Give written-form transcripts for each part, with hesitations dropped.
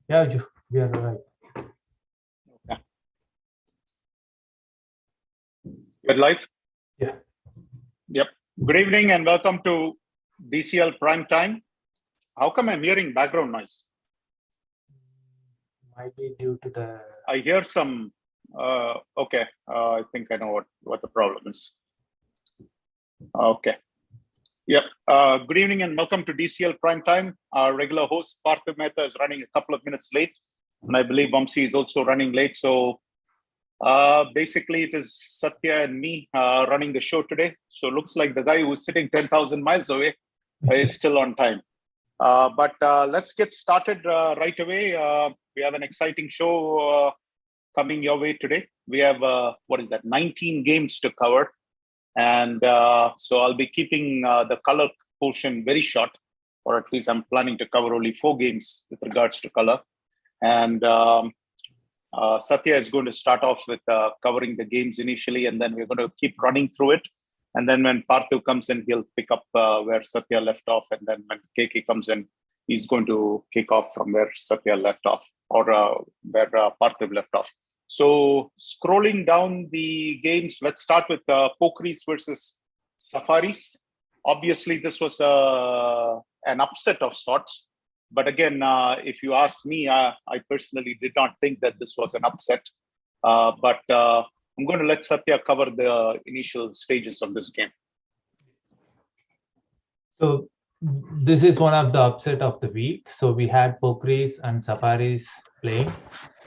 Yeah, we are right. Okay. You're live? Yeah. Yep. Good evening and welcome to DCL PrimeTime. How come I'm hearing background noise? Might be due to the... I hear some... okay. I think I know what the problem is. Okay. Yep. Good evening and welcome to DCL PrimeTime. Our regular host, Partha Mehta, is running a couple of minutes late. And I believe Vamsi is also running late. So basically, it is Satya and me running the show today. So it looks like the guy who is sitting 10,000 miles away is still on time. But let's get started right away. We have an exciting show coming your way today. We have, 19 games to cover. And so I'll be keeping the color portion very short, or at least I'm planning to cover only 4 games with regards to color. And Satya is going to start off with covering the games initially, and then we're going to keep running through it. And then when Parthu comes in, he'll pick up where Satya left off. And then when KK comes in, he's going to kick off from where Satya left off, or where Parthu left off. So scrolling down the games, let's start with Pokeris versus Safaris. Obviously, this was an upset of sorts. But again, if you ask me, I personally did not think that this was an upset. But I'm going to let Satya cover the initial stages of this game. So this is one of the upset of the week. So we had Pokeris and Safaris playing.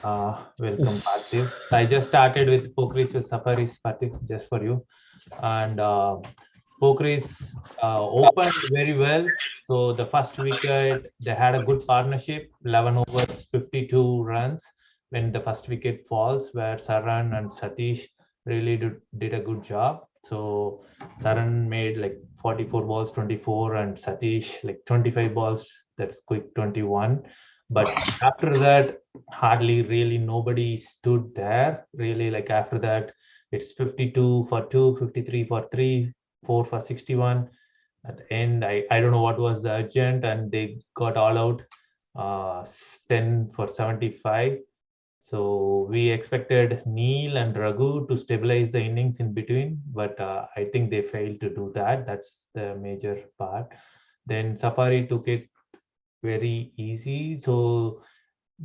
Welcome, Parthiv. I just started with Pokeris with Safaris, Parthiv, just for you. And Pokeris opened very well. So the first wicket, they had a good partnership, 11 overs, 52 runs when the first wicket falls, where Saran and Satish really did a good job. So Saran made like 44 balls, 24, and Satish like 25 balls, that's quick 21. But after that, hardly really nobody stood there. Really, like after that, it's 52 for 2, 53 for 3, 4 for 61. At the end, I don't know what was the urgent, and they got all out 10 for 75. So we expected Neil and Raghu to stabilize the innings in between, but I think they failed to do that. That's the major part. Then Safari took it very easy. So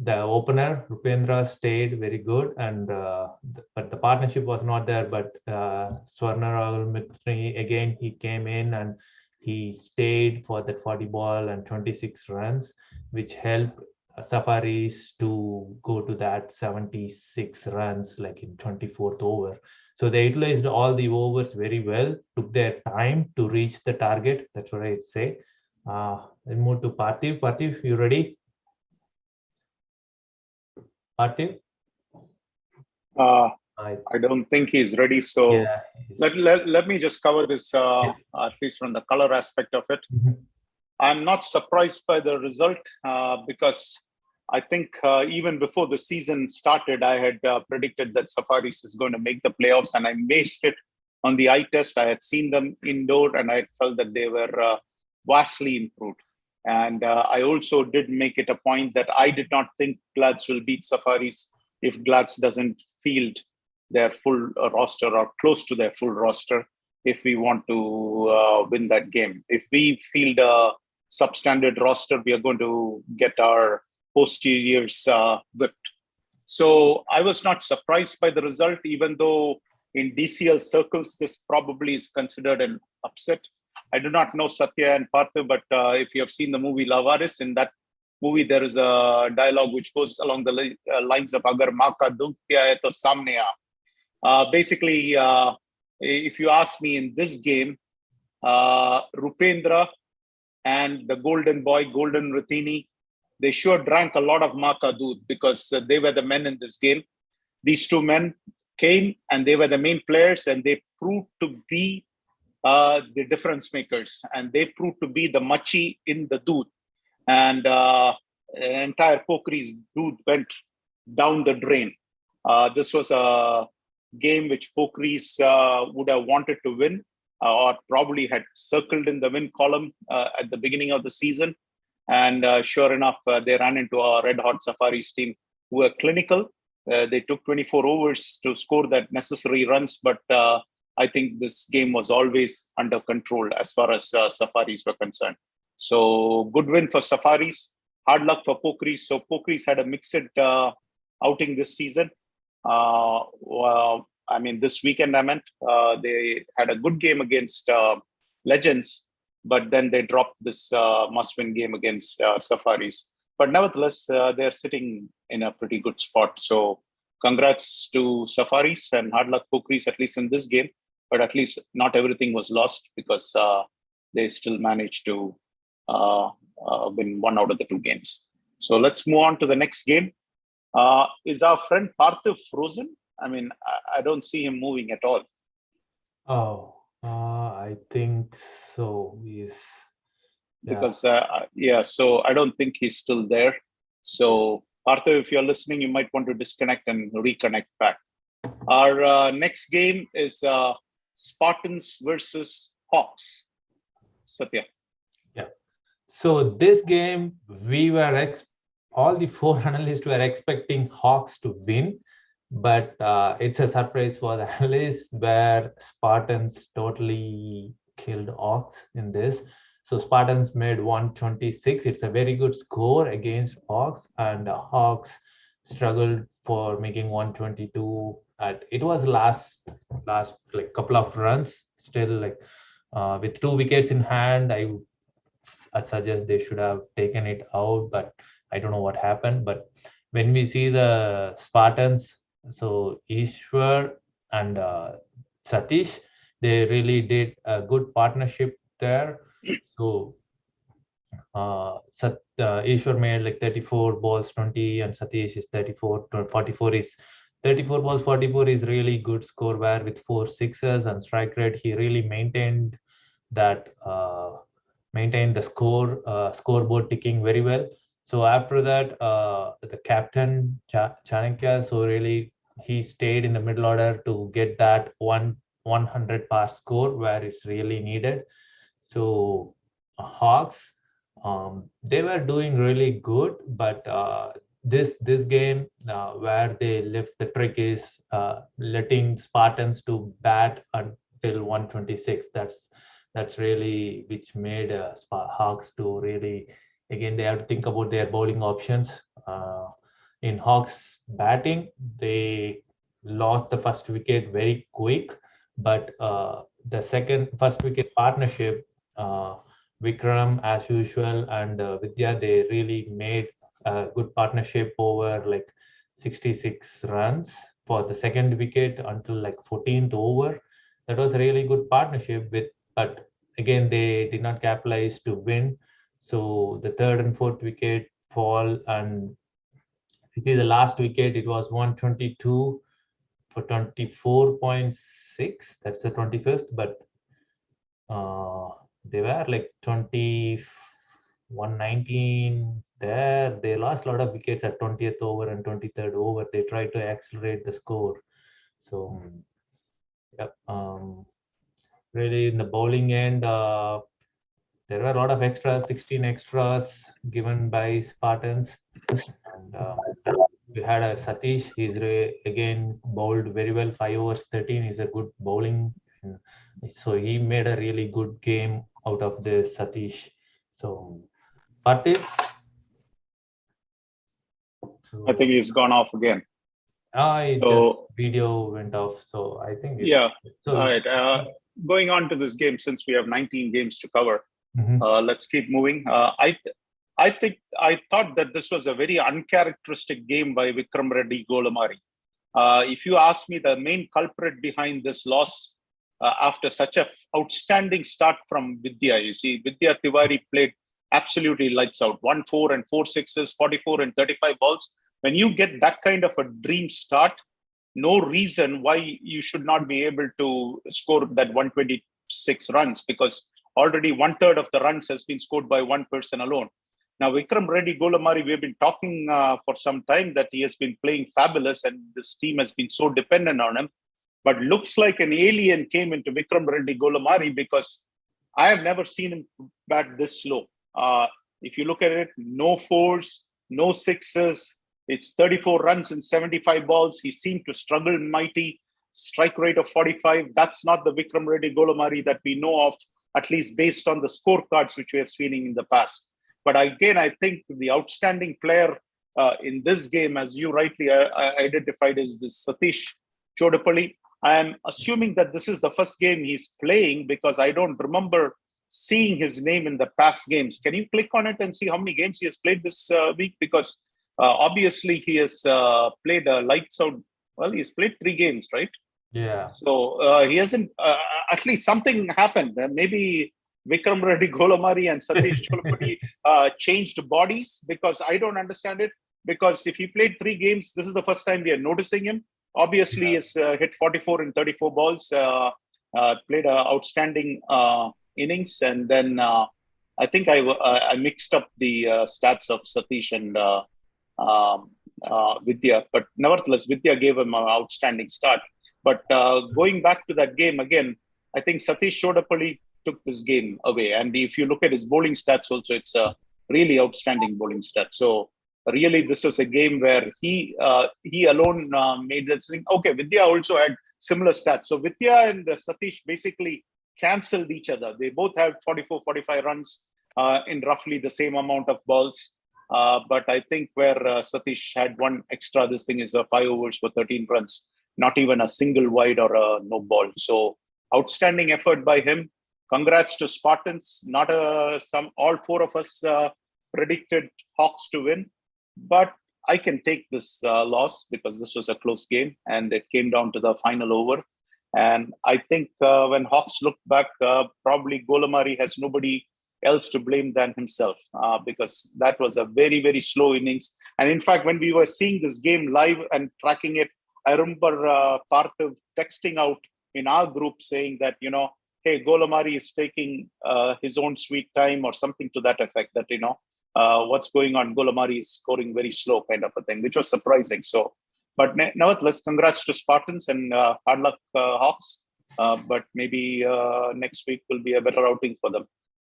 the opener Rupendra stayed very good, and but the partnership was not there. But Swarna Mitri again, he came in and he stayed for that 40 ball and 26 runs, which helped Safaris to go to that 76 runs like in 24th over. So they utilized all the overs very well, took their time to reach the target. That's what I'd say. Then move to Parthiv. Parthiv, you ready? Parthiv? I don't think he's ready. So Yeah. let me just cover this, at least from the color aspect of it. I'm not surprised by the result because I think even before the season started, I had predicted that Safaris is going to make the playoffs, and I based it on the eye test. I had seen them indoor, and I felt that they were vastly improved. And I also did make it a point that I did not think Glads will beat Safaris if Glads doesn't field their full roster or close to their full roster if we want to win that game. If we field a substandard roster, we are going to get our posteriors whipped. So I was not surprised by the result, even though in DCL circles, this probably is considered an upset. I do not know Satya and Partha, but if you have seen the movie Lavaris, in that movie, there is a dialogue which goes along the lines of Agar maa ka dukh pya hai to samne aa. Basically, if you ask me in this game, Rupendra and the golden boy, Golden Ratini, they sure drank a lot of Maka Doodh because they were the men in this game. These two men came and they were the main players, and they proved to be the difference makers, and they proved to be the machi in the Doodh. And entire Pokeris Doodh went down the drain. This was a game which Pokeris would have wanted to win, or probably had circled in the win column at the beginning of the season. And sure enough, they ran into a red-hot Safaris team who were clinical. They took 24 overs to score that necessary runs, but I think this game was always under control as far as Safaris were concerned. So good win for Safaris. Hard luck for Pokeris. So Pokeris had a mixed outing this season. This weekend, they had a good game against Legends, but then they dropped this must-win game against Safaris. But nevertheless, they're sitting in a pretty good spot. So congrats to Safaris and hard luck Pokeris, at least in this game. But at least not everything was lost because they still managed to win one out of the two games. So let's move on to the next game. Is our friend Parthiv frozen? I don't see him moving at all. Oh, I think so. Yes. Because so I don't think he's still there. So Parthiv, if you're listening, you might want to disconnect and reconnect back. Our next game is Spartans versus Hawks. Satya. Yeah. So this game, we were all the four analysts were expecting Hawks to win, but it's a surprise for the analysts where Spartans totally killed Hawks in this. So Spartans made 126. It's a very good score against Hawks, and Hawks struggled for making 122. It was last like couple of runs. Still, like with 2 wickets in hand, I suggest they should have taken it out, but I don't know what happened. But when we see the Spartans, so Ishwar and Satish, they really did a good partnership there. So Ishwar made like 34 balls 20 and Satish is 34 balls 44 is really good score where with 4 sixes and strike rate he really maintained that maintained the scoreboard ticking very well. So after that the captain Chanakya, so really he stayed in the middle order to get that 100 pass score where it's really needed. So Hawks, they were doing really good, but this game where they left the trick is letting Spartans to bat until 126. That's really which made Hawks to really, again they have to think about their bowling options. In Hawks batting, they lost the first wicket very quick, but the first wicket partnership, Vikram as usual and Vidya, they really made a good partnership over like 66 runs for the second wicket until like 14th over. That was a really good partnership but again they did not capitalize to win. So the third and fourth wicket fall, and it is the last wicket. It was 122 for 24.6. That's the 25th, but they were like 119 there. They lost a lot of wickets at 20th over and 23rd over. They tried to accelerate the score. So yeah, really in the bowling end, there were a lot of extras, 16 extras given by Spartans. And we had a Satish. He's again bowled very well. 5 overs 13 is a good bowling. So he made a really good game out of this Satish. So Parthiv. So, I think he's gone off again. Just video went off. So I think So, all right. Going on to this game, since we have 19 games to cover, let's keep moving. I thought that this was a very uncharacteristic game by Vikram Reddy Golamari. If you ask me, the main culprit behind this loss after such an outstanding start from Vidya, you see, Vidya Tiwari played absolutely lights out. 1-4 and 4 sixes, 44 and 35 balls. When you get that kind of a dream start, no reason why you should not be able to score that 126 runs, because already 1/3 of the runs has been scored by one person alone. Now, Vikram Reddy Golamari, we've been talking for some time that he has been playing fabulous and this team has been so dependent on him. But looks like an alien came into Vikram Reddy Golamari, because I have never seen him bat this slow. if you look at it, no fours, no sixes. It's 34 runs in 75 balls. He seemed to struggle mighty. Strike rate of 45. That's not the Vikram Reddy Golamari that we know of, at least based on the scorecards which we have seen in the past. But again, I think the outstanding player in this game, as you rightly identified, is this Satish Chodapalli. I am assuming that this is the first game he's playing because I don't remember seeing his name in the past games. Can you click on it and see how many games he has played this week? Because obviously he has played lights out. Well, he's played 3 games, right? Yeah. So he hasn't, at least something happened. Maybe Vikram Reddy Golamari and Satish Chodapalli changed bodies, because I don't understand it. Because if he played 3 games, this is the first time we are noticing him. Obviously, he's hit 44 in 34 balls, played an outstanding innings. And then I think I mixed up the stats of Satish and Vidya. But nevertheless, Vidya gave him an outstanding start. But going back to that game again, I think Satish Chodapalli took this game away. And if you look at his bowling stats also, it's a really outstanding bowling stat. So really, this was a game where he alone made this thing. Okay, Vidya also had similar stats. So Vidya and Satish basically cancelled each other. They both had 44, 45 runs in roughly the same amount of balls. But I think where Satish had one extra, this thing is 5 overs for 13 runs, not even a single wide or a no ball. So outstanding effort by him. Congrats to Spartans. Not all 4 of us predicted Hawks to win. But I can take this loss because this was a close game and it came down to the final over. And I think when Hawks look back, probably Golamari has nobody else to blame than himself because that was a very, very slow innings. And in fact, when we were seeing this game live and tracking it, I remember Parthiv texting out in our group saying that, hey, Golamari is taking his own sweet time or something to that effect, that, what's going on? Golamari is scoring very slow, kind of a thing, which was surprising. So, but nevertheless, congrats to Spartans and hard luck, Hawks. But maybe next week will be a better outing for them.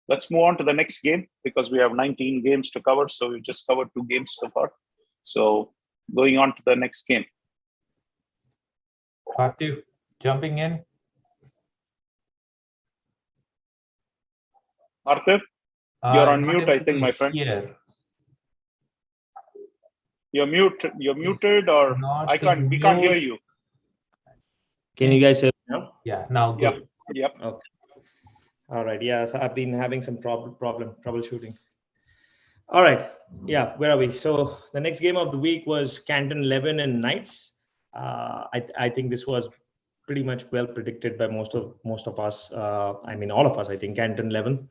Let's move on to the next game because we have 19 games to cover. So we've just covered 2 games so far. So going on to the next game. Parthiv, jumping in. Parthiv? You're on mute, I think, my friend. Yeah. You're muted, or we can't hear you. Can you guys hear me now? Yeah, now good. Yep. Okay. All right. Yeah, so I've been having some troubleshooting. All right. Yeah, where are we? So the next game of the week was Canton 11 and Knights. I think this was pretty much well predicted by most of us. All of us. I think Canton 11.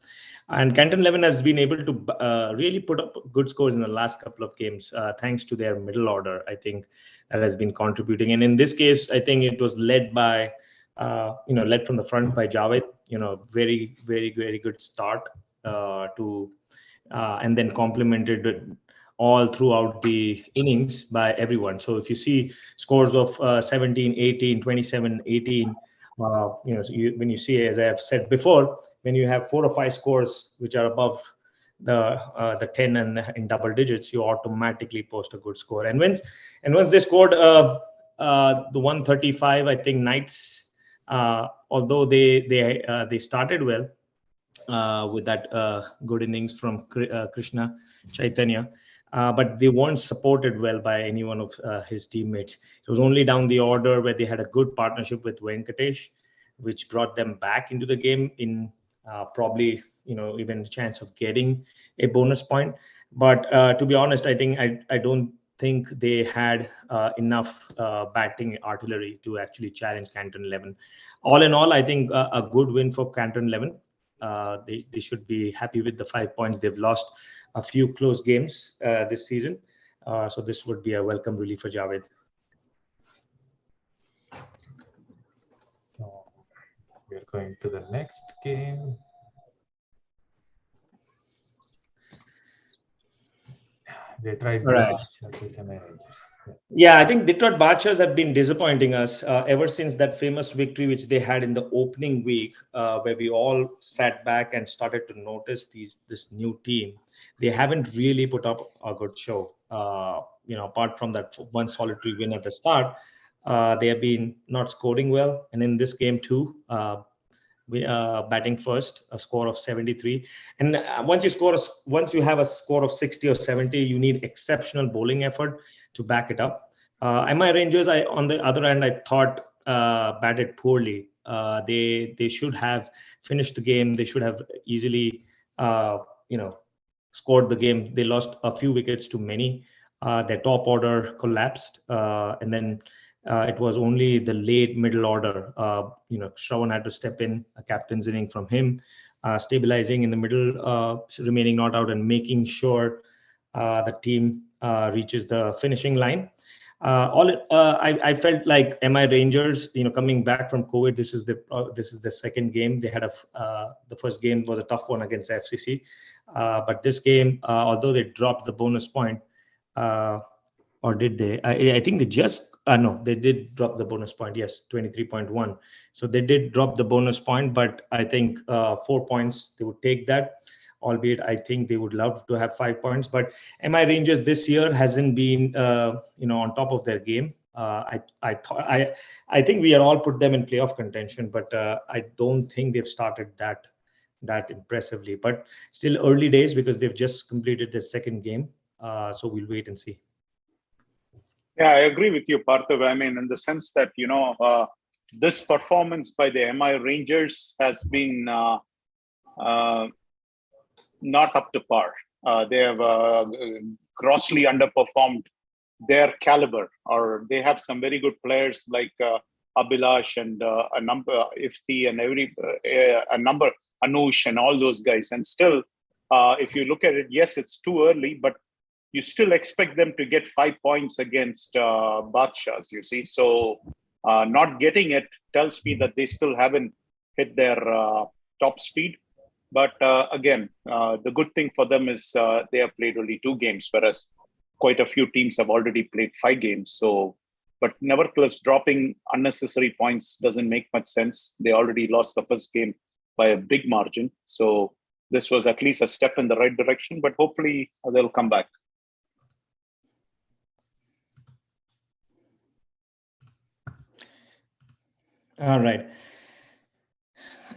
And Canton 11 has been able to really put up good scores in the last couple of games, thanks to their middle order. I think that has been contributing. And in this case, I think it was led by, led from the front by Javed. Very, very, very good start and then complemented all throughout the innings by everyone. So if you see scores of 17, 18, 27, 18, when you see, as I have said before, when you have 4 or 5 scores which are above the 10 and in double digits, you automatically post a good score. And once they scored the 135, I think Knights, although they started well with that good innings from Krishna Chaitanya, but they weren't supported well by any one of his teammates. It was only down the order where they had a good partnership with Venkatesh, which brought them back into the game in probably even a chance of getting a bonus point. But to be honest, I think I don't think they had enough batting artillery to actually challenge Canton 11. All in all, I think a good win for Canton 11. They should be happy with the 5 points. They've lost a few close games this season. So this would be a welcome relief for Javed. So we're going to the next game. They tried Right. Yeah, I think Detroit Bachelors have been disappointing us ever since that famous victory which they had in the opening week, where we all sat back and started to notice this new team. they haven't really put up a good show. Apart from that one solitary win at the start, they have been not scoring well. And in this game too, batting first, a score of 73. And once you have a score of 60 or 70, you need exceptional bowling effort to back it up. And my Rangers, on the other hand, I thought batted poorly. They should have finished the game. They should have easily, scored the game. They lost a few wickets to many. Their top order collapsed, and then it was only the late middle order. Shravan had to step in, a captain's inning from him, stabilizing in the middle, remaining not out, and making sure the team reaches the finishing line. I felt like MI Rangers, coming back from COVID, this is the second game they had. The first game was a tough one against FCC, but this game, although they dropped the bonus point, or did they? I think they just no, they did drop the bonus point. Yes, 23.1. So they did drop the bonus point, but I think 4 points they would take that. Albeit, I think they would love to have 5 points. But MI Rangers this year hasn't been, on top of their game. I think we had all put them in playoff contention, but I don't think they've started that impressively. But still early days because they've just completed their second game. So we'll wait and see. Yeah, I agree with you, Parthav. I mean, in the sense that, this performance by the MI Rangers has been not up to par. They have grossly underperformed their caliber, or they have some very good players like Abhilash and a number Ifti and a number Anush and all those guys. And still, if you look at it, yes, it's too early, but you still expect them to get 5 points against Bachelors, you see. So not getting it tells me that they still haven't hit their top speed. But again, the good thing for them is they have played only 2 games, whereas quite a few teams have already played 5 games. So, but nevertheless, dropping unnecessary points doesn't make much sense. They already lost the first game by a big margin. So this was at least a step in the right direction, but hopefully they'll come back. All right.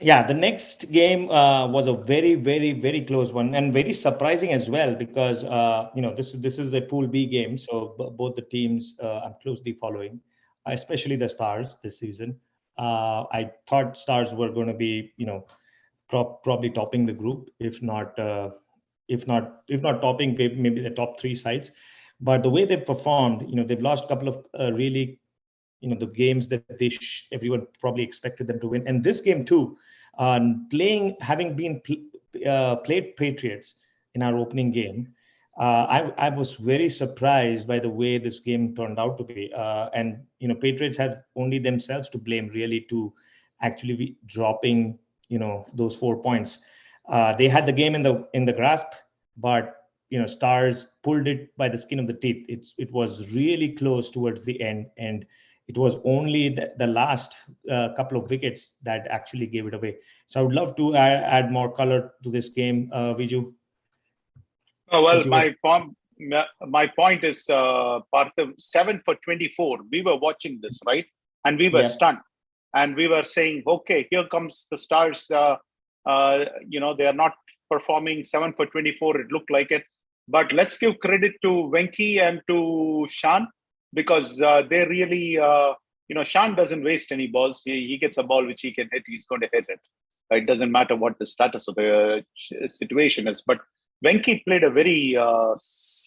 Yeah, the next game was a very, very, very close one, and very surprising as well because this is the Pool B game, so both the teams I'm closely following, especially the Stars this season. I thought Stars were going to be probably topping the group, if not topping, maybe the top 3 sides. But the way they performed, they've lost a couple of really the games that everyone probably expected them to win. And this game too, having been played Patriots in our opening game, I was very surprised by the way this game turned out to be. And Patriots have only themselves to blame really to actually be dropping those 4 points. They had the game in the grasp, but Stars pulled it by the skin of the teeth. It was really close towards the end, and it was only the last couple of wickets that actually gave it away. So I would love to add more color to this game, Viju. Well, my point is, Parthav, 7 for 24. We were watching this, right? And we were stunned. And we were saying, okay, here comes the Stars. They are not performing 7 for 24. It looked like it. But let's give credit to Venki and to Shan, because they really, Shan doesn't waste any balls. He gets a ball which he can hit, he's going to hit it. It doesn't matter what the status of the situation is. But Venki played a very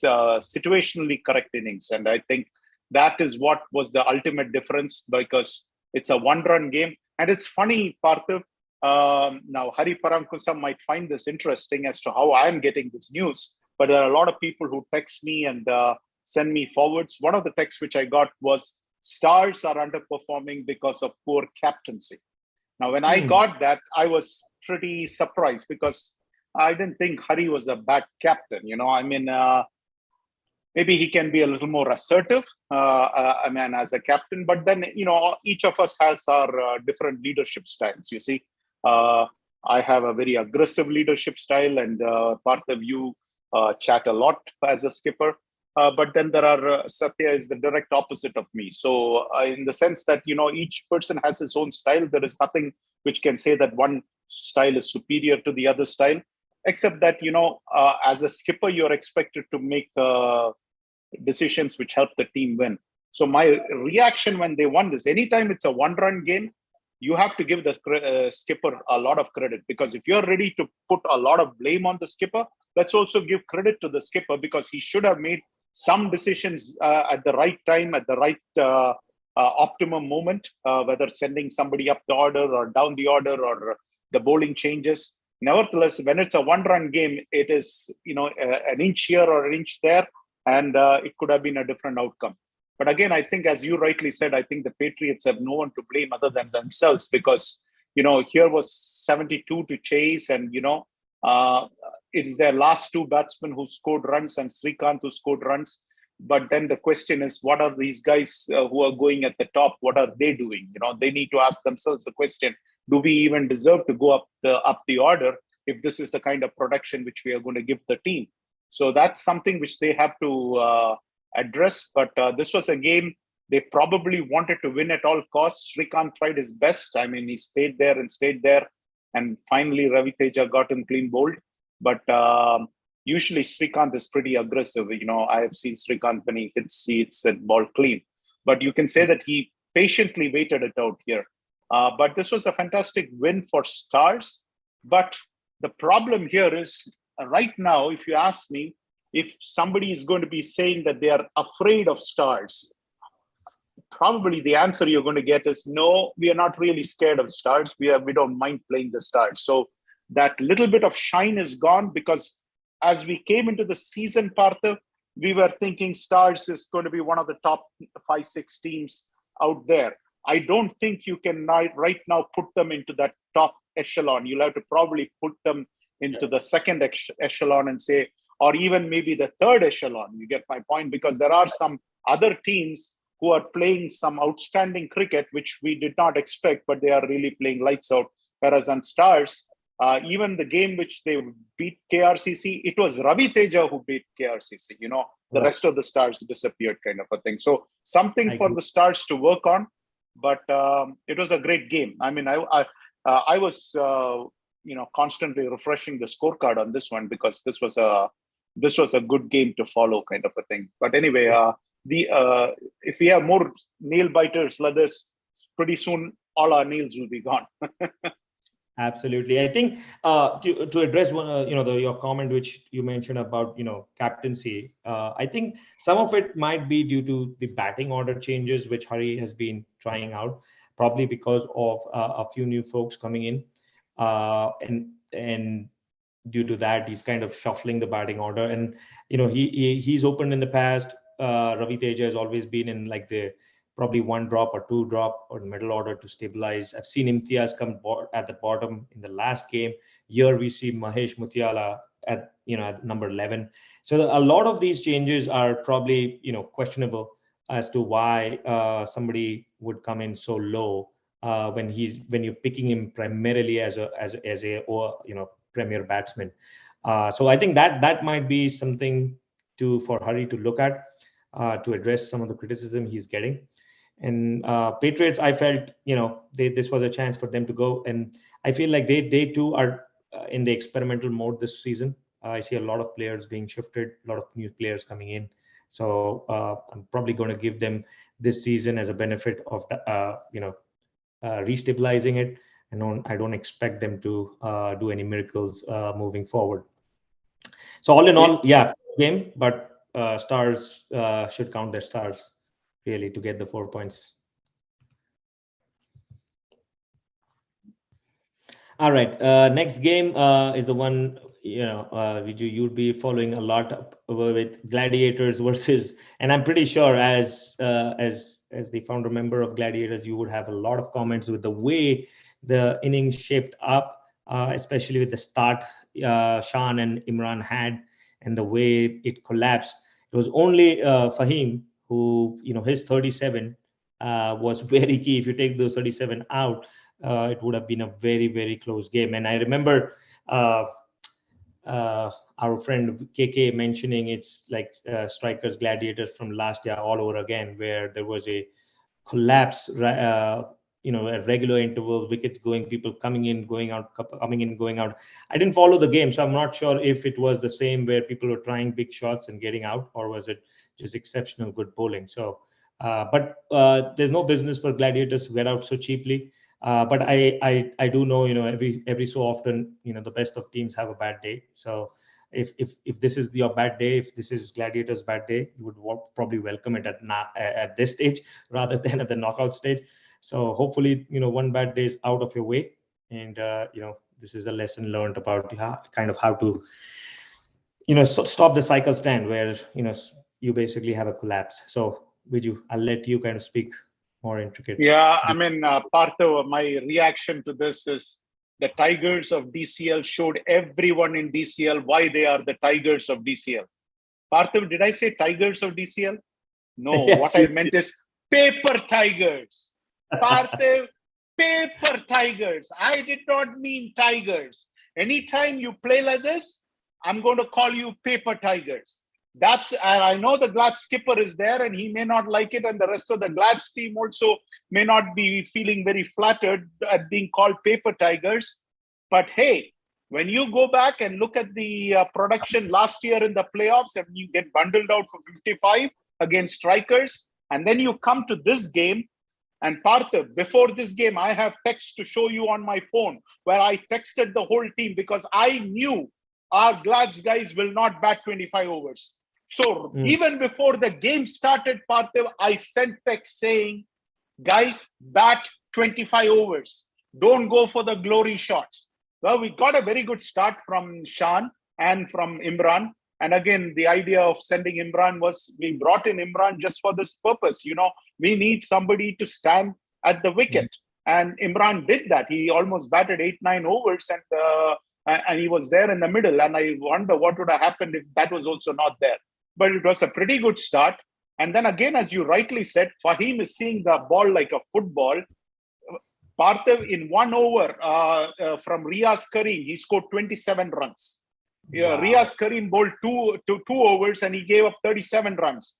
situationally correct innings. And I think that is what was the ultimate difference, because it's a 1-run game. And it's funny, Parthav, now Hari Parankusam might find this interesting as to how I'm getting this news. But there are a lot of people who text me and send me forwards. One of the texts which I got was, Stars are underperforming because of poor captaincy. Now, when I got that, I was pretty surprised because I didn't think Hari was a bad captain. Maybe he can be a little more assertive, as a captain. But then, each of us has our different leadership styles, you see. I have a very aggressive leadership style, and Parthav, you chat a lot as a skipper. But then there are Satya is the direct opposite of me. So in the sense that, each person has his own style. There is nothing which can say that one style is superior to the other style, except that, as a skipper, you're expected to make decisions which help the team win. So my reaction when they won this, anytime it's a one-run game, you have to give the skipper a lot of credit, because if you're ready to put a lot of blame on the skipper, let's also give credit to the skipper, because he should have made some decisions at the right time, at the right optimum moment, whether sending somebody up the order or down the order or the bowling changes. Nevertheless, when it's a one-run game, it is, an inch here or an inch there, and it could have been a different outcome. But again, I think, as you rightly said, I think the Patriots have no one to blame other than themselves, because, here was 72 to chase, and, it is their last two batsmen who scored runs and Srikanth who scored runs. But then the question is, what are these guys who are going at the top? What are they doing? They need to ask themselves the question, do we even deserve to go up the order if this is the kind of production which we are going to give the team? So that's something which they have to address. But this was a game they probably wanted to win at all costs. Srikanth tried his best. I mean, he stayed there. And finally, Ravi Teja got him clean bowled. But usually Srikanth is pretty aggressive. I have seen Srikanth when he hits and ball clean. But you can say that he patiently waited it out here. But this was a fantastic win for Stars. But the problem here is, right now, if you ask me, if somebody is going to be saying that they are afraid of Stars, probably the answer you're going to get is, no, we are not really scared of Stars. We don't mind playing the Stars. So that little bit of shine is gone, because as we came into the season, Partha, we were thinking Stars is going to be one of the top 5-6 teams out there. I don't think you can right now put them into that top echelon. You'll have to probably put them into the second echelon and say, or even maybe the third echelon. You get my point? Because there are some other teams who are playing some outstanding cricket, which we did not expect, but they are really playing lights out. Whereas on Stars, even the game which they beat KRCC, it was Ravi Teja who beat KRCC. The rest of the Stars disappeared, kind of a thing. So something for the Stars to work on. But it was a great game. I mean, I was constantly refreshing the scorecard on this one, because this was a good game to follow, kind of a thing. But anyway, if we have more nail biters like this, pretty soon all our nails will be gone. Absolutely. I think to address one, your comment which you mentioned about captaincy, I think some of it might be due to the batting order changes which Hari has been trying out, probably because of a few new folks coming in, and due to that he's kind of shuffling the batting order. And he's opened in the past. Ravi Teja has always been in like the probably one drop or two drop or middle order to stabilize. I've seen Imtiaz come at the bottom in the last game. Here we see Mahesh Mutiala at number 11. So a lot of these changes are probably questionable as to why somebody would come in so low when you're picking him primarily as a premier batsman. So I think that might be something for Hari to look at to address some of the criticism he's getting. And Patriots, I felt this was a chance for them to go, and I feel like they too are in the experimental mode this season. I see a lot of players being shifted, a lot of new players coming in. So I'm probably going to give them this season as a benefit of restabilizing it. I don't expect them to do any miracles moving forward. So all in all, yeah, game, but Stars should count their stars really to get the 4 points. All right, next game is the one which you'd be following a lot with Gladiators versus, and I'm pretty sure as the founder member of Gladiators, you would have a lot of comments with the way the innings shaped up, especially with the start Shan and Imran had, and the way it collapsed. It was only Fahim who, his 37 was very key. If you take those 37 out, it would have been a very, very close game. And I remember our friend KK mentioning it's like Strikers Gladiators from last year all over again, where there was a collapse, at regular intervals, wickets going, people coming in, going out, coming in, going out. I didn't follow the game, so I'm not sure if it was the same where people were trying big shots and getting out, or was it just exceptional good bowling. So, but there's no business for Gladiators to get out so cheaply. But I do know, every so often, the best of teams have a bad day. So if this is your bad day, if this is Gladiators' bad day, you would probably welcome it at this stage rather than at the knockout stage. So hopefully, one bad day is out of your way, and this is a lesson learned about how to, stop the cycle stand where you basically have a collapse. So Viju, I'll let you kind of speak more intricate. Yeah, I mean, Partha, my reaction to this is the Tigers of DCL showed everyone in DCL why they are the Tigers of DCL. Partha, did I say Tigers of DCL? No, Yes, what I meant is paper Tigers. Partha, paper Tigers. I did not mean Tigers. Anytime you play like this, I'm going to call you paper Tigers. I know the Glads skipper is there and he may not like it, and the rest of the Glads team also may not be feeling very flattered at being called paper Tigers. But hey, when you go back and look at the production last year in the playoffs, and you get bundled out for 55 against Strikers, and then you come to this game, and Partha, before this game, I have text to show you on my phone where I texted the whole team because I knew our Glads guys will not bat 25 overs. So even before the game started, Partha, I sent text saying, guys, bat 25 overs. Don't go for the glory shots. Well, we got a very good start from Shan and from Imran. And again, the idea of sending Imran was we brought in Imran just for this purpose. We need somebody to stand at the wicket. And Imran did that. He almost batted 8-9 overs and he was there in the middle. And I wonder what would have happened if that was also not there. But it was a pretty good start. And then again, as you rightly said, Fahim is seeing the ball like a football. Partha, in 1 over from Riaz Kareem, he scored 27 runs. Wow. Riaz Kareem bowled two overs and he gave up 37 runs.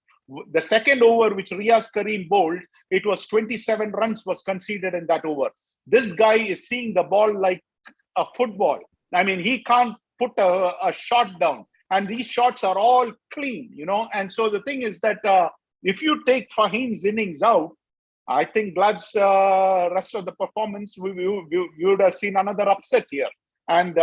The second over, which Riaz Kareem bowled, it was 27 runs was conceded in that over. This guy is seeing the ball like a football. I mean, he can't put a shot down. And these shots are all clean, And so the thing is that if you take Fahim's innings out, I think Glad's rest of the performance, we would have seen another upset here. And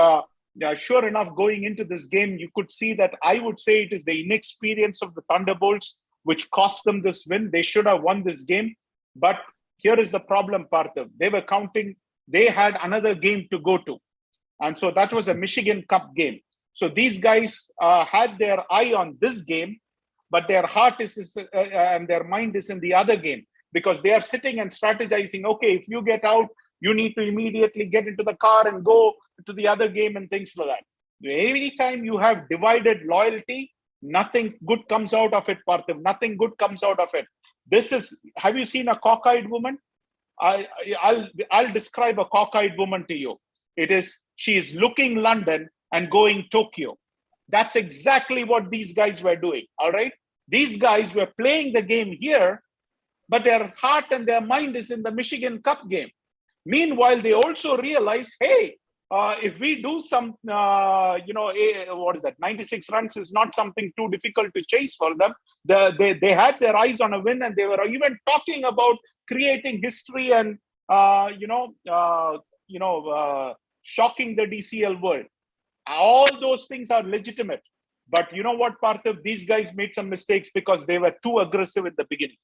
sure enough, going into this game, you could see that I would say it is the inexperience of the Thunderbolts which cost them this win. They should have won this game. But here is the problem, Partha. They were counting, they had another game to go to. And so that was a Michigan Cup game. So these guys had their eye on this game, but their heart is and their mind is in the other game, because they are sitting and strategizing, okay, if you get out, you need to immediately get into the car and go to the other game and things like that. Every time you have divided loyalty, nothing good comes out of it, Parthiv. Nothing good comes out of it. Have you seen a cockeyed woman? I'll describe a cockeyed woman to you. She is looking London and going Tokyo. That's exactly what these guys were doing, all right? These guys were playing the game here, but their heart and their mind is in the Michigan Cup game. Meanwhile, they also realize, hey, if we do some, 96 runs is not something too difficult to chase for them. They had their eyes on a win, and they were even talking about creating history and, shocking the DCL world. All those things are legitimate. But you know what, Parthiv? These guys made some mistakes because they were too aggressive in the beginning.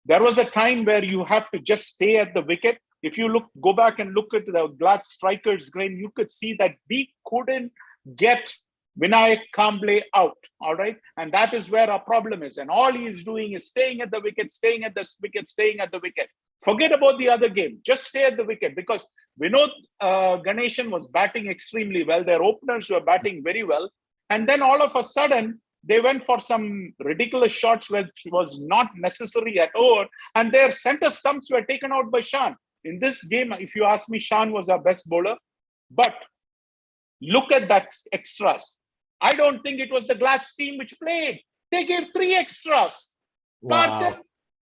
There was a time where you have to just stay at the wicket. If you go back and look at the Glad Strikers game, you could see that we couldn't get Vinayak Kamble out, all right? And that is where our problem is. And all he is doing is staying at the wicket, staying at the wicket, staying at the wicket. Forget about the other game. Just stay at the wicket, because we know Ganeshan was batting extremely well. Their openers were batting very well. And then all of a sudden, they went for some ridiculous shots which was not necessary at all. And their center stumps were taken out by Shan. In this game, if you ask me, Shan was our best bowler. But look at that extras. I don't think it was the Glad's team which played. They gave 3 extras. Wow.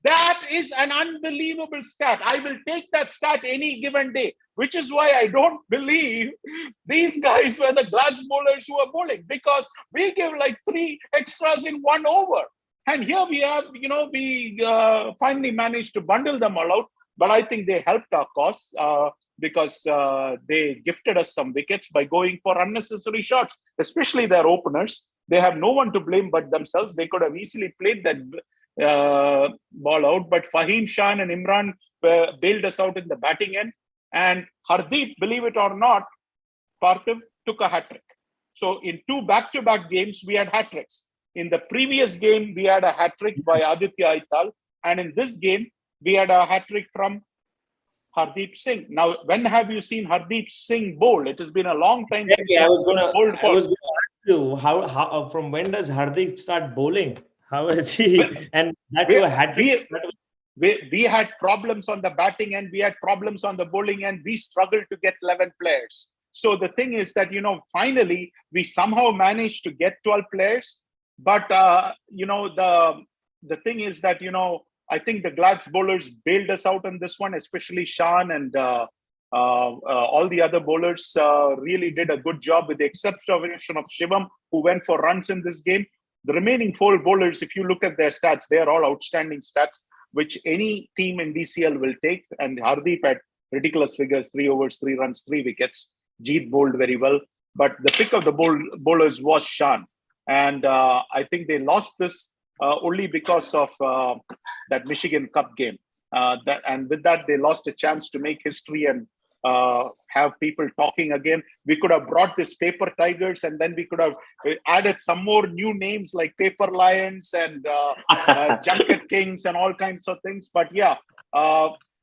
That is an unbelievable stat. I will take that stat any given day, which is why I don't believe these guys were the Glad's bowlers who are bowling, because we give like 3 extras in 1 over. And here we have, we finally managed to bundle them all out. But I think they helped our cause because they gifted us some wickets by going for unnecessary shots, especially their openers. They have no one to blame but themselves. They could have easily played that ball out, but Fahim, Shan and Imran bailed us out in the batting end. And Hardeep, believe it or not, Parthiv took a hat-trick. So in 2 back-to-back games, we had hat-tricks. In the previous game, we had a hat-trick by Aditya Aital. And in this game, we had a hat-trick from Hardeep Singh. Now, when have you seen Hardeep Singh bowl? It has been a long time since I was going to ask you, how from when does Hardeep start bowling? How is he? And that too a hat-trick. We had problems on the batting end. We had problems on the bowling end. We struggled to get 11 players. So the thing is that, finally, we somehow managed to get 12 players. But, the thing is that, I think the Glad's bowlers bailed us out on this one, especially Shan and all the other bowlers really did a good job, with the exception of Shivam, who went for runs in this game. The remaining 4 bowlers, if you look at their stats, they are all outstanding stats, which any team in DCL will take. And Hardeep had ridiculous figures: 3 overs, 3 runs, 3 wickets. Jeet bowled very well. But the pick of the bowlers was Shan. And I think they lost this only because of that Michigan Cup game. And with that, they lost a chance to make history and have people talking again. We could have brought this Paper Tigers, and then we could have added some more new names like Paper Lions and Junket Kings and all kinds of things. But yeah,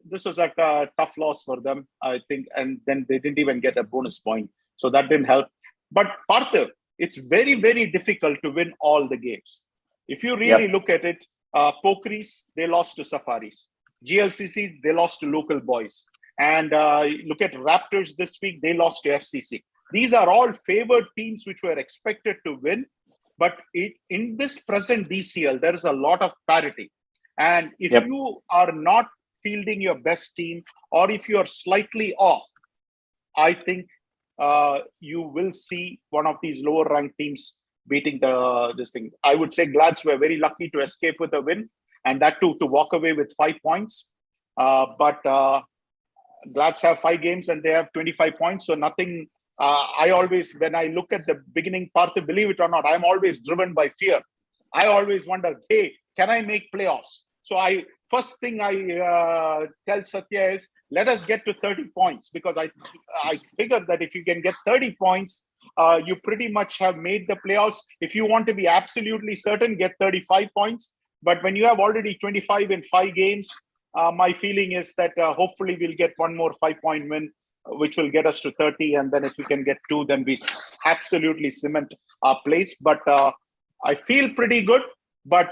this was a tough loss for them, I think. And then they didn't even get a bonus point. So that didn't help. But Parthiv, it's very, very difficult to win all the games. If you really look at it, Pokeris, they lost to Safaris. GLCC, they lost to local boys. And look at Raptors this week, they lost to FCC. These are all favored teams which were expected to win. But in this present DCL, there is a lot of parity. And if you are not fielding your best team, or if you are slightly off, I think you will see one of these lower ranked teams beating this thing. I would say Glads were very lucky to escape with a win, and that too to walk away with 5 points. But Glads have 5 games and they have 25 points. So nothing. I always, when I look at the beginning part, believe it or not, I'm always driven by fear. I always wonder, hey, can I make playoffs? So first thing I tell Satya is, let us get to 30 points, because I figure that if you can get 30 points, you pretty much have made the playoffs. If you want to be absolutely certain, get 35 points. But when you have already 25 in 5 games, my feeling is that hopefully we'll get one more 5-point win, which will get us to 30. And then if we can get 2, then we absolutely cement our place. But I feel pretty good, but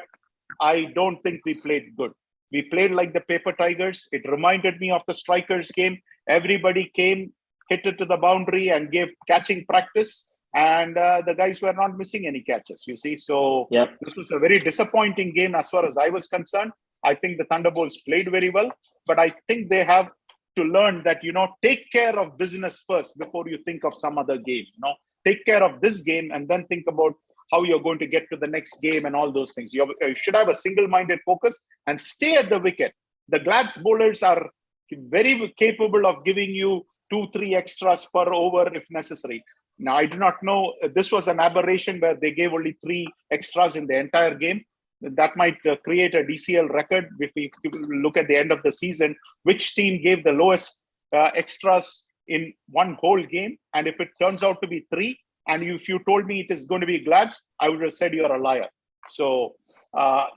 I don't think we played good. We played like the Paper Tigers. It reminded me of the Strikers game. Everybody came, hit it to the boundary and gave catching practice. And the guys were not missing any catches, you see. So this was a very disappointing game as far as I was concerned. I think the Thunderbolts played very well, but I think they have to learn that, take care of business first before you think of some other game. Take care of this game and then think about how you're going to get to the next game and all those things. You should have a single-minded focus and stay at the wicket. The Glads bowlers are very capable of giving you 2-3 extras per over if necessary. Now, I do not know. This was an aberration where they gave only 3 extras in the entire game. That might create a DCL record if we look at the end of the season, which team gave the lowest extras in one whole game. And if it turns out to be 3, and if you told me it is going to be Glads, I would have said you're a liar. So, I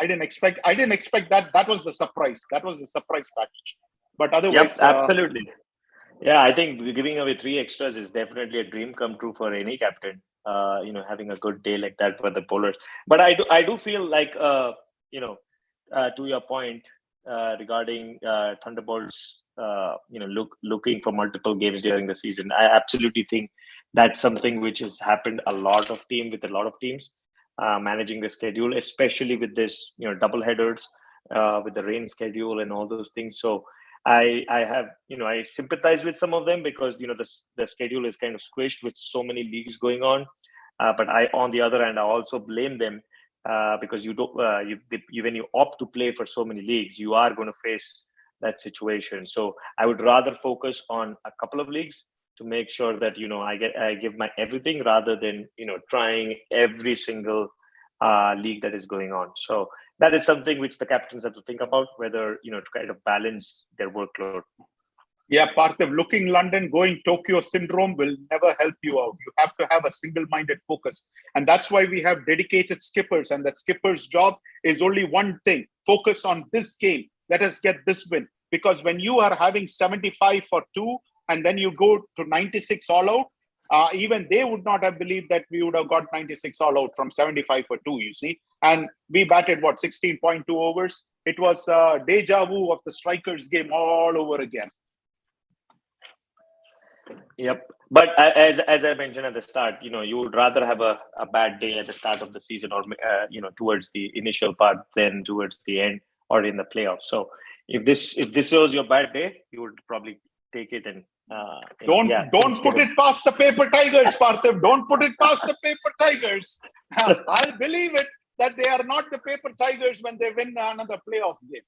didn't expect that. That was the surprise. That was the surprise package. But otherwise, absolutely. Yeah, I think giving away 3 extras is definitely a dream come true for any captain. Having a good day like that for the bowlers. But I do feel like, to your point, regarding Thunderbolts, looking for multiple games during the season. I absolutely think that's something which has happened with a lot of teams managing the schedule, especially with this, double headers, with the rain schedule and all those things. So I have, I sympathize with some of them because, the schedule is kind of squished with so many leagues going on. But on the other hand, I also blame them because when you opt to play for so many leagues, you are going to face that situation. So I would rather focus on a couple of leagues to make sure that I give my everything rather than trying every single league that is going on. So that is something which the captains have to think about, whether to kind of balance their workload. Yeah, Parthiv, looking London, going Tokyo syndrome will never help you out. You have to have a single-minded focus. And that's why we have dedicated skippers. And that skipper's job is only one thing: focus on this game. Let us get this win. Because when you are having 75 for 2 and then you go to 96 all out, even they would not have believed that we would have got 96 all out from 75 for 2, you see. And we batted, 16.2 overs. It was a deja vu of the strikers game all over again. Yep. But as I mentioned at the start, you would rather have a bad day at the start of the season or, towards the initial part than towards the end or in the playoffs. So if this was your bad day, you would probably take it and don't put it past the paper tigers, Parthiv. Don't put it past the paper tigers. I'll believe it that they are not the paper tigers when they win another playoff game.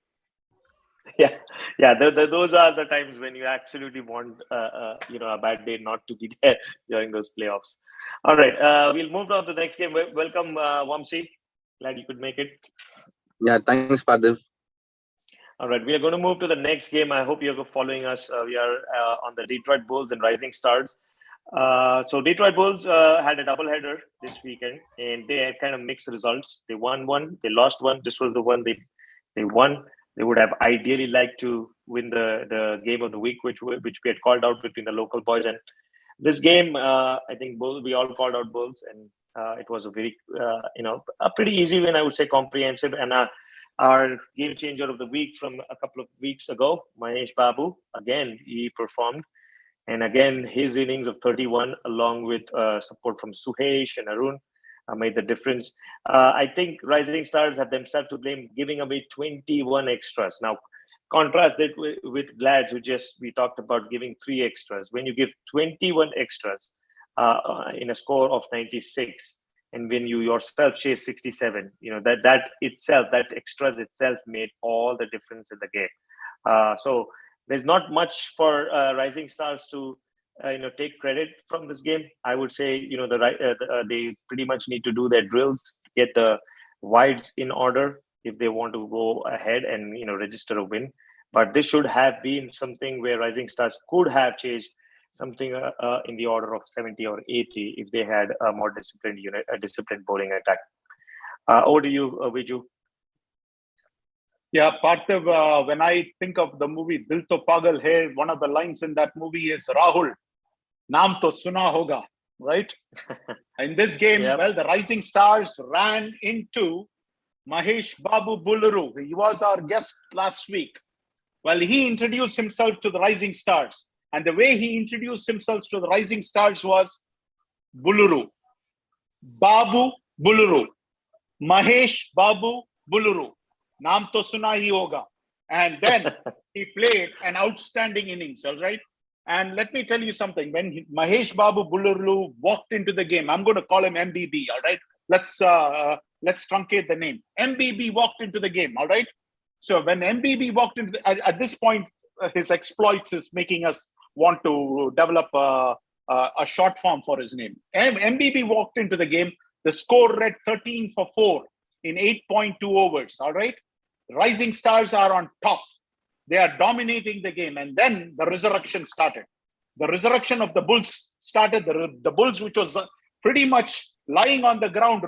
Yeah. Those are the times when you absolutely want a bad day not to be there during those playoffs. All right, we'll move on to the next game. Welcome, Vamsi. Glad you could make it. Yeah, thanks, Parthiv. All right, we are going to move to the next game. I hope you're following us. We are on the Detroit Bulls and Rising Stars. So Detroit Bulls had a doubleheader this weekend, and they had kind of mixed results. They won one, they lost one. This was the one they won. They would have ideally liked to win the game of the week, which we had called out between the local boys. And this game, I think we all called out Bulls, and it was a very, a pretty easy win, I would say, comprehensive. And our game changer of the week from a couple of weeks ago, Mahesh Babu, again, he performed. And again, his innings of 31, along with support from Suhesh and Arun, made the difference. I think Rising Stars have themselves to blame, giving away 21 extras. Now, contrast that with Glads, we talked about giving 3 extras. When you give 21 extras in a score of 96, and when you yourself chase 67, that extras itself made all the difference in the game. So there's not much for Rising Stars to take credit from this game. I would say they pretty much need to do their drills, get the wides in order if they want to go ahead and register a win. But this should have been something where Rising Stars could have changed something in the order of 70 or 80 if they had a more disciplined disciplined bowling attack. Over to you, Viju. Yeah, Parthiv, when I think of the movie Dil To Pagal Hai, one of the lines in that movie is Rahul, Naam To Suna Hoga, right? In this game, Well, the Rising Stars ran into Mahesh Babu Buluru. He was our guest last week. Well, he introduced himself to the Rising Stars. And the way he introduced himself to the Rising Stars was Buluru. Babu Buluru. Mahesh Babu Buluru. Naam to suna hi hoga. And then he played an outstanding innings, all right? And let me tell you something. When Mahesh Babu Buluru walked into the game, I'm going to call him MBB, all right? Let's truncate the name. MBB walked into the game, all right? So when MBB walked into at this point, his exploits is making us want to develop a short form for his name. MBB walked into the game. The score read 13 for 4 in 8.2 overs, all right? Rising Stars are on top. They are dominating the game. And then the resurrection started. The resurrection of the Bulls started. The Bulls, which was pretty much lying on the ground,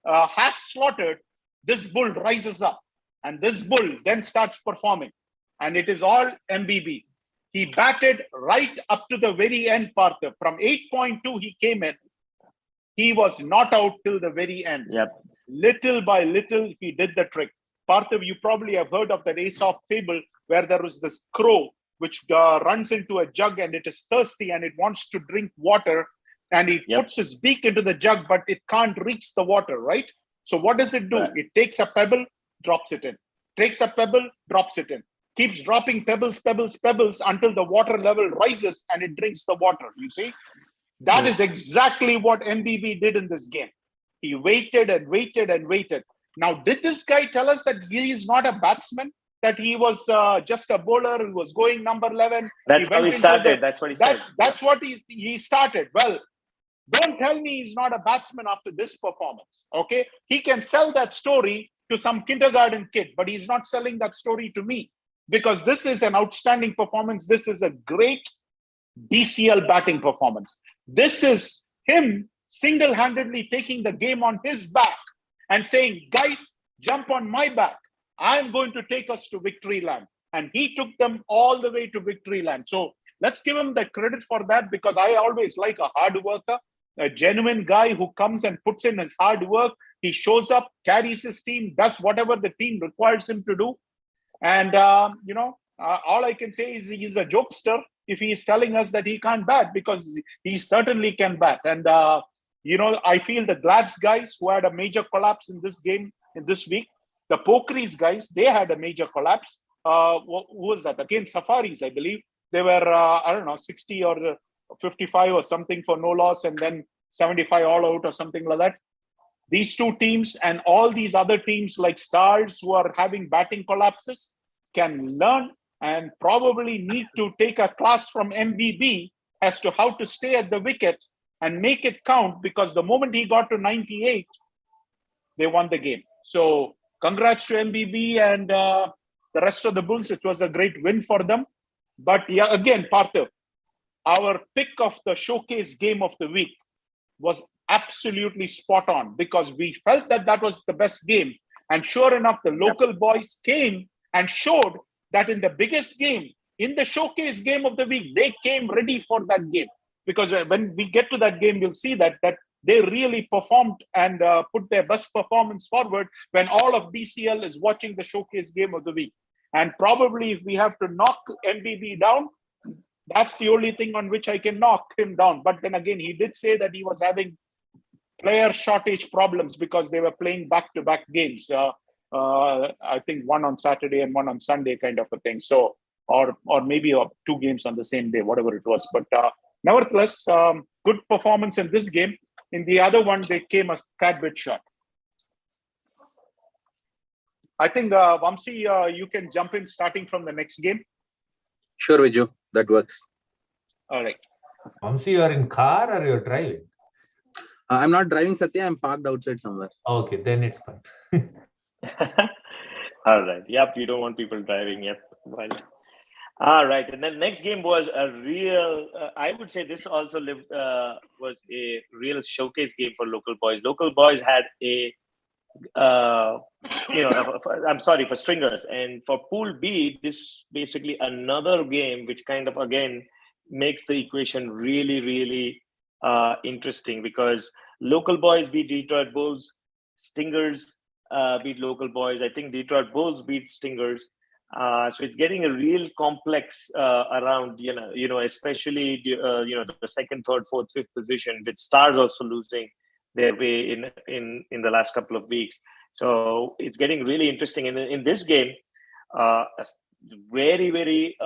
half slaughtered, this Bull rises up. And this Bull then starts performing. And it is all MBB. He batted right up to the very end, Parthiv. From 8.2, he came in. He was not out till the very end. Yep. Little by little, he did the trick. Parthiv, you probably have heard of that Aesop fable where there was this crow which runs into a jug and it is thirsty and it wants to drink water, and it puts his beak into the jug, but it can't reach the water, right? So what does it do? Right. It takes a pebble, drops it in. Takes a pebble, drops it in. Keeps dropping pebbles until the water level rises and it drinks the water, you see? That is exactly what MBB did in this game. He waited and waited and waited. Now, did this guy tell us that he is not a batsman? That he was just a bowler who was going number 11? That's how he started. That's what he said. That's what he started. Well, don't tell me he's not a batsman after this performance, okay? He can sell that story to some kindergarten kid, but he's not selling that story to me, because this is an outstanding performance. This is a great DCL batting performance. This is him single-handedly taking the game on his back and saying, guys, jump on my back. I'm going to take us to victory land. And he took them all the way to victory land. So let's give him the credit for that, because I always like a hard worker, a genuine guy who comes and puts in his hard work. He shows up, carries his team, does whatever the team requires him to do. And, all I can say is he's a jokester if he is telling us that he can't bat, because he certainly can bat. And, I feel the Glads guys who had a major collapse in this game, in this week, the Pokeris guys, they had a major collapse. Who was that? Again, Safaris, I believe. They were, 60 or 55 or something for no loss, and then 75 all out or something like that. These two teams and all these other teams like Stars who are having batting collapses can learn and probably need to take a class from MBB as to how to stay at the wicket and make it count, because the moment he got to 98, they won the game. So congrats to MBB and the rest of the Bulls. It was a great win for them. But yeah, again, Parthiv, our pick of the showcase game of the week was absolutely spot on, because we felt that that was the best game. And sure enough, the local boys came and showed that in the biggest game, in the showcase game of the week, they came ready for that game. Because when we get to that game, you'll see that they really performed and put their best performance forward when all of DCL is watching the showcase game of the week. And probably if we have to knock MBB down, that's the only thing on which I can knock him down. But then again, he did say that he was having player shortage problems because they were playing back-to-back games. I think one on Saturday and one on Sunday kind of a thing. So, or maybe two games on the same day, whatever it was. But nevertheless, good performance in this game. In the other one, they came a tad bit short. I think, Vamsi, you can jump in starting from the next game. Sure, Viju. That works. All right. Vamsi, you're in car or you're driving? I'm not driving, Satya. I'm parked outside somewhere. Okay, then it's fine. All right. Yep, you don't want people driving. Yep. Well, all right. And then next game was a real, I would say this also was a real showcase game for local boys. Local boys had I'm sorry, for Stringers. And for Pool B, this basically another game which kind of, again, makes the equation really, really interesting, because local boys beat Detroit Bulls, Stingers beat local boys. I think Detroit Bulls beat Stingers. So it's getting a real complex around, especially, the second, third, fourth, fifth position, with Stars also losing their way in the last couple of weeks. So it's getting really interesting. In this game, a very, very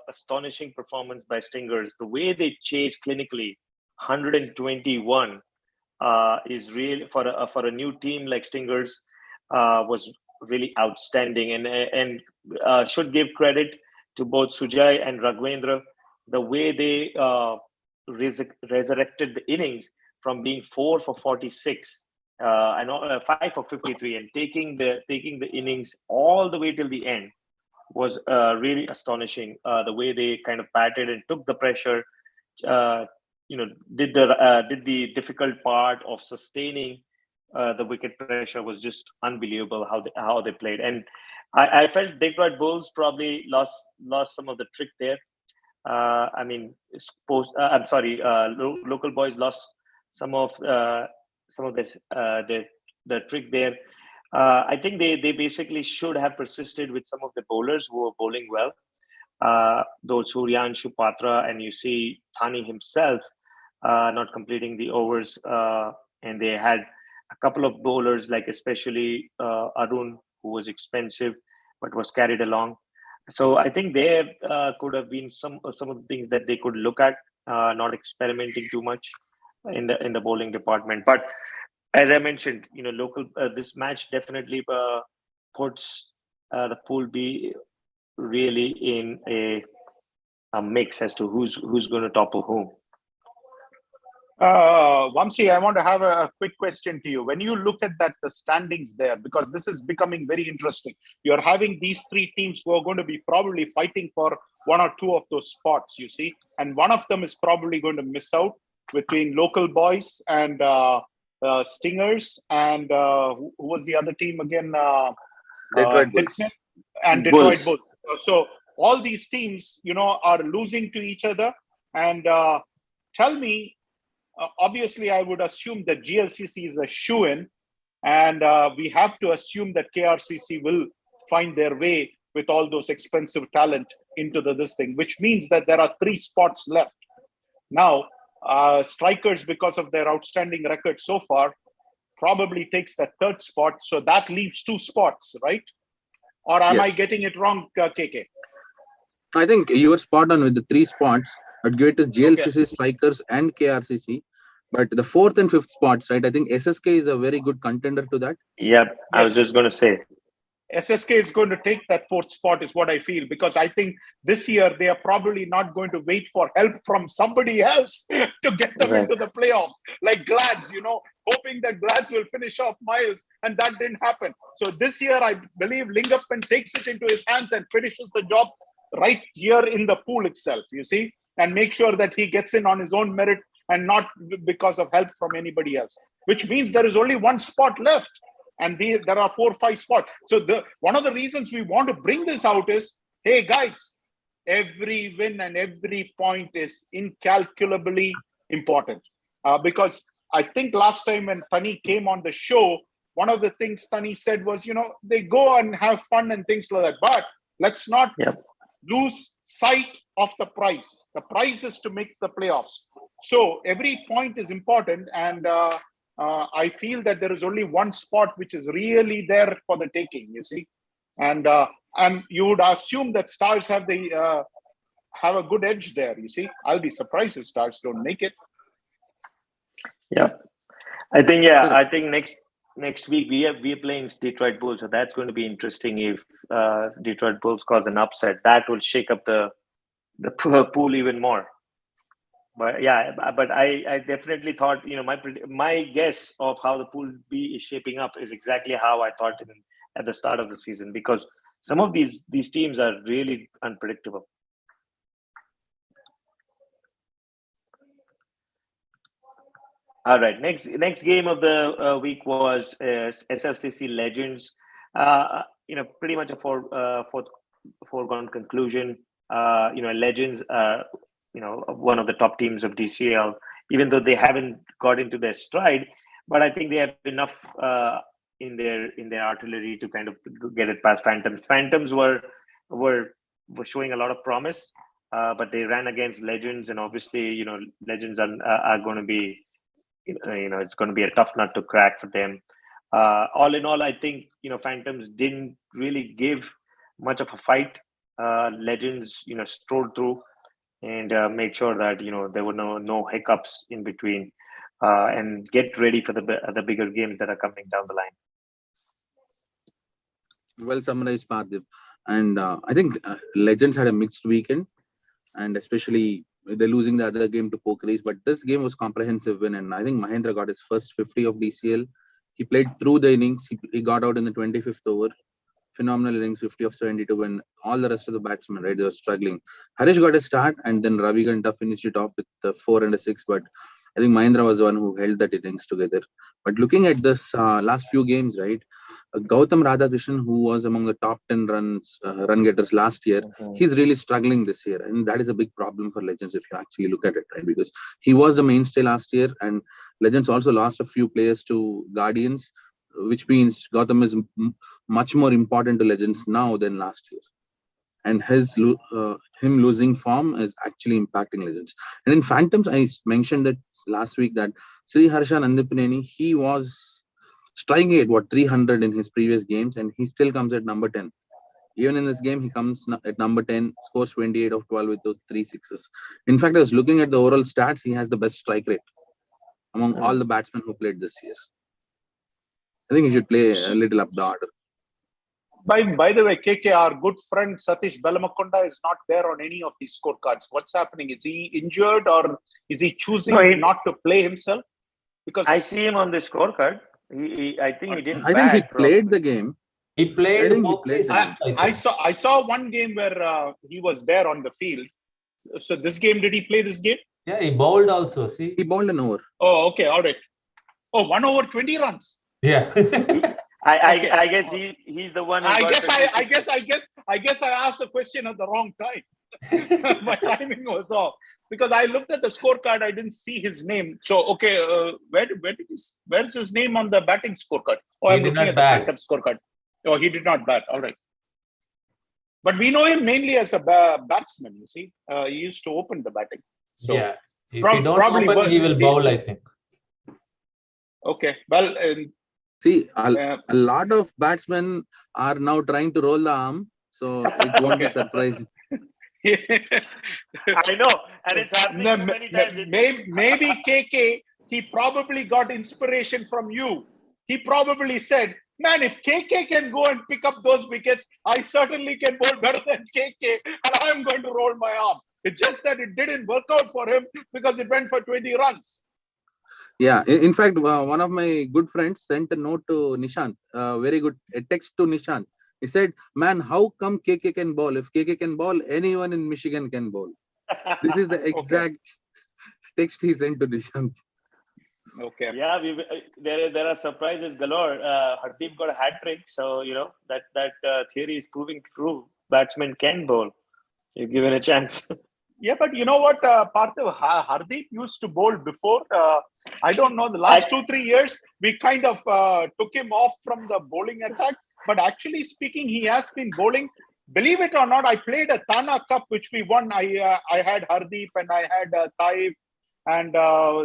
astonishing performance by Stingers. The way they chase clinically 121 is really, for a new team like Stingers, was really outstanding, and should give credit to both Sujay and Raghvendra, the way they resurrected the innings from being 4 for 46 and 5 for 53, and taking the innings all the way till the end was really astonishing. The way they kind of batted and took the pressure, did the difficult part of sustaining the wicket pressure was just unbelievable how they played. And I felt Detroit Bulls probably lost some of the trick there. Local boys lost some of the trick there. I think they basically should have persisted with some of the bowlers who were bowling well. Those Suryanshu Patra, and you see Thani himself not completing the overs, and they had a couple of bowlers, like especially Arun, who was expensive but was carried along. So I think there could have been some of the things that they could look at, not experimenting too much in the bowling department. But as I mentioned, this match definitely puts the Pool B really in a mix as to who's going to topple whom. Vamsi, I want to have a quick question to you. When you look at the standings there, because this is becoming very interesting, you're having these three teams who are going to be probably fighting for one or two of those spots, you see, and one of them is probably going to miss out between Local Boys and Stingers, and who was the other team again? Detroit Bulls. And Detroit Bulls. So all these teams, are losing to each other. And tell me, obviously, I would assume that GLCC is a shoo-in, and we have to assume that KRCC will find their way with all those expensive talent into this thing, which means that there are 3 spots left. Now, Strikers, because of their outstanding record so far, probably takes the 3rd spot. So that leaves 2 spots, right? Or am I getting it wrong, KK? I think you were spot on with the 3 spots. I'd give it to GLCC, Strikers, and KRCC. But the 4th and 5th spots, right? I think SSK is a very good contender to that. Yep, yes. I was just going to say. SSK is going to take that 4th spot is what I feel, because I think this year they are probably not going to wait for help from somebody else to get them into the playoffs, like Glads, hoping that Glads will finish off Miles, and that didn't happen. So this year, I believe Lingappan takes it into his hands and finishes the job right here in the pool itself, you see, and make sure that he gets in on his own merit and not because of help from anybody else, which means there is only 1 spot left. And there are 4 or 5 spots. So one of the reasons we want to bring this out is, hey guys, every win and every point is incalculably important. Because I think last time when Thani came on the show, one of the things Thani said was, they go and have fun and things like that. But let's not lose sight of the prize. The prize is to make the playoffs. So every point is important, and I feel that there is only 1 spot which is really there for the taking, you see, and you would assume that Stars have a good edge there. You see, I'll be surprised if Stars don't make it. Yeah, I think next week we are playing Detroit Bulls, so that's going to be interesting. If Detroit Bulls cause an upset, that will shake up the pool even more. But I definitely thought, my guess of how the Pool B is shaping up is exactly how I thought at the start of the season, because some of these teams are really unpredictable. All right, next game of the week was SLCC Legends. Pretty much a foregone conclusion. Legends. One of the top teams of DCL, even though they haven't got into their stride, but I think they have enough in their artillery to kind of get it past Phantoms. Phantoms were showing a lot of promise, but they ran against Legends, and obviously, Legends are going to be, it's going to be a tough nut to crack for them. All in all, I think Phantoms didn't really give much of a fight. Legends, strolled through and make sure that there were no hiccups in between, and get ready for the bigger games that are coming down the line. Well summarized, Parthiv. And I think Legends had a mixed weekend, and especially they're losing the other game to Pokeris, but this game was comprehensive win, and I think Mahendra got his first 50 of DCL. He played through the innings. He got out in the 25th over. Phenomenal innings, 50 of 72, and all the rest of the batsmen, right, they were struggling. Harish got a start, and then Ravi Ganta finished it off with the 4 and a 6, but I think Mahendra was the one who held that innings together. But looking at this last few games, right, Gautam Radhakrishnan, who was among the top 10 run getters last year, he's really struggling this year, and that is a big problem for Legends if you actually look at it, right, because he was the mainstay last year, and Legends also lost a few players to Guardians. which means Gotham is much more important to Legends now than last year. And him losing form is actually impacting Legends. And in Phantoms, I mentioned that last week that Sri Harsha Nandipineni, he was striking at 300 in his previous games, and he still comes at number 10. Even in this game, he comes at number 10, scores 28 of 12 with those 3 sixes. In fact, I was looking at the overall stats. He has the best strike rate among all the batsmen who played this year. I think he should play a little up the order. By the way, KK, our good friend Satish Belamakunda is not there on any of these scorecards. What's happening? Is he injured or is he choosing not to play himself? Because I see him on the scorecard. I think he didn't. I think he played the game. He played. I saw one game where he was there on the field. So this game, did he play this game? Yeah, he bowled also. See, he bowled an over. Oh, okay, all right. Oh, 1 over 20 runs. Yeah. I guess he's the one. I guess I asked the question at the wrong time. My timing was off because I looked at the scorecard. I didn't see his name. So okay, where's his name on the batting scorecard? Oh, I'm looking at the Phantom scorecard. Oh, he did not bat. All right. But we know him mainly as a batsman. You see, he used to open the batting. So yeah, if he don't open, he will bowl, I think. Okay, well. See, a lot of batsmen are now trying to roll the arm, so it won't be surprising. I know, and it's happening many times. Maybe KK, he probably got inspiration from you. He probably said, man, if KK can go and pick up those wickets, I certainly can bowl better than KK, and I'm going to roll my arm. It's just that it didn't work out for him because it went for 20 runs. Yeah, in fact, one of my good friends sent a note to Nishant, a text to Nishant. He said, man, how come KK can bowl? If KK can bowl, anyone in Michigan can bowl. This is the exact text he sent to Nishant. Okay. Yeah, there are surprises galore. Hardeep got a hat trick, so that theory is proving true. Batsmen can bowl if given a chance. Yeah, but you know what, Parthiv, Hardeep used to bowl before. I don't know, the last 2-3 years, we kind of took him off from the bowling attack. But actually speaking, he has been bowling. Believe it or not, I played a Tana Cup, which we won. I had Hardeep and I had Taif and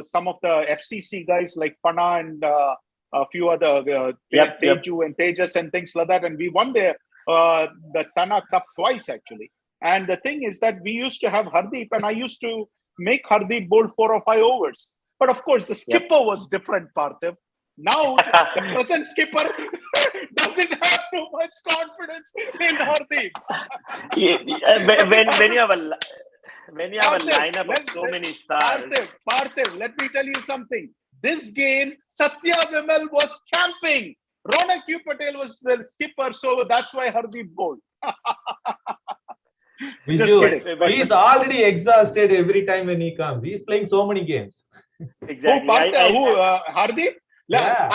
some of the FCC guys like Pana and a few other Teju and Tejas and things like that. And we won the Tana Cup twice, actually. And the thing is that we used to have Hardeep and I used to make Hardeep bowl 4 or 5 overs. But of course, the skipper was different, Parthiv. Now, the present skipper doesn't have too much confidence in Hardeep. When you have a lineup of so many stars. Parthiv, let me tell you something. This game, Satya Vimal was camping. Ronak U. Patel was the skipper, so that's why Hardeep bowled. Just kidding. He's already exhausted every time when he comes. He's playing so many games. Exactly. Hardeep? Yeah.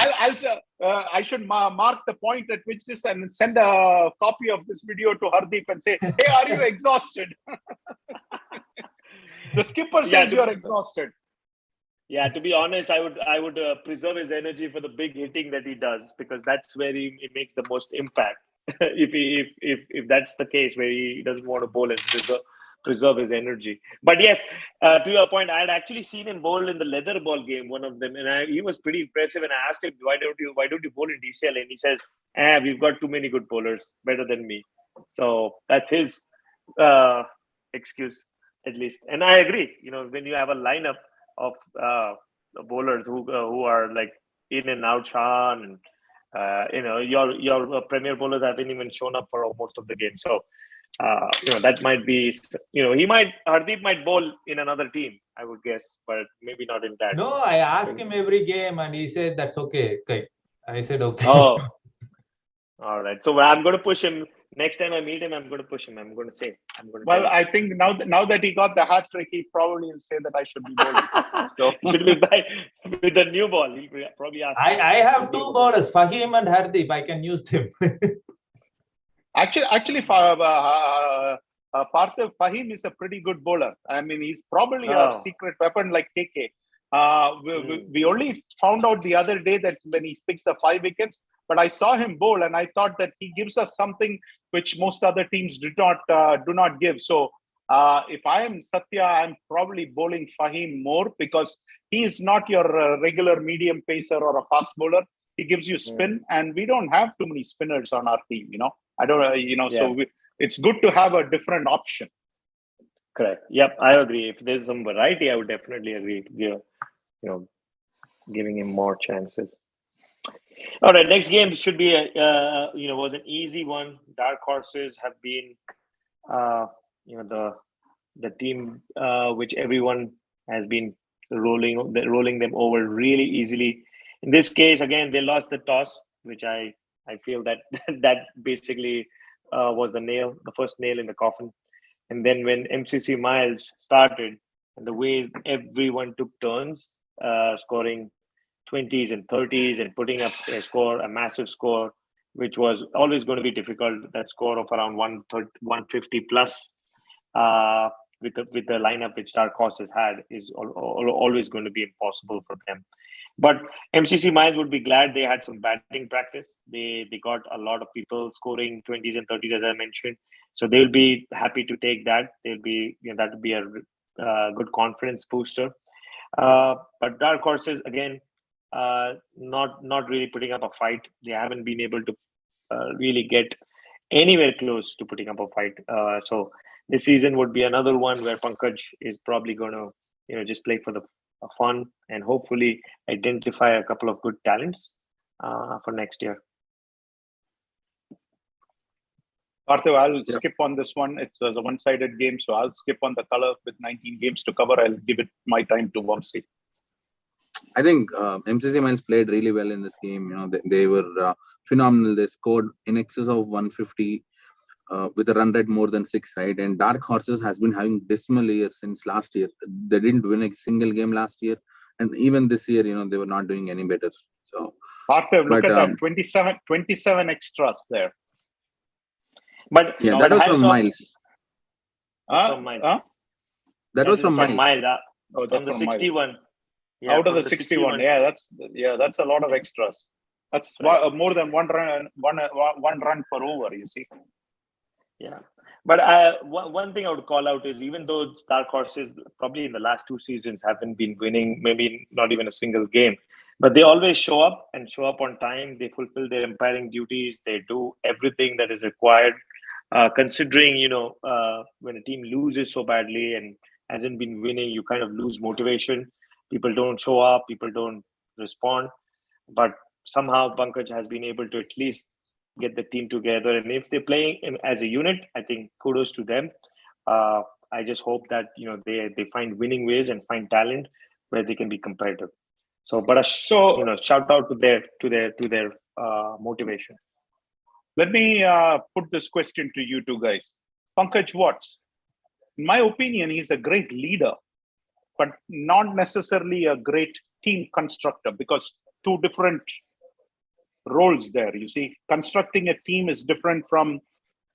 I should mark the point at which this and send a copy of this video to Hardeep and say, hey, are you exhausted? The skipper says you are exhausted. Yeah, to be honest, I would preserve his energy for the big hitting that he does, because that's where he makes the most impact. if that's the case, where he doesn't want to bowl and preserve his energy. But yes, to your point, I had actually seen him bowl in the leather ball game, one of them, and he was pretty impressive. And I asked him, why don't you bowl in DCL? And he says, we've got too many good bowlers, better than me. So that's his excuse, at least. And I agree. When you have a lineup of bowlers who are like in and out, Shan, and your premier bowlers haven't even shown up for most of the game. So that might be, Hardeep might bowl in another team, I would guess, but maybe not in that. No, I asked him every game and he said that's okay. I said okay. Oh, all right. So I'm going to push him. Next time I meet him, I'm going to push him. I'm going to say. I think now that he got the hat trick, he probably will say that I should be bowling. So should be with the new ball. He'll probably ask. I have 2 bowlers, Fahim and Hardeep. I can use them. Actually, Parthiv, Fahim is a pretty good bowler. I mean, he's probably a secret weapon like KK. We only found out the other day that when he picked the 5 wickets, but I saw him bowl and I thought that he gives us something which most other teams do not give. So if I am Satya, I'm probably bowling Fahim more because he is not your regular medium pacer or a fast bowler. He gives you spin, and we don't have too many spinners on our team. I don't. So it's good to have a different option. Correct. Yep, I agree. If there's some variety, I would definitely agree. Giving him more chances. All right, next game should be was an easy one. Dark horses have been, the team which everyone has been rolling them over really easily. In this case, again, they lost the toss, which I feel that that basically was the first nail in the coffin. And then when MCC Miles started, and the way everyone took turns scoring 20s and 30s and putting up a massive score, which was always going to be difficult. That score of around 150 plus with the lineup which Dark Horses had is always going to be impossible for them. But MCC Miles would be glad they had some batting practice. They got a lot of people scoring 20s and 30s, as I mentioned. So they'll be happy to take that. They'll be that would be a good confidence booster. But Dark Horses again, not really putting up a fight. They haven't been able to really get anywhere close to putting up a fight. So this season would be another one where Pankaj is probably going to just play for the fun and hopefully identify a couple of good talents for next year. Parthiv, I'll skip on this one. It was a one-sided game, so I'll skip on the color with 19 games to cover. I'll give it my time to Vamsi. I think MCC Miles played really well in this game. They were phenomenal. They scored in excess of 150 with a run rate more than 6, right? And Dark Horses has been having dismal year since last year. They didn't win a single game last year, and even this year, they were not doing any better. So, Parthiv, look at that 27 extras there. But yeah, that was from Miles. That was from Miles. From the 61. Yeah, out of the 61, that's a lot of extras. That's more than one run per over. You see. Yeah, but one thing I would call out is even though Dark Horses probably in the last 2 seasons haven't been winning, maybe not even a single game, but they always show up on time. They fulfill their umpiring duties. They do everything that is required. Considering when a team loses so badly and hasn't been winning, you kind of lose motivation. People don't show up. People don't respond. But somehow Pankaj has been able to at least get the team together. And if they're playing as a unit, I think kudos to them. I just hope that they find winning ways and find talent where they can be competitive. So, but shout out to their motivation. Let me put this question to you two guys. Pankaj Watts, in my opinion, he's a great leader, but not necessarily a great team constructor because 2 different roles there. You see, constructing a team is different from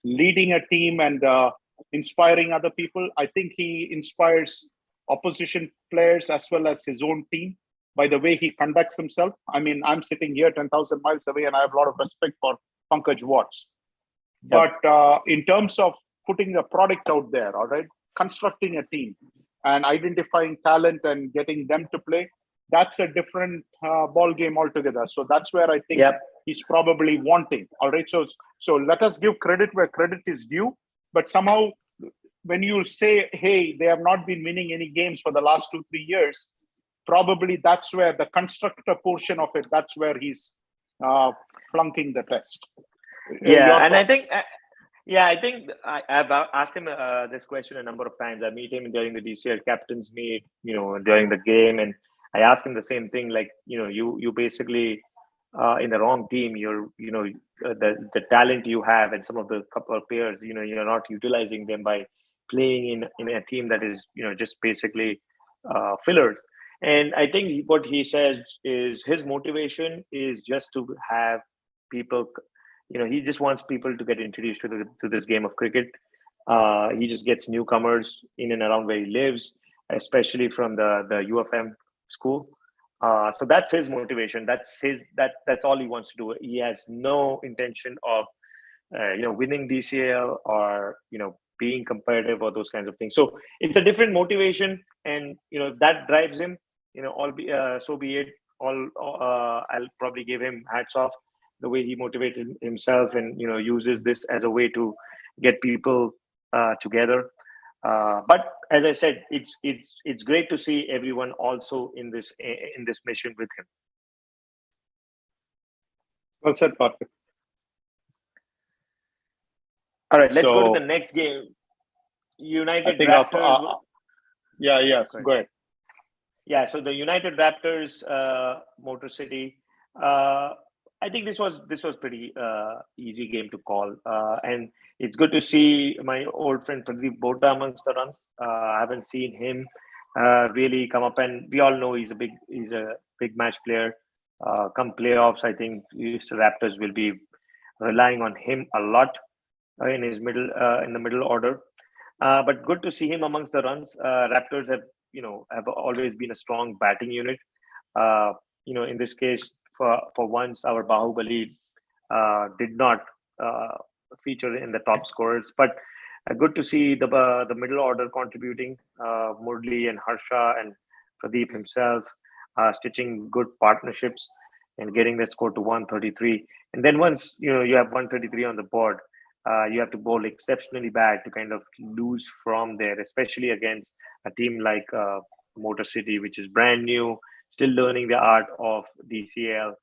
leading a team and inspiring other people. I think he inspires opposition players as well as his own team by the way he conducts himself. I mean, I'm sitting here 10,000 miles away and I have a lot of respect for Pankaj Watts. Yep. But in terms of putting a product out there, all right, constructing a team and identifying talent and getting them to play, that's a different ball game altogether. So that's where I think he's probably wanting. All right. So let us give credit where credit is due. But somehow when you say, hey, they have not been winning any games for the last 2-3 years, probably that's where the constructor portion of it, that's where he's flunking the test. And I think I've asked him this question a number of times. I meet him during the DCL captains meet, during the game, and I ask him the same thing. Like, you basically in the wrong team. The talent you have, and some of the couple of players, you're not utilizing them by playing in a team that is, just basically fillers. And I think what he says is his motivation is just to have people. He just wants people to get introduced to this game of cricket. He just gets newcomers in and around where he lives, especially from the UFM school. So that's his motivation. That's all he wants to do. He has no intention of winning DCL or being competitive or those kinds of things. So it's a different motivation, and if that drives him, so be it. I'll probably give him hats off the way he motivated himself and uses this as a way to get people together. But as I said, it's great to see everyone also in this mission with him. Well said, Partha. All right, let's go to the next game. United Raptors. Yes, go ahead. Yeah, so the United Raptors, Motor City. I think this was pretty easy game to call, and it's good to see my old friend Pradeep Bota amongst the runs. I haven't seen him really come up, and we all know he's a big match player. Come playoffs, I think the Raptors will be relying on him a lot in his in the middle order. But good to see him amongst the runs. Raptors have always been a strong batting unit. In this case, for once, our Bahubali did not feature in the top scorers. But good to see the middle order contributing. Murli and Harsha and Pradeep himself stitching good partnerships and getting the score to 133. And then once you have 133 on the board, you have to bowl exceptionally bad to kind of lose from there, especially against a team like Motor City, which is brand new, still learning the art of DCL.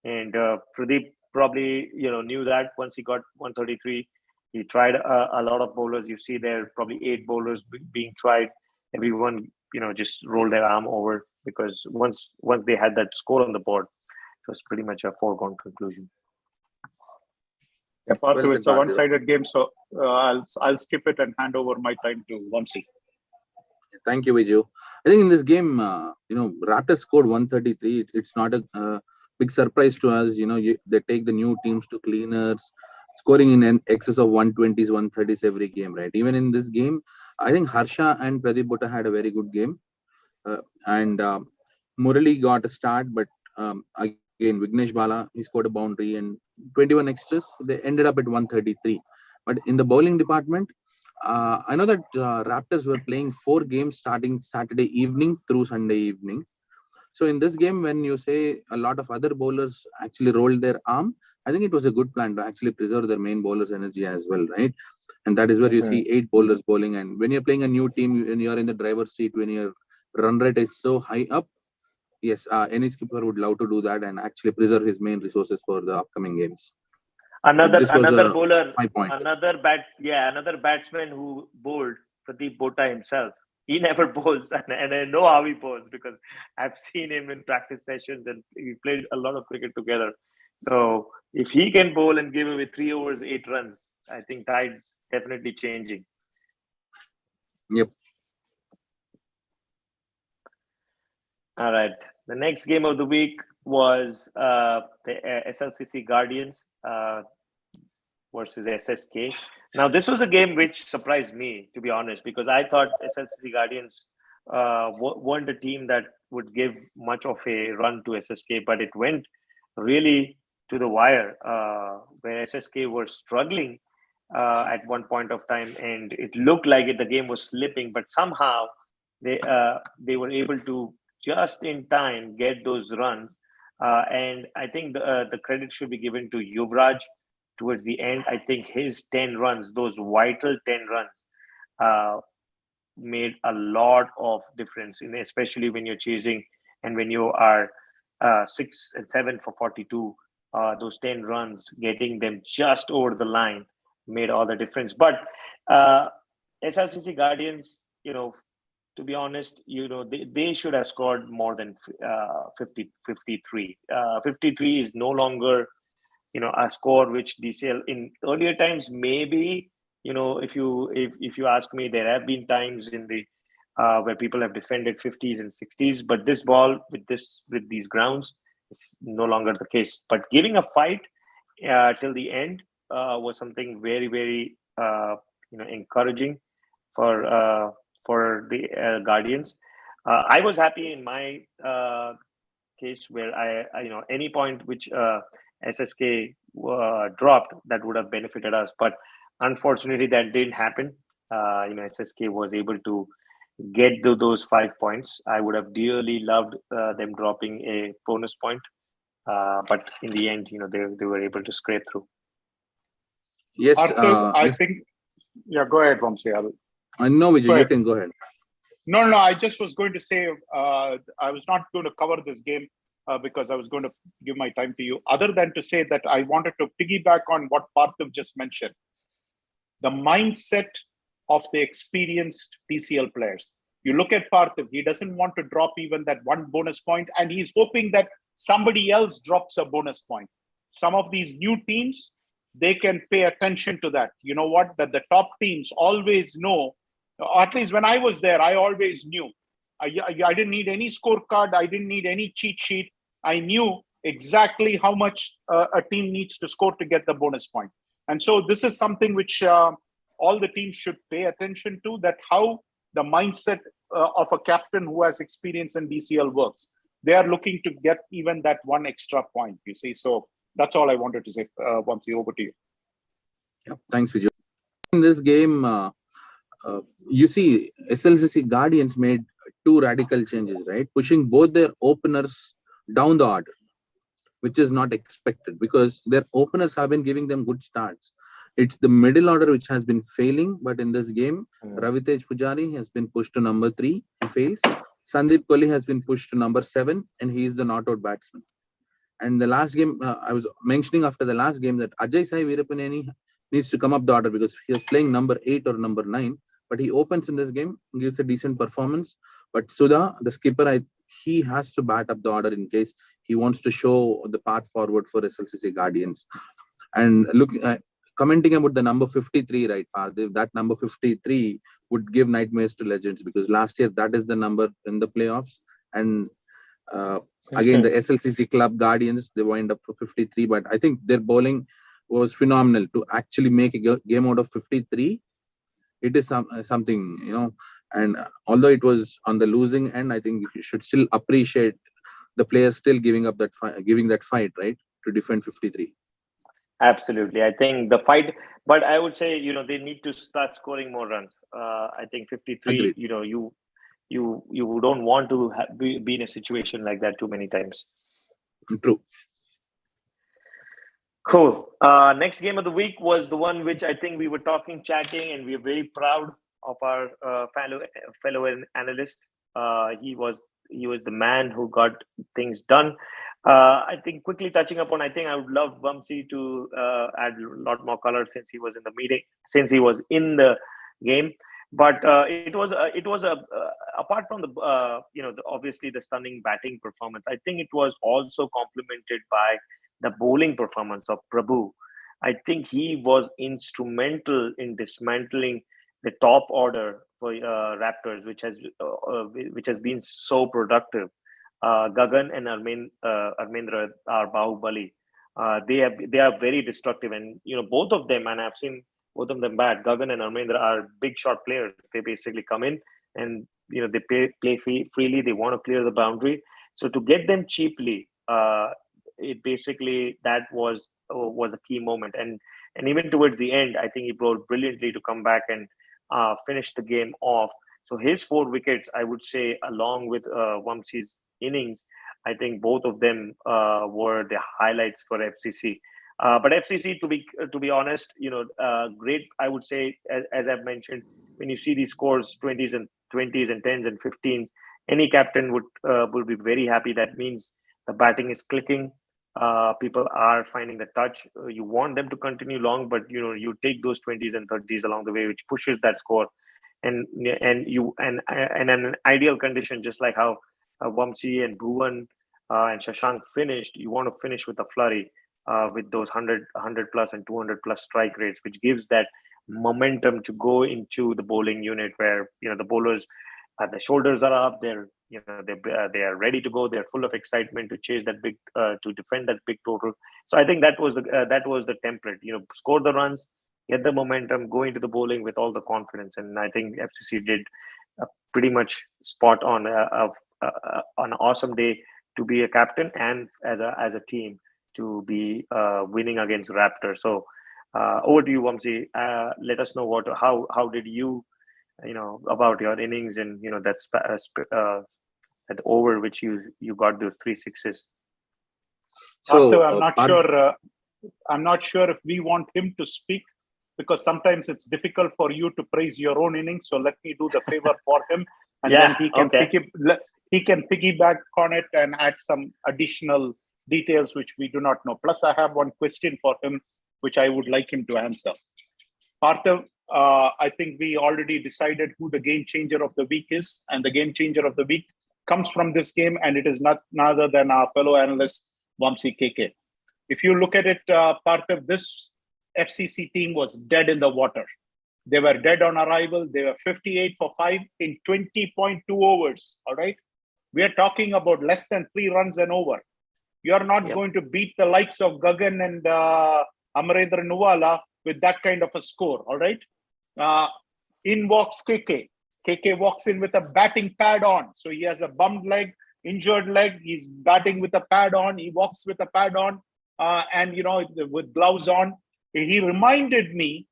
And Pradeep probably knew that once he got 133. He tried a lot of bowlers. You see there probably 8 bowlers being tried. Everyone just rolled their arm over, because once they had that score on the board, it was pretty much a foregone conclusion. Yeah, Partha, it's a one-sided game, so I'll skip it and hand over my time to Vamsi. Thank you, Viju. I think in this game, Raptors scored 133. It's not a big surprise to us. They take the new teams to cleaners, scoring in excess of 120s, 130s every game, right? Even in this game, I think Harsha and Pradeep Bota had a very good game. And Murali got a start, but again, Vignesh Bala, he scored a boundary and 21 extras. They ended up at 133. But in the bowling department, I know that Raptors were playing 4 games starting Saturday evening through Sunday evening. So in this game, when you say a lot of other bowlers actually rolled their arm, I think it was a good plan to actually preserve their main bowler's energy as well, right? And that is where you see 8 bowlers bowling. And when you're playing a new team, when you're in the driver's seat, when your run rate is so high up, yes, any skipper would love to do that and actually preserve his main resources for the upcoming games. Another bowler, another batsman who bowled, Pradeep Bota himself. He never bowls, and I know how he bowls because I've seen him in practice sessions, and we played a lot of cricket together. So if he can bowl and give away 3 overs, 8 runs, I think tide's definitely changing. Yep. All right. The next game of the week was the SLCC Guardians versus SSK. Now, this was a game which surprised me, to be honest, because I thought SLCC Guardians weren't a team that would give much of a run to SSK, but it went really to the wire, where SSK were struggling at one point of time, and it looked like the game was slipping, but somehow they were able to just in time get those runs, and I think the credit should be given to Yuvraj towards the end. I think his 10 runs, those vital 10 runs, made a lot of difference, especially when you're chasing and when you are 6 and 7 for 42. Those 10 runs, getting them just over the line made all the difference. But SLCC Guardians, to be honest, they should have scored more than 53. 53 is no longer, a score which DCL in earlier times, maybe, if you ask me, there have been times in the where people have defended 50s and 60s, but this ball with these grounds is no longer the case. But giving a fight till the end was something very, very encouraging for the Guardians. I was happy in my case where I any point which SSK dropped, that would have benefited us, but unfortunately that didn't happen. SSK was able to get those 5 points. I would have dearly loved them dropping a bonus point, but in the end, they were able to scrape through. Yes, I think. Yeah, go ahead, Vamsi. I know, Vijay. You can go ahead. No. I just was going to say I was not going to cover this game because I was going to give my time to you. Other than to say that I wanted to piggyback on what Parthiv just mentioned. The mindset of the experienced DCL players. You look at Parthiv, he doesn't want to drop even that one bonus point, and he's hoping that somebody else drops a bonus point. Some of these new teams, they can pay attention to that. You know what? That the top teams always know, or at least when I was there, I always knew. I didn't need any scorecard. I didn't need any cheat sheet. I knew exactly how much a team needs to score to get the bonus point. And so this is something which all the teams should pay attention to, that how the mindset of a captain who has experience in DCL works. They are looking to get even that one extra point, you see. So that's all I wanted to say. Vamsi, over to you. Yeah, thanks, Vijay. In this game, you see, SLCC Guardians made two radical changes, right? Pushing both their openers down the order, which is not expected because their openers have been giving them good starts. It's the middle order which has been failing, but in this game, Ravitej Pujari has been pushed to number 3, he fails. Sandeep Kohli has been pushed to number 7, and he is the not-out batsman. And the last game, I was mentioning after the last game that Ajay Sai Veerapaneni needs to come up the order because he is playing number 8 or number 9, but he opens in this game, gives a decent performance. But Sudha, the skipper, he has to bat up the order in case he wants to show the path forward for SLCC Guardians. And look, commenting about the number 53, right, Parthiv, that number 53 would give nightmares to Legends because last year that is the number in the playoffs. And again, the SLCC club Guardians, they wind up for 53, but I think their bowling was phenomenal to actually make a game out of 53. It is something, and although it was on the losing end, I think you should still appreciate the players still giving up that giving that fight, right, to defend 53. Absolutely. I think the fight, but I would say, they need to start scoring more runs. I think 53, Agreed. You don't want to be in a situation like that too many times. True. Cool. Next game of the week was the one which I think we were chatting, and we are very proud of our fellow analyst. He was the man who got things done. I think quickly touching upon, I think I would love Vamsi to add a lot more color since he was in the meeting, since he was in the game. But it was apart from the obviously the stunning batting performance, I think it was also complemented by the bowling performance of Prabhu. I think he was instrumental in dismantling the top order for Raptors, which has been so productive. Gagan and Armendra are Bahubali. They are very destructive, and both of them, and I've seen both of them bat. Gagan and Armendra are big shot players. They basically come in and they play freely. They want to clear the boundary. So to get them cheaply, it basically that was a key moment. And even towards the end, I think he bowled brilliantly to come back and finish the game off. So his 4 wickets, I would say, along with Vamsi's innings, I think both of them were the highlights for FCC. But FCC, to be honest, great. I would say, as I've mentioned, when you see these scores, 20s and 10s and 15s, any captain would be very happy. That means the batting is clicking. People are finding the touch. You want them to continue long, but you take those 20s and 30s along the way, which pushes that score. And an ideal condition, just like how Vamsi and Bhuvan and Shashank finished, you want to finish with a flurry with those 100 plus and 200 plus strike rates, which gives that momentum to go into the bowling unit where the bowlers, the shoulders are up, they are ready to go, they're full of excitement to chase that big to defend that big total. So I think that was the template. Score the runs, get the momentum, go into the bowling with all the confidence, and I think FCC did pretty much spot on, an awesome day to be a captain and as a team to be winning against Raptors. So over to you, Vamsi. Let us know how did you about your innings and that's that over which you got those 3 sixes. So I'm not sure if we want him to speak, because sometimes it's difficult for you to praise your own innings. So let me do the favor for him, and then he can piggyback on it and add some additional details which we do not know. Plus, I have one question for him which I would like him to answer. Parthav, I think we already decided who the game changer of the week is, and the game changer of the week comes from this game, and it is none other than our fellow analyst Vamsi KK. If you look at it, Parthav, this FCC team was dead in the water. They were dead on arrival. They were 58 for 5 in 20.2 overs. All right. We are talking about less than 3 runs and over. You are not going to beat the likes of Gagan and Amarendra Nuwala with that kind of a score. All right. In walks KK. KK walks in with a batting pad on. So he has a bummed leg, injured leg. He's batting with a pad on. He walks with a pad on. And with gloves on. He reminded me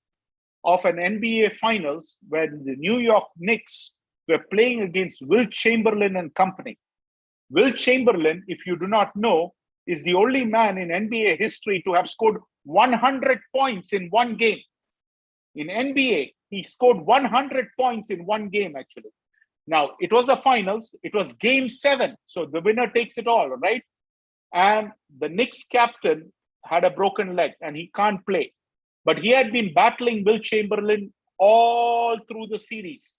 of an NBA Finals when the New York Knicks were playing against Will Chamberlain and company. Will Chamberlain, if you do not know, is the only man in NBA history to have scored 100 points in one game. In NBA, he scored 100 points in one game, actually. Now, it was a Finals. It was Game 7. So the winner takes it all, right? And the Knicks captain had a broken leg and he can't play. But he had been battling Will Chamberlain all through the series.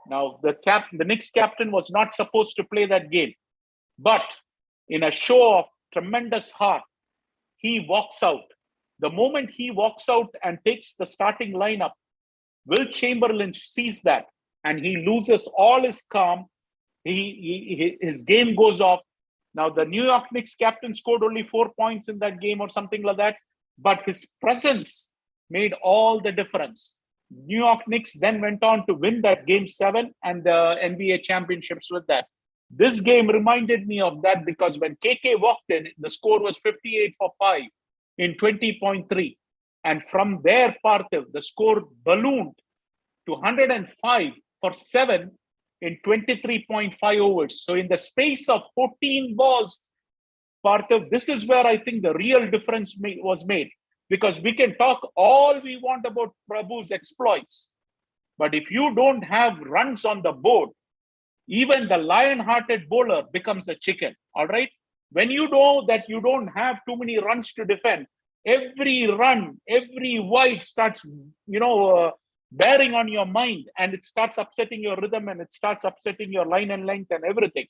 Now, the Knicks captain was not supposed to play that game. But in a show of tremendous heart, he walks out. The moment he walks out and takes the starting lineup, Will Chamberlain sees that and he loses all his calm. His game goes off. Now, the New York Knicks captain scored only 4 points in that game or something like that, but his presence made all the difference. New York Knicks then went on to win that Game 7 and the NBA championships with that. This game reminded me of that because when KK walked in, the score was 58 for 5 in 20.3. And from there, Parthiv, the score ballooned to 105 for 7 in 23.5 overs. So in the space of 14 balls, Parthiv, this is where I think the real difference was made. Because we can talk all we want about Prabhu's exploits. But if you don't have runs on the board, even the lion-hearted bowler becomes a chicken, all right? When you know that you don't have too many runs to defend, every run, every wide starts, bearing on your mind, and it starts upsetting your rhythm and it starts upsetting your line and length and everything.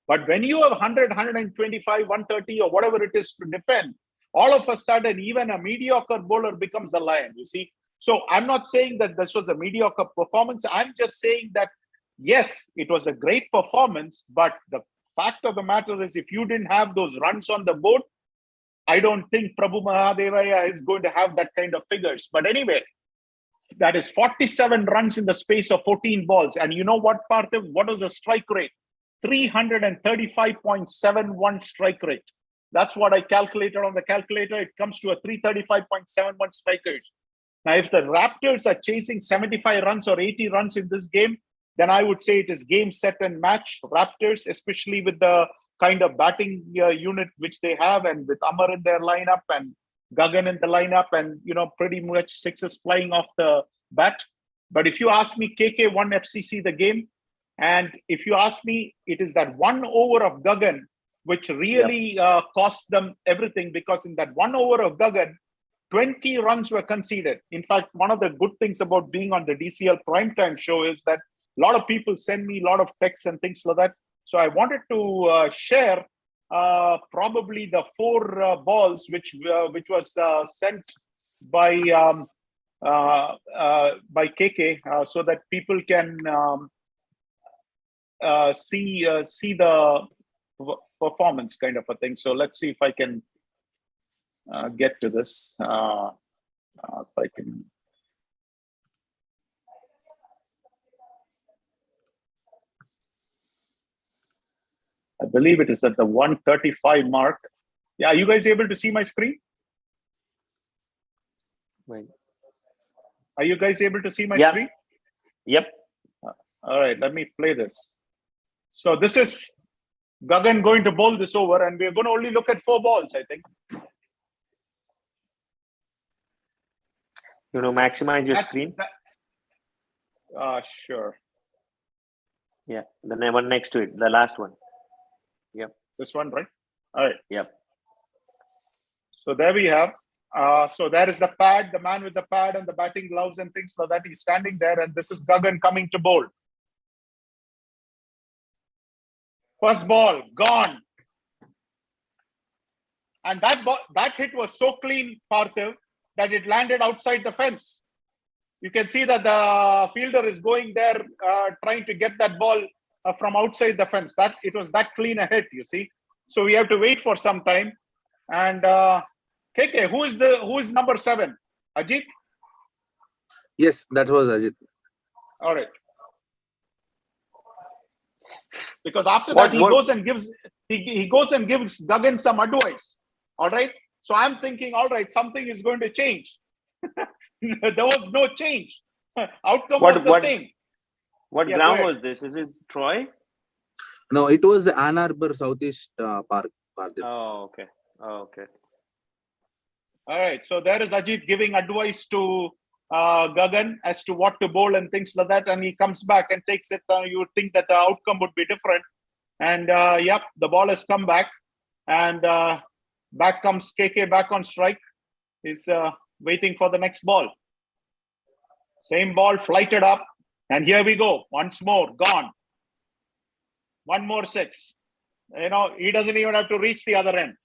But when you have 100, 125, 130 or whatever it is to defend, all of a sudden, even a mediocre bowler becomes a lion, you see. So I'm not saying that this was a mediocre performance. I'm just saying that, yes, it was a great performance, but the fact of the matter is if you didn't have those runs on the board, I don't think Prabhu Mahadevaya is going to have that kind of figures. But anyway, that is 47 runs in the space of 14 balls. And you know what, Parthiv? What was the strike rate? 335.71 strike rate. That's what I calculated on the calculator. It comes to a 335.71 strike rate. Now, if the Raptors are chasing 75 runs or 80 runs in this game, then I would say it is game, set, and match. Raptors, especially with the kind of batting unit which they have, and with Amar in their lineup and Gagan in the lineup, and pretty much sixes flying off the bat. But if you ask me, KK won FCC the game, and if you ask me, it is that 1 over of Gagan which really cost them everything, because in that 1 over of Gagan, 20 runs were conceded. In fact, one of the good things about being on the DCL PrimeTime show is that a lot of people send me a lot of texts and things like that. So I wanted to share probably the 4 balls which was sent by KK so that people can see the performance kind of a thing. So let's see if I can get to this. If I can. I believe it is at the 135 mark. Yeah, are you guys able to see my screen? Right. Are you guys able to see my Yeah. screen? Yep. All right, let me play this. So this is Gagan going to bowl this over, and we're going to only look at 4 balls, I think. You know, maximize your screen. Sure. Yeah, the one next to it, the last one. Yep. This one, right? All right. Yep. So there we have. So there is the pad, the man with the pad and the batting gloves and things like that. He's standing there, and this is Gagan coming to bowl. First ball, gone. And that hit was so clean, Parthiv, that it landed outside the fence. You can see that the fielder is going there, trying to get that ball from outside the fence. That it was that clean a hit, you see. So we have to wait for some time. And KK, who is number 7? Ajit? Yes, that was Ajit. All right. Because after that, he goes and gives Gagan some advice. All right. So I'm thinking, all right, something is going to change. There was no change. Outcome was the same. What ground was this? Is this Troy? No, it was the Ann Arbor Southeast Park. Oh, okay. Oh, okay. All right. So there is Ajit giving advice to Gagan as to what to bowl and things like that. And he comes back and takes it. You would think that the outcome would be different. And yep, the ball has come back. And back comes KK back on strike. He's waiting for the next ball. Same ball flighted up. And here we go. Once more, gone. One more 6. You know, he doesn't even have to reach the other end.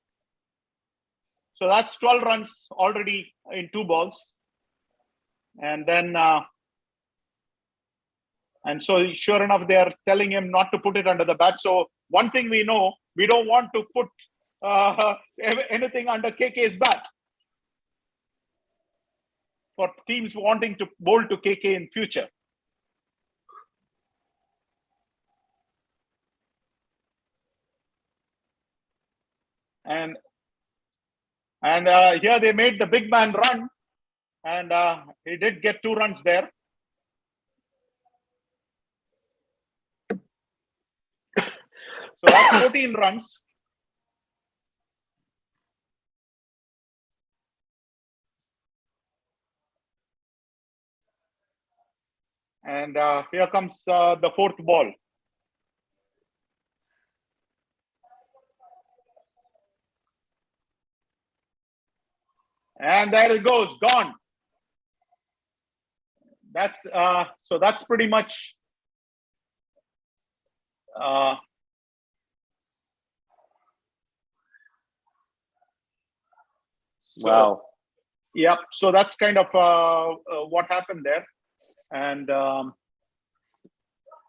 So that's 12 runs already in 2 balls. And then, and so sure enough, they are telling him not to put it under the bat. So one thing we know, we don't want to put anything under KK's bat. For teams wanting to bowl to KK in future. And here they made the big man run. And he did get 2 runs there. So that's 14 runs. And here comes the 4th ball. And there it goes, gone. That's so that's pretty much wow. Yep. So that's kind of what happened there. And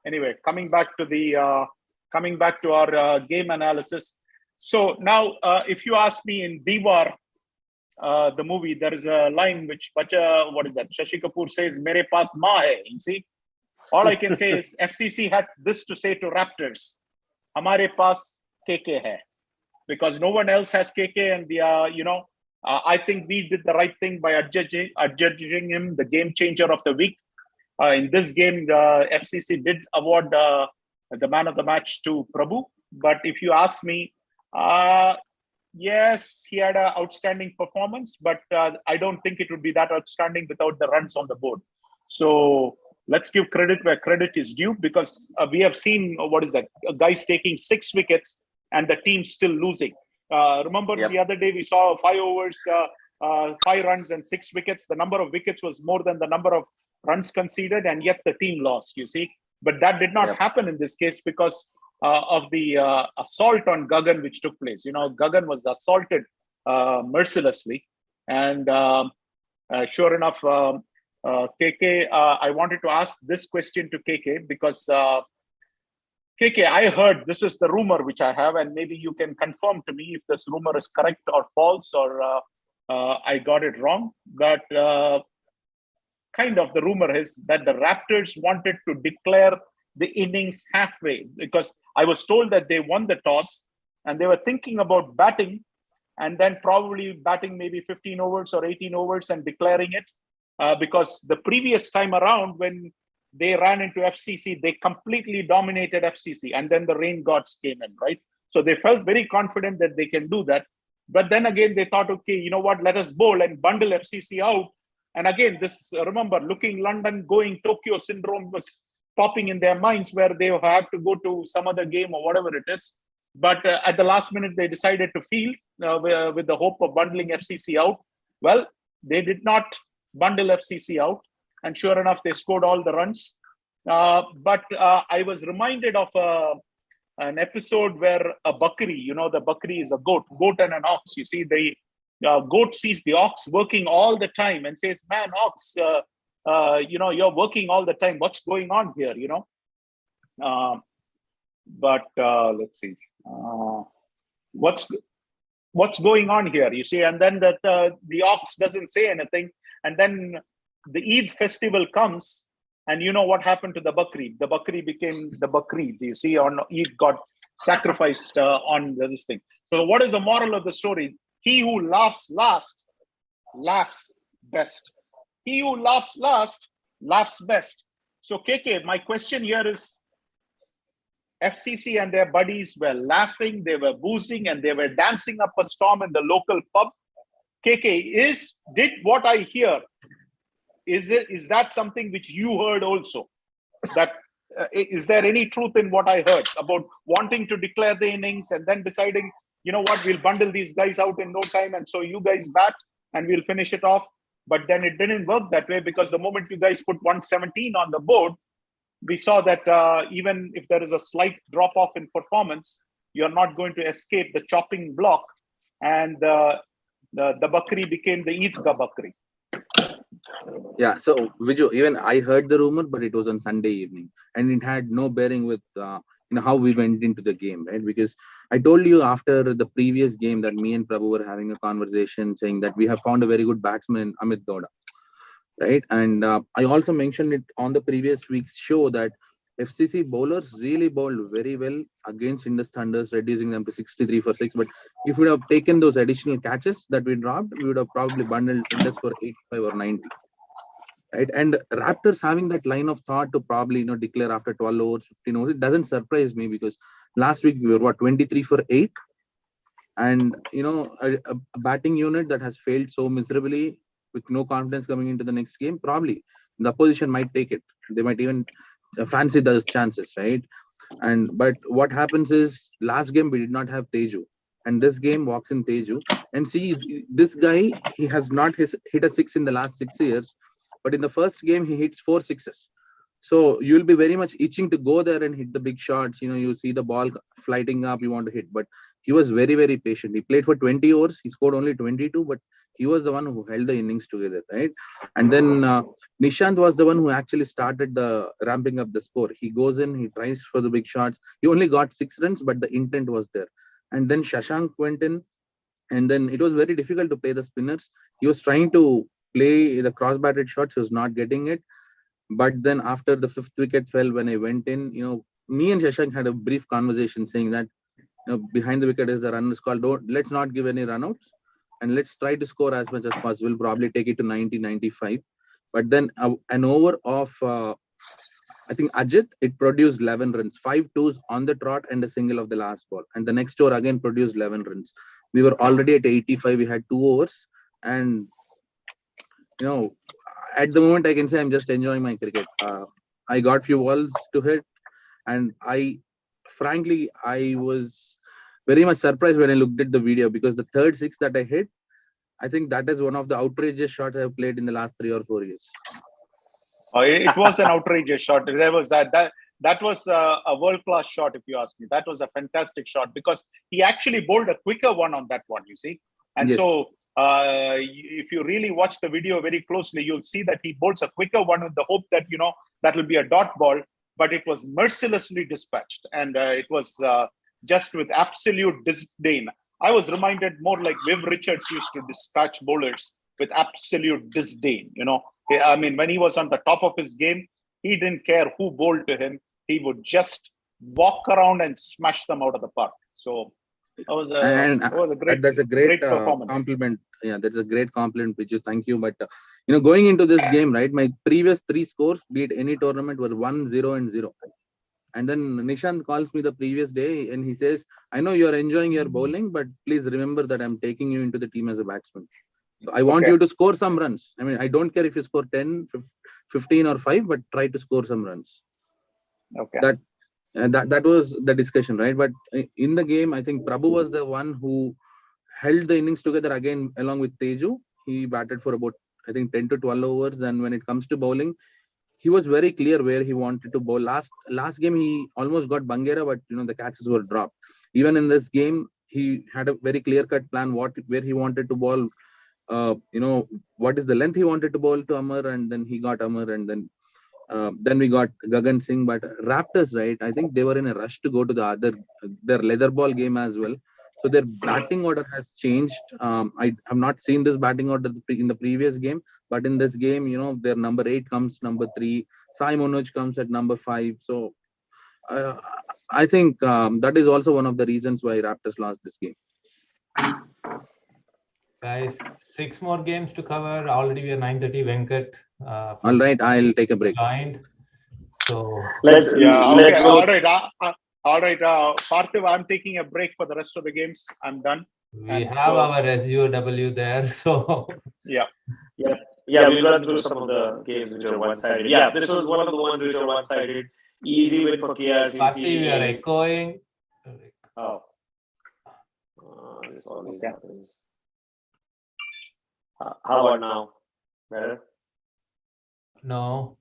anyway, coming back to our game analysis. So now, if you ask me in Diwar, the movie, there is a line which what is that? Shashi Kapoor says, "Mere paas maa hai." You see, all I can say is FCC had this to say to Raptors: "Hamare paas KK hai," because no one else has KK, and you know, I think we did the right thing by adjudging him the game changer of the week. In this game, FCC did award the man of the match to Prabhu. But if you ask me, yes, he had an outstanding performance, but I don't think it would be that outstanding without the runs on the board. So let's give credit where credit is due, because we have seen, what is that, guys taking 6 wickets and the team still losing. Remember the other day we saw 5 overs, 5 runs and 6 wickets. The number of wickets was more than the number of runs conceded, and yet the team lost, you see. But that did not happen in this case because of the assault on Gagan which took place. You know, Gagan was assaulted mercilessly. And sure enough, KK, I wanted to ask this question to KK because KK, I heard, this is the rumor which I have, and maybe you can confirm to me if this rumor is correct or false, or I got it wrong. But kind of the rumor is that the Raptors wanted to declare the innings halfway, because I was told that they won the toss and they were thinking about batting, and then probably batting maybe 15 overs or 18 overs and declaring it, because the previous time around when they ran into FCC, they completely dominated FCC, and then the rain gods came in, right? So they felt very confident that they can do that. But then again, they thought, okay, you know what, let us bowl and bundle FCC out. And again, this, remember, looking London, going Tokyo syndrome was popping in their minds, where they have to go to some other game or whatever it is. But at the last minute, they decided to field with the hope of bundling FCC out. Well, they did not bundle FCC out. And sure enough, they scored all the runs. But I was reminded of an episode where a Bakri, you know, the Bakri is a goat and an ox. You see, the goat sees the ox working all the time and says, man, ox, you know, you're working all the time. What's going on here, you know? But let's see. What's going on here, you see? And then that the ox doesn't say anything. And then the Eid festival comes, and you know what happened to the Bakri? The Bakri became the Bakri. You see, on Eid got sacrificed on this thing. So what is the moral of the story? He who laughs last, laughs best. He who laughs last, laughs best. So KK, my question here is, FCC and their buddies were laughing, they were boozing, and they were dancing up a storm in the local pub. KK, did what I hear, is that something which you heard also? That is there any truth in what I heard about wanting to declare the innings and then deciding, you know what, we'll bundle these guys out in no time, and so you guys bat and we'll finish it off? But then it didn't work that way, because the moment you guys put 117 on the board, we saw that even if there is a slight drop off in performance, you're not going to escape the chopping block, and the Bakri became the Eidgah Bakri. Yeah, so Viju, even I heard the rumor, but it was on Sunday evening, and it had no bearing with how we went into the game, right? Because I told you after the previous game that me and Prabhu were having a conversation saying that we have found a very good batsman, Amit Gowda, right? And I also mentioned it on the previous week's show that FCC bowlers really bowled very well against Indus Thunders, reducing them to 63 for 6. But if we would have taken those additional catches that we dropped, we would have probably bundled Indus for 85 or 90. Right? And Raptors having that line of thought to probably declare after 12 overs, 15 overs, it doesn't surprise me, because last week we were 23 for 8, and a batting unit that has failed so miserably with no confidence coming into the next game, probably the opposition might take it. They might even fancy those chances, right? But what happens is, last game we did not have Teju, and this game walks in Teju, and see, this guy, he has not hit a 6 in the last 6 years, but in the first game he hits 4 sixes. So you'll be very much itching to go there and hit the big shots. You see the ball flighting up, you want to hit, but he was very, very patient. He played for 20 overs, he scored only 22, but he was the one who held the innings together, right? And then Nishant was the one who actually started the ramping up the score. He goes in, he tries for the big shots. He only got 6 runs, but the intent was there. And then Shashank went in, and then it was very difficult to play the spinners. He was trying to play the cross-batted shots, he was not getting it. But then after the 5th wicket fell, when I went in, me and Shashank had a brief conversation saying that, behind the wicket is the runners called. Let's not give any runouts, and let's try to score as much as possible, probably take it to 90, 95. But then an over of, I think, Ajit, it produced 11 runs, 5 twos on the trot and a single of the last ball. And the next over again produced 11 runs. We were already at 85. We had 2 overs. And, at the moment, I can say I'm just enjoying my cricket. I got few balls to hit. And frankly, I was very much surprised when I looked at the video, because the third 6 that I hit, I think that is one of the outrageous shots I have played in the last 3 or 4 years. It was an outrageous shot. There was that was a world-class shot, if you ask me. That was a fantastic shot, because he actually bowled a quicker one on that one, you see. And yes. So if you really watch the video very closely, you'll see that he bowls a quicker one with the hope that, that will be a dot ball, but it was mercilessly dispatched. And it was just with absolute disdain. I was reminded more like Viv Richards used to dispatch bowlers with absolute disdain. I mean, when he was on the top of his game, he didn't care who bowled to him. he would just walk around and smash them out of the park. So that was a great, that's a great performance. compliment. Yeah, that's a great compliment, Viju. Thank you. But going into this game, right, my previous 3 scores, be it any tournament, were 1-0 and 0. And then Nishant calls me the previous day and he says, I know you're enjoying your bowling, but please remember that I'm taking you into the team as a batsman. So I want you to score some runs. I mean, I don't care if you score 10, 15 or 5, but try to score some runs. Okay. That was the discussion, right? But in the game, I think Prabhu was the one who held the innings together again along with Teju. He batted for about, I think, 10 to 12 overs. And when it comes to bowling, he was very clear where he wanted to bowl. Last game, he almost got Bangera, but the catches were dropped. Even in this game, he had a very clear-cut plan where he wanted to bowl. What is the length he wanted to bowl to Amar, and then he got Amar, and then we got Gagan Singh. But Raptors, right? I think they were in a rush to go to their leather ball game as well. So their batting order has changed. I have not seen this batting order in the previous game, but in this game, their number 8 comes number 3. Sai Manoj comes at number 5. So I think that is also one of the reasons why Raptors lost this game. Guys, 6 more games to cover. Already we are 9:30. Venkat. All right, I'll take a break. Joined. So let's go. All right, Parthiv, I'm taking a break for the rest of the games. I'm done. We have our SGOW there. So yeah, we've gone through some of the games which are one-sided. Yeah, this was one of the ones which are one-sided. Easy win for KRCC. Parthiv, we are echoing. Oh. This always happens. How about now? Better? No.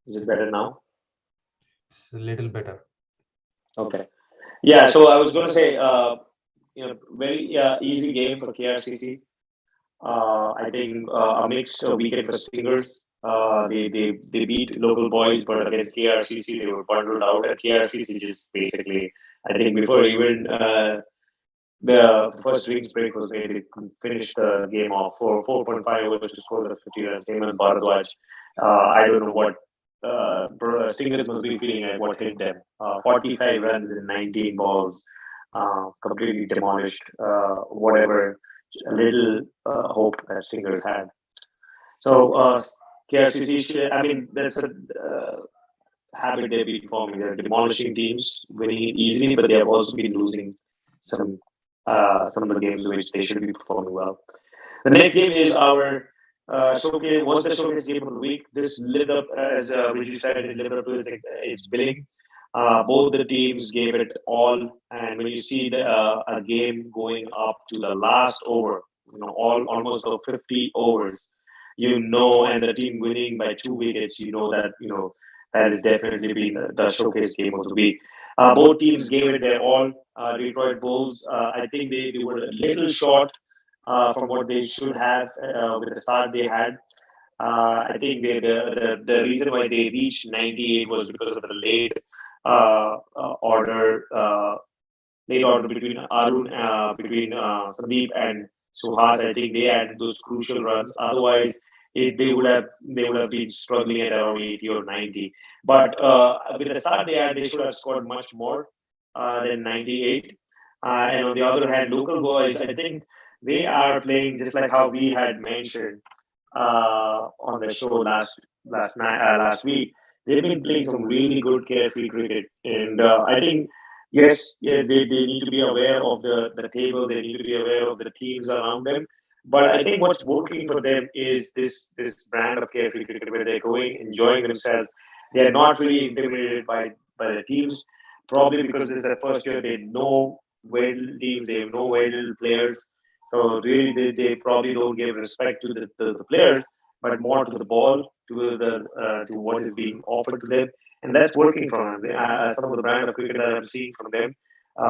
Is it better now? It's a little better. Okay. Yeah, so I was going to say, very easy game for KRCC. I think a mixed weekend for Stingers. They beat local boys, but against KRCC, they were bundled out. At KRCC, just basically, I think before even the first swings break was made, they finished the game off for 4.5 overs to score the 50 runs. Same as Bharadwaj. I don't know what Stingers must be feeling at what hit them. 45 runs in 19 balls, completely demolished whatever little hope that Stingers had. So KRCC, I mean, that's a habit they've been forming. They're demolishing teams, winning it easily, but they have also been losing some of the games in which they should be performing well. The next game is our showcase. Was the showcase game of the week? This lived up, as Viju said, it lived up to its billing. Both the teams gave it all, and when you see a game going up to the last over, almost 50 overs, and the team winning by 2 wickets, that is definitely been the showcase game of the week. Both teams gave it their all. Detroit Bulls, I think they were a little short from what they should have with the start they had. I think the reason why they reached 98 was because of the late order between Arun, between Sandeep and Suhas. I think they had those crucial runs. Otherwise, they would have been struggling at around 80 or 90. But with the start they had, they should have scored much more than 98. And on the other hand, local boys, I think they are playing just like how we had mentioned on the show last week. They've been playing some really good carefree cricket, and I think yes, they need to be aware of the table. They need to be aware of the teams around them. But I think what's working for them is this brand of carefree cricket where they're going, enjoying themselves. They're not really intimidated by the teams, probably because this is their first year. They know very little teams, they know very little players. So really, they probably don't give respect to the players, but more to the ball, to what is being offered to them, and that's working for them. Some of the brand of cricket that I'm seeing from them,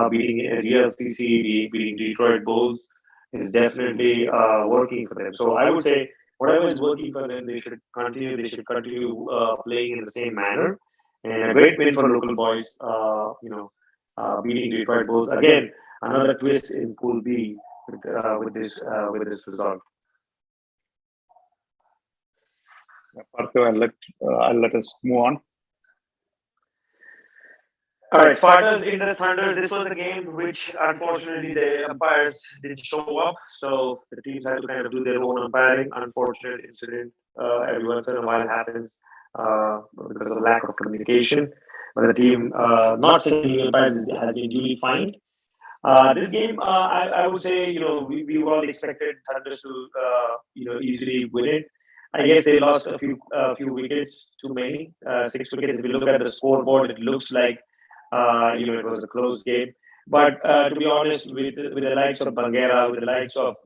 beating GLCC, beating Detroit Bulls, is definitely working for them. So I would say whatever is working for them, they should continue. They should continue playing in the same manner. And a great win for local boys. Beating Detroit Bulls again. Another twist in Pool B with this result. Parthiv, I'll let us move on. All right, Spartans in the Thunders. This was a game which, unfortunately, the umpires didn't show up, so the teams had to kind of do their own umpiring. Unfortunate incident. Every once in a while happens because of lack of communication. But the team not sending umpires has been duly fined. This game, I would say, we all expected Thunders to, easily win it. I guess they lost a few wickets, too many, 6 wickets. If you look at the scoreboard, it looks like, it was a close game. But to be honest, with the likes of Bangera, with the likes of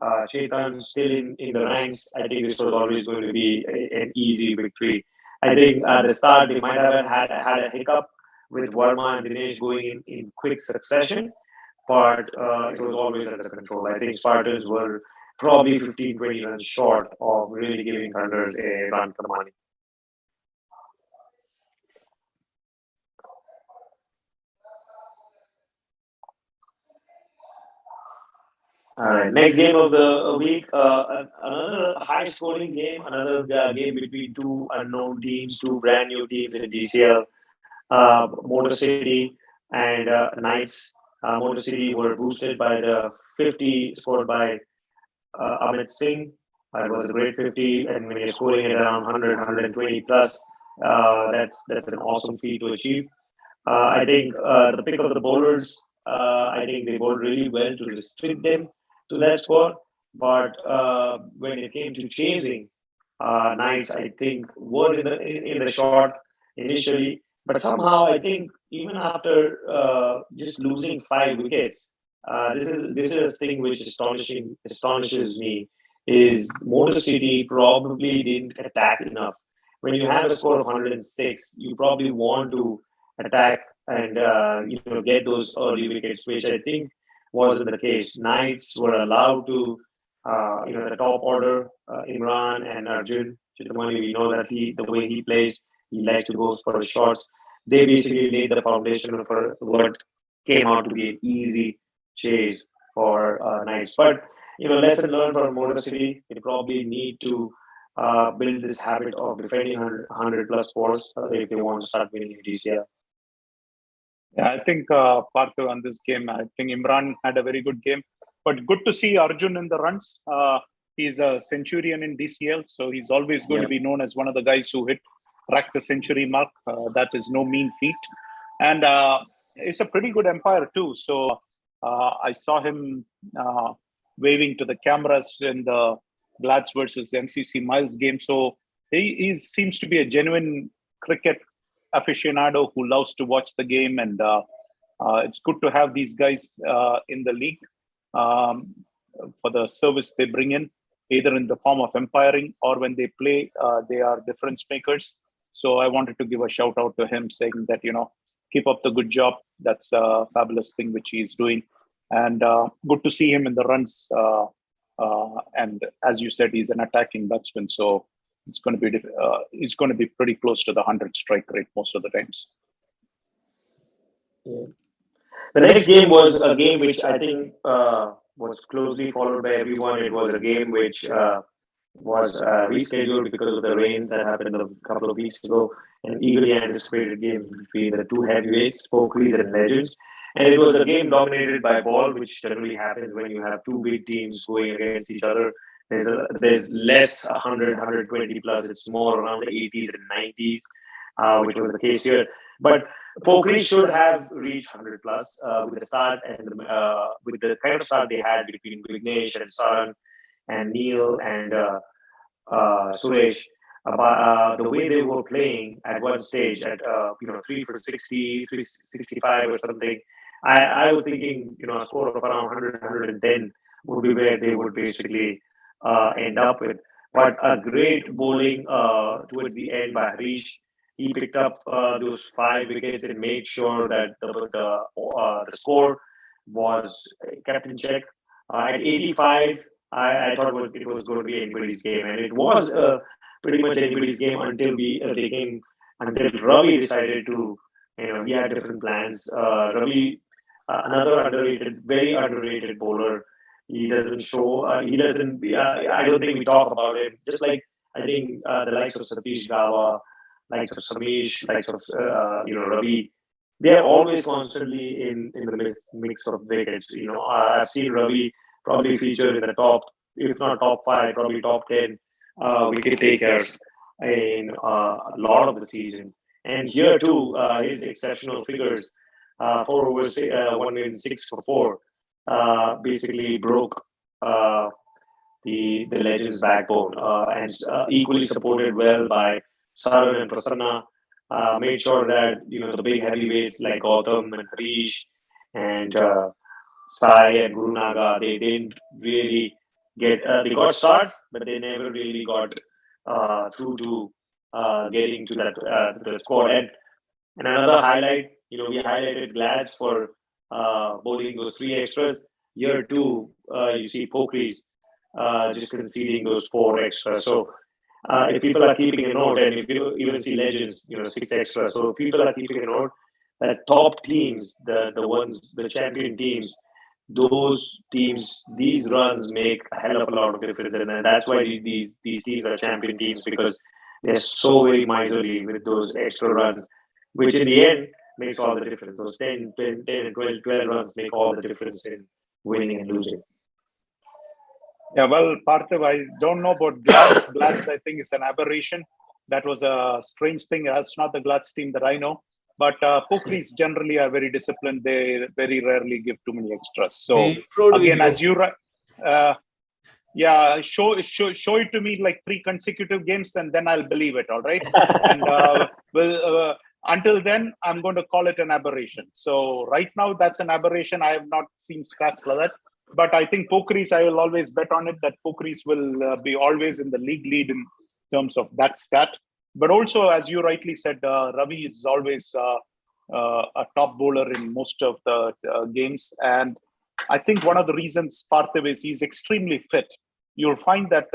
Chetan still in the ranks, I think this was always going to be an easy victory. I think at the start they might have had a hiccup with Verma and Dinesh going in quick succession, but it was always under control. I think Spartans were probably 15, 20 runs short of really giving Thunder a run for the money. All right, next game of the week, another high-scoring game, another game between two unknown teams, two brand new teams in DCL, Motor City and Knights. Motor City were boosted by the 50 scored by Amit Singh. It was a great 50, and when you're scoring at around 100, 120 plus, that's an awesome feat to achieve. I think the pick of the bowlers, I think they bowled really well to restrict them to that score. But when it came to chasing, Knights, I think, were in the shot initially. But somehow, I think even after just losing 5 wickets, this is a thing which astonishes me. Is Motor City probably didn't attack enough. When you have a score of 106, you probably want to attack and get those early wickets, which I think wasn't the case. Knights were allowed to, the top order, Imran and Arjun Chittamani. We know that the way he plays, he likes to go for shots. They basically laid the foundation for what came out to be an easy chase for Knights. But lesson learned from Motor City. They probably need to build this habit of defending 100 plus scores if they want to start winning in DCL. Yeah, I think Partha on this game, I think Imran had a very good game. But good to see Arjun in the runs. He's a centurion in DCL, so he's always going to be known as one of the guys who cracked the century mark. That is no mean feat. And it's a pretty good umpire too. So I saw him waving to the cameras in the Blads versus MCC Miles game. So he seems to be a genuine cricket aficionado who loves to watch the game, and it's good to have these guys in the league for the service they bring in, either in the form of umpiring or when they play, they are difference makers. So I wanted to give a shout out to him, saying that keep up the good job. That's a fabulous thing which he's doing, and good to see him in the runs. And as you said, he's an attacking batsman, so it's going to be pretty close to the 100 strike rate most of the times. Yeah. The next game was a game which I think was closely followed by everyone. It was a game which was rescheduled because of the rains that happened a couple of weeks ago. An eagerly anticipated game between the two heavyweights, Pokeris and Legends. And it was a game dominated by ball, which generally happens when you have two big teams going against each other. There's less 100, 120 plus. It's more around the 80s and 90s, which was the case here. But Pokeris should have reached 100 plus with the start and with the kind of start they had between Vignesh and Saran and Neil and Suresh. The way they were playing at one stage at 3 for 60, 365 or something, I was thinking a score of around 100, 110 would be where they would basically end up with. But a great bowling towards the end by Harish. He picked up those 5 wickets and made sure that the score was kept in check. At 85, I thought it was going to be anybody's game, and it was pretty much anybody's game until until Ravi decided to, he had different plans. Ravi, another very underrated bowler. He doesn't show. He doesn't. I don't think we talk about him. Just like I think the likes of Satish Gawa, likes of Samish, likes of Ravi. They are always constantly in the mix of wickets. I've seen Ravi probably feature in the top, if not top 5, probably top 10 wicket takers in a lot of the seasons. And here too, his exceptional figures, 4 overs, 1 win, 6 for 4, basically broke the legend's backbone, and equally supported well by Saran and Prasanna. Made sure that the big heavyweights like Gautam and Harish and Sai and Guru Naga, they didn't really get they got starts, but they never really got through to getting to that the squad. And another highlight, we highlighted Glads for bowling those 3 extras. Here too, you see Pokeris just conceding those 4 extras. So if people are keeping a note, and if you even see Legends, 6 extras. So if people are keeping a note, that top teams, the champion teams, those teams, these runs make a hell of a lot of difference, and that's why these teams are champion teams, because they're so very miserly with those extra runs, which in the end makes all the difference. Those 10 and 12 runs make all the difference in winning and losing. Yeah, well, Parthiv, I don't know about Glads. Glads, I think, is an aberration. That was a strange thing. That's not the Glads team that I know. But Pokeris generally are very disciplined. They very rarely give too many extras. So again, as you show it to me like 3 consecutive games, and then I'll believe it. All right. And until then, I'm going to call it an aberration. So right now, that's an aberration. I have not seen stats like that. But I think Pokeris, I will always bet on it that Pokeris will be always in the league lead in terms of that stat. But also, as you rightly said, Ravi is always a top bowler in most of the games. And I think one of the reasons, Parthiv, is he's extremely fit. You'll find that,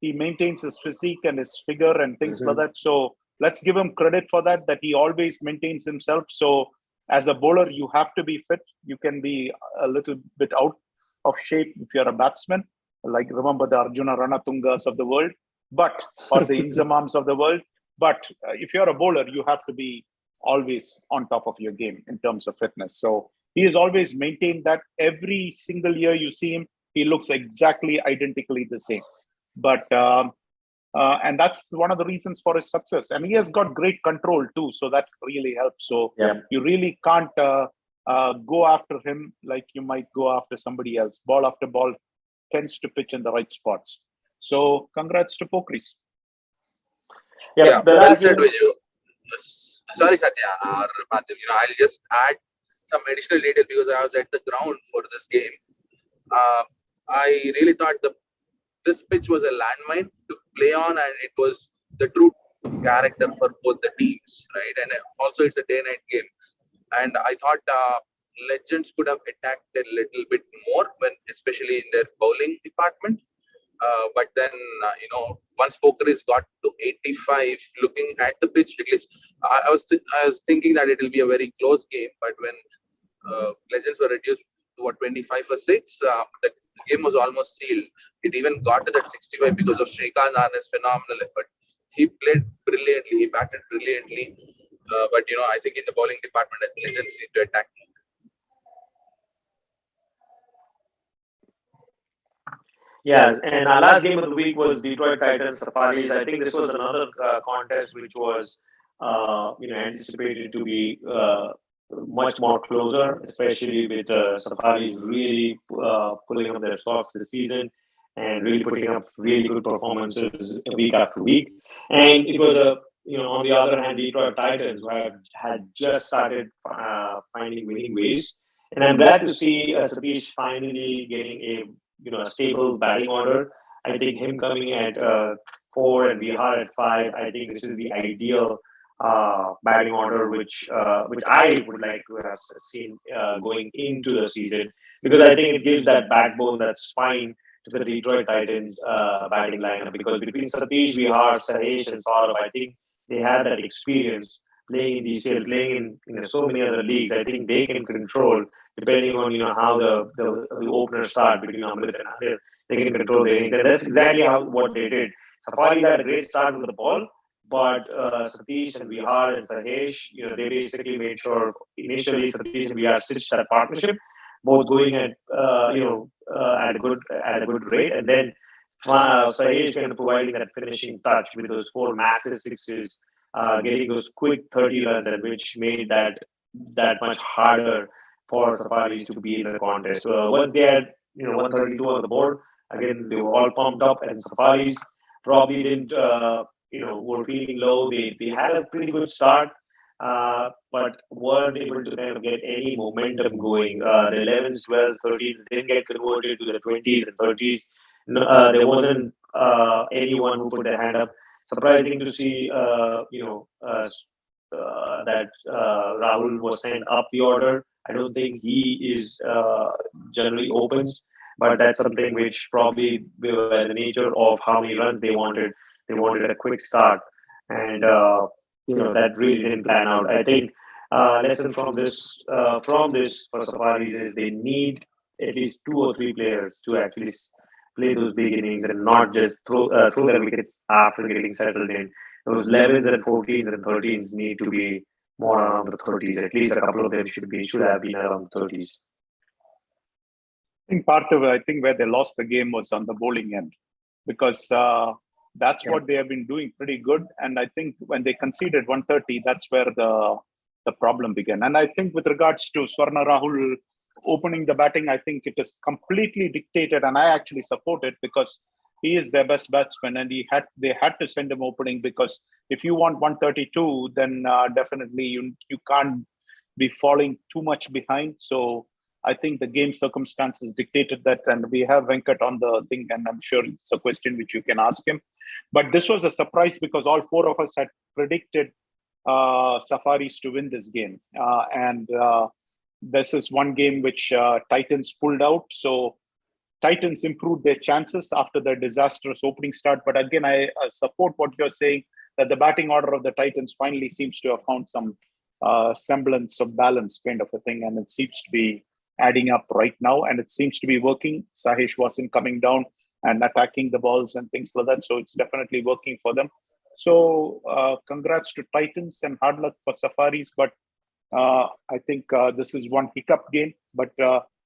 he maintains his physique and his figure and things like that. So let's give him credit for that he always maintains himself. So as a bowler, you have to be fit. You can be a little bit out of shape if you're a batsman. Like, remember the Arjuna Ranatungas of the world, or the Inzamams of the world. But if you're a bowler, you have to be always on top of your game in terms of fitness. So he has always maintained that. Every single year you see him, he looks exactly identically the same. But and that's one of the reasons for his success. And he has got great control too, so that really helps. So you really can't go after him like you might go after somebody else. Ball after ball tends to pitch in the right spots. So congrats to Pokeris. Yeah, well said, Viju. Sorry, Satya or Parthiv. I'll just add some additional detail because I was at the ground for this game. I really thought this pitch was a landmine to play on, and it was the true of character for both the teams, right? And also, it's a day-night game, and I thought Legends could have attacked a little bit more, especially in their bowling department. But then, once Pokeris got to 85, looking at the pitch, at least I was thinking that it will be a very close game. But when Legends were reduced to 25 for 6, the game was almost sealed. It even got to that 65 because of Srikanth Arna's phenomenal effort. He played brilliantly, he batted brilliantly. But I think in the bowling department, Legends need to attack. Yeah, and our last game of the week was Detroit Titans Safaris. I think this was another contest which was, anticipated to be much more closer, especially with Safaris really pulling up their socks this season and really putting up really good performances week after week. And it was on the other hand, Detroit Titans had just started finding winning ways. And I'm glad to see Satish finally getting a stable batting order. I think him coming at 4 and Vihar at 5, I think this is the ideal batting order which I would like to have seen going into the season, because I think it gives that backbone, that spine to the Detroit Titans batting lineup. Because between Satish, Vihar, Sahesh, and Saurabh, I think they have that experience playing in DCL, playing in so many other leagues. I think they can control, depending on how the openers start between Amrit and Adil, they can control the innings, and that's exactly what they did. Safari had a great start with the ball, but Satish and Vihar and Sahesh, they basically made sure initially Satish and Vihar stitched that partnership, both going at at a good rate, and then Sahesh kind of providing that finishing touch with those four massive sixes, getting those quick 30 runs, and which made that much harder for Safaris to be in the contest. So once they had 132 on the board, again they were all pumped up, and Safaris probably didn't were feeling low. They had a pretty good start, but weren't able to kind of get any momentum going. The 11s, 12s, 13s didn't get converted to the 20s and 30s. No, there wasn't anyone who put their hand up. Surprising to see, that Rahul was sent up the order. I don't think he is generally opens, but that's something which probably by the nature of how many runs they wanted. They wanted a quick start, and that really didn't plan out. I think lesson from this for Safaris is they need at least two or three players to actually play those big innings and not just throw their wickets after getting settled in. Those 11s and 14s and 13s need to be more around the 30s. At least a couple of them should have been around the 30s. I think part of it, I think where they lost the game was on the bowling end, because that's what they have been doing pretty good. And I think when they conceded 130, that's where the problem began. And I think with regards to Swarna Rahul opening the batting, I think it is completely dictated, and I actually support it, because he is their best batsman, and they had to send him opening, because if you want 132, then definitely you can't be falling too much behind. So I think the game circumstances dictated that, and we have Venkat on the thing, and I'm sure it's a question which you can ask him. But this was a surprise, because all four of us had predicted Safaris to win this game, and this is one game which Titans pulled out. So Titans improved their chances after the disastrous opening start. But again, I support what you're saying, that the batting order of the Titans finally seems to have found some semblance of balance, kind of a thing, and it seems to be adding up right now, and it seems to be working. Sahesh wasn't coming down and attacking the balls and things like that, so it's definitely working for them. So congrats to Titans and hard luck for Safaris, but I think this is one hiccup game. But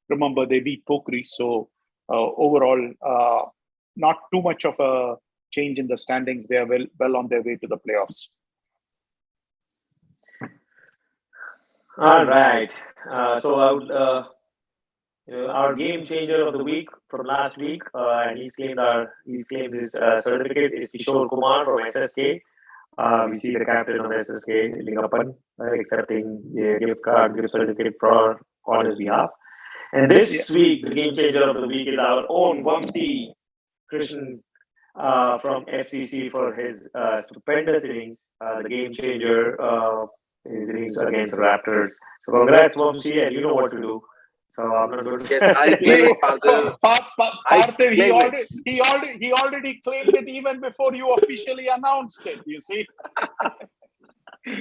remember, they beat Pokeris, so overall, not too much of a change in the standings. They are well on their way to the playoffs. All right. So I would, our game changer of the week from last week, and he's claimed his certificate, is Kishore Kumar from SSK. We see the captain of SSK, Lingapan, accepting the gift certificate on his behalf. And this week, the game changer of the week is our own Vamsi Krishnan from FCC for his stupendous innings, the game changer, his innings against the Raptors. So congrats, Vamsi, and you know what to do. So I'm not going to. Yes, I claim it, Parthiv. Parthiv, he already claimed it even before you officially announced it. You see.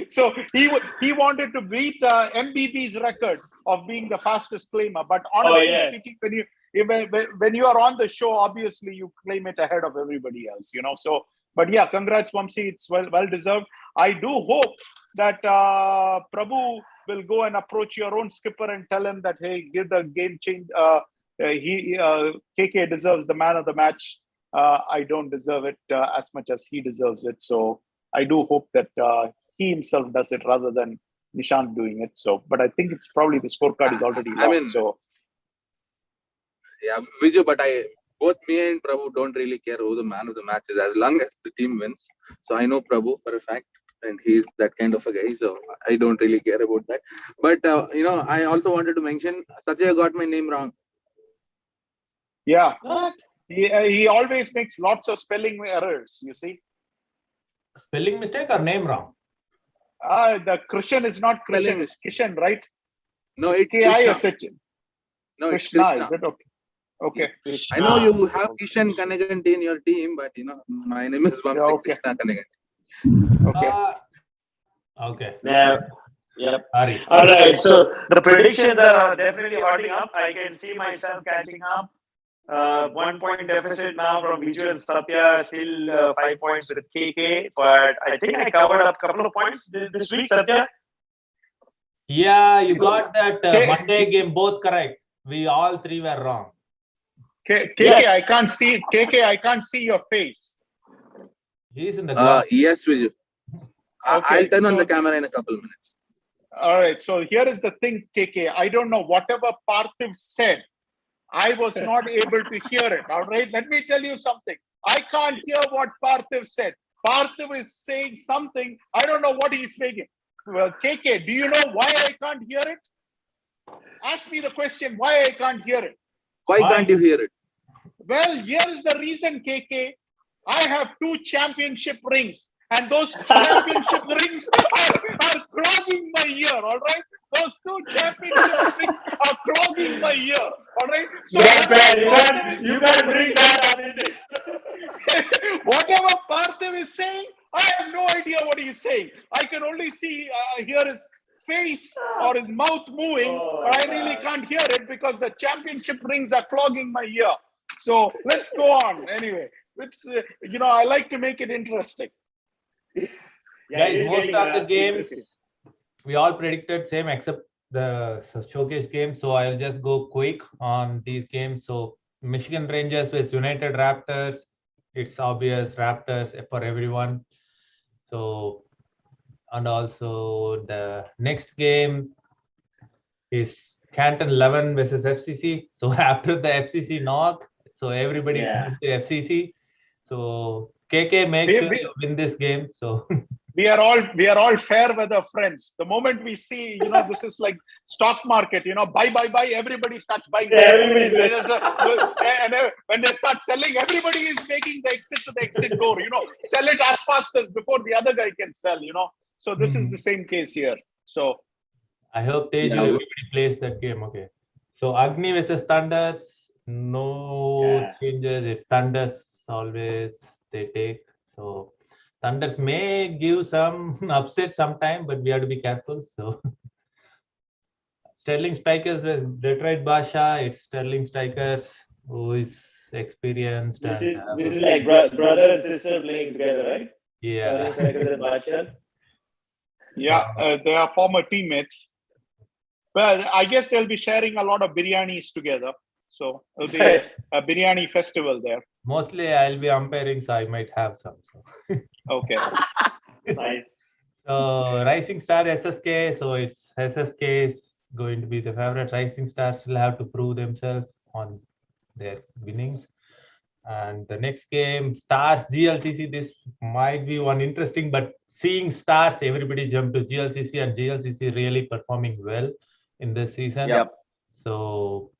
So he wanted to beat MBB's record of being the fastest claimer. But honestly speaking, when you are on the show, obviously you claim it ahead of everybody else. So, but yeah, congrats, Vamsi. It's well deserved. I do hope that Prabhu will go and approach your own skipper and tell him that, hey, give the game change. KK deserves the man of the match. I don't deserve it as much as he deserves it. So I do hope that he himself does it rather than Nishant doing it. So, but I think it's probably the scorecard is already locked. So yeah, Viju, but both me and Prabhu don't really care who the man of the match is, as long as the team wins. So I know Prabhu for a fact, and he's that kind of a guy, so I don't really care about that. But I also wanted to mention Sanjay got my name wrong. Yeah, he always makes lots of spelling errors. You see, spelling mistake or name wrong? The Krishan is not Krishan; it's Kishan, right? No, it's K-I-S-H. No, it's Krishna. Krishna. Is it okay? Okay. I know you have Kishan Kanagant in your team, but my name is Vamsi Krishna Kanagant. Okay. Okay. Yeah. Yep. Sorry. All right. So the predictions are definitely hotting up. I can see myself catching up. 1 point deficit now from Viju and Satya, still 5 points with KK. But I think I covered up a couple of points this week, Satya. Yeah, you got that Monday game both correct. We all three were wrong. KK, Yes. I can't see. KK, I can't see your face. He's in the ground. Yes, Viju. Okay, I'll turn on so- the camera in a couple of minutes. All right. So here is the thing, KK. I don't know whatever Parthiv said. I was not able to hear it. All right. Let me tell you something. I can't hear what Parthiv said. Parthiv is saying something. I don't know what he's making. Well, KK, do you know why I can't hear it? Ask me the question why I can't hear it. Why can't you hear it? Well, here is the reason, KK. I have 2 championship rings, and those championship rings are clogging my ear. All right, those 2 championship rings are clogging my ear. All right, so You can't bring that up in this. whatever Parthiv is saying, I have no idea what he's saying. I can only hear his face or his mouth moving, but I really can't hear it because the championship rings are clogging my ear. So let's go on. Anyway, it's I like to make it interesting. Guys, most of the games we all predicted same except the showcase game. So I'll just go quick on these games. So Michigan Rangers with United Raptors. It's obvious Raptors for everyone. So, and also the next game is Canton 11 versus FCC. So after the FCC knock, so everybody moved to FCC. So KK, make sure you win this game. So we are all fair weather friends. The moment we see, this is like stock market, buy, everybody starts buying. And when they start selling, everybody is making the exit to the exit door, sell it as fast as before the other guy can sell, So this is the same case here. So I hope everybody plays that game. Okay. So Agni versus Thunders, no changes. If Thunders always they take. So Thunders may give some upset sometime, but we have to be careful. So Sterling Strikers was Detroit Basha. It's Sterling Strikers who is experienced. This is like brother and sister playing together, right? Yeah. They are former teammates. Well, I guess they'll be sharing a lot of biryanis together. So it'll be a biryani festival there. Mostly I'll be umpiring, so I might have some. So. Okay. Nice. So Rising Star SSK. So it's SSK is going to be the favorite. Rising Stars will have to prove themselves on their winnings. And the next game, Stars GLCC. This might be one interesting, but seeing Stars, everybody jump to GLCC, and GLCC really performing well in this season. Yep. So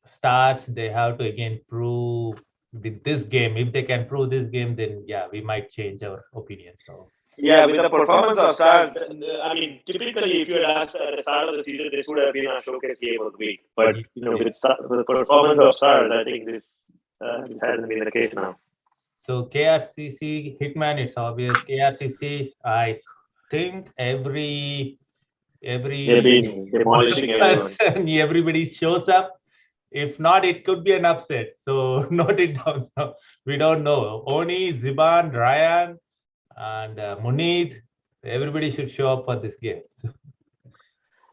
Stars, they have to again prove with this game. If they can prove this game, then we might change our opinion. So with the performance of Stars, I mean, typically if you had asked at the start of the season, this would have been a showcase game of the week. But with the performance of Stars, I think this hasn't been the case now. So KRCC Hitman, it's obvious. KRCC, I think every They've been demolishing everyone. Everybody shows up. If not, it could be an upset. So note it down. So we don't know. Oni, Ziban, Ryan, and Munid, everybody should show up for this game.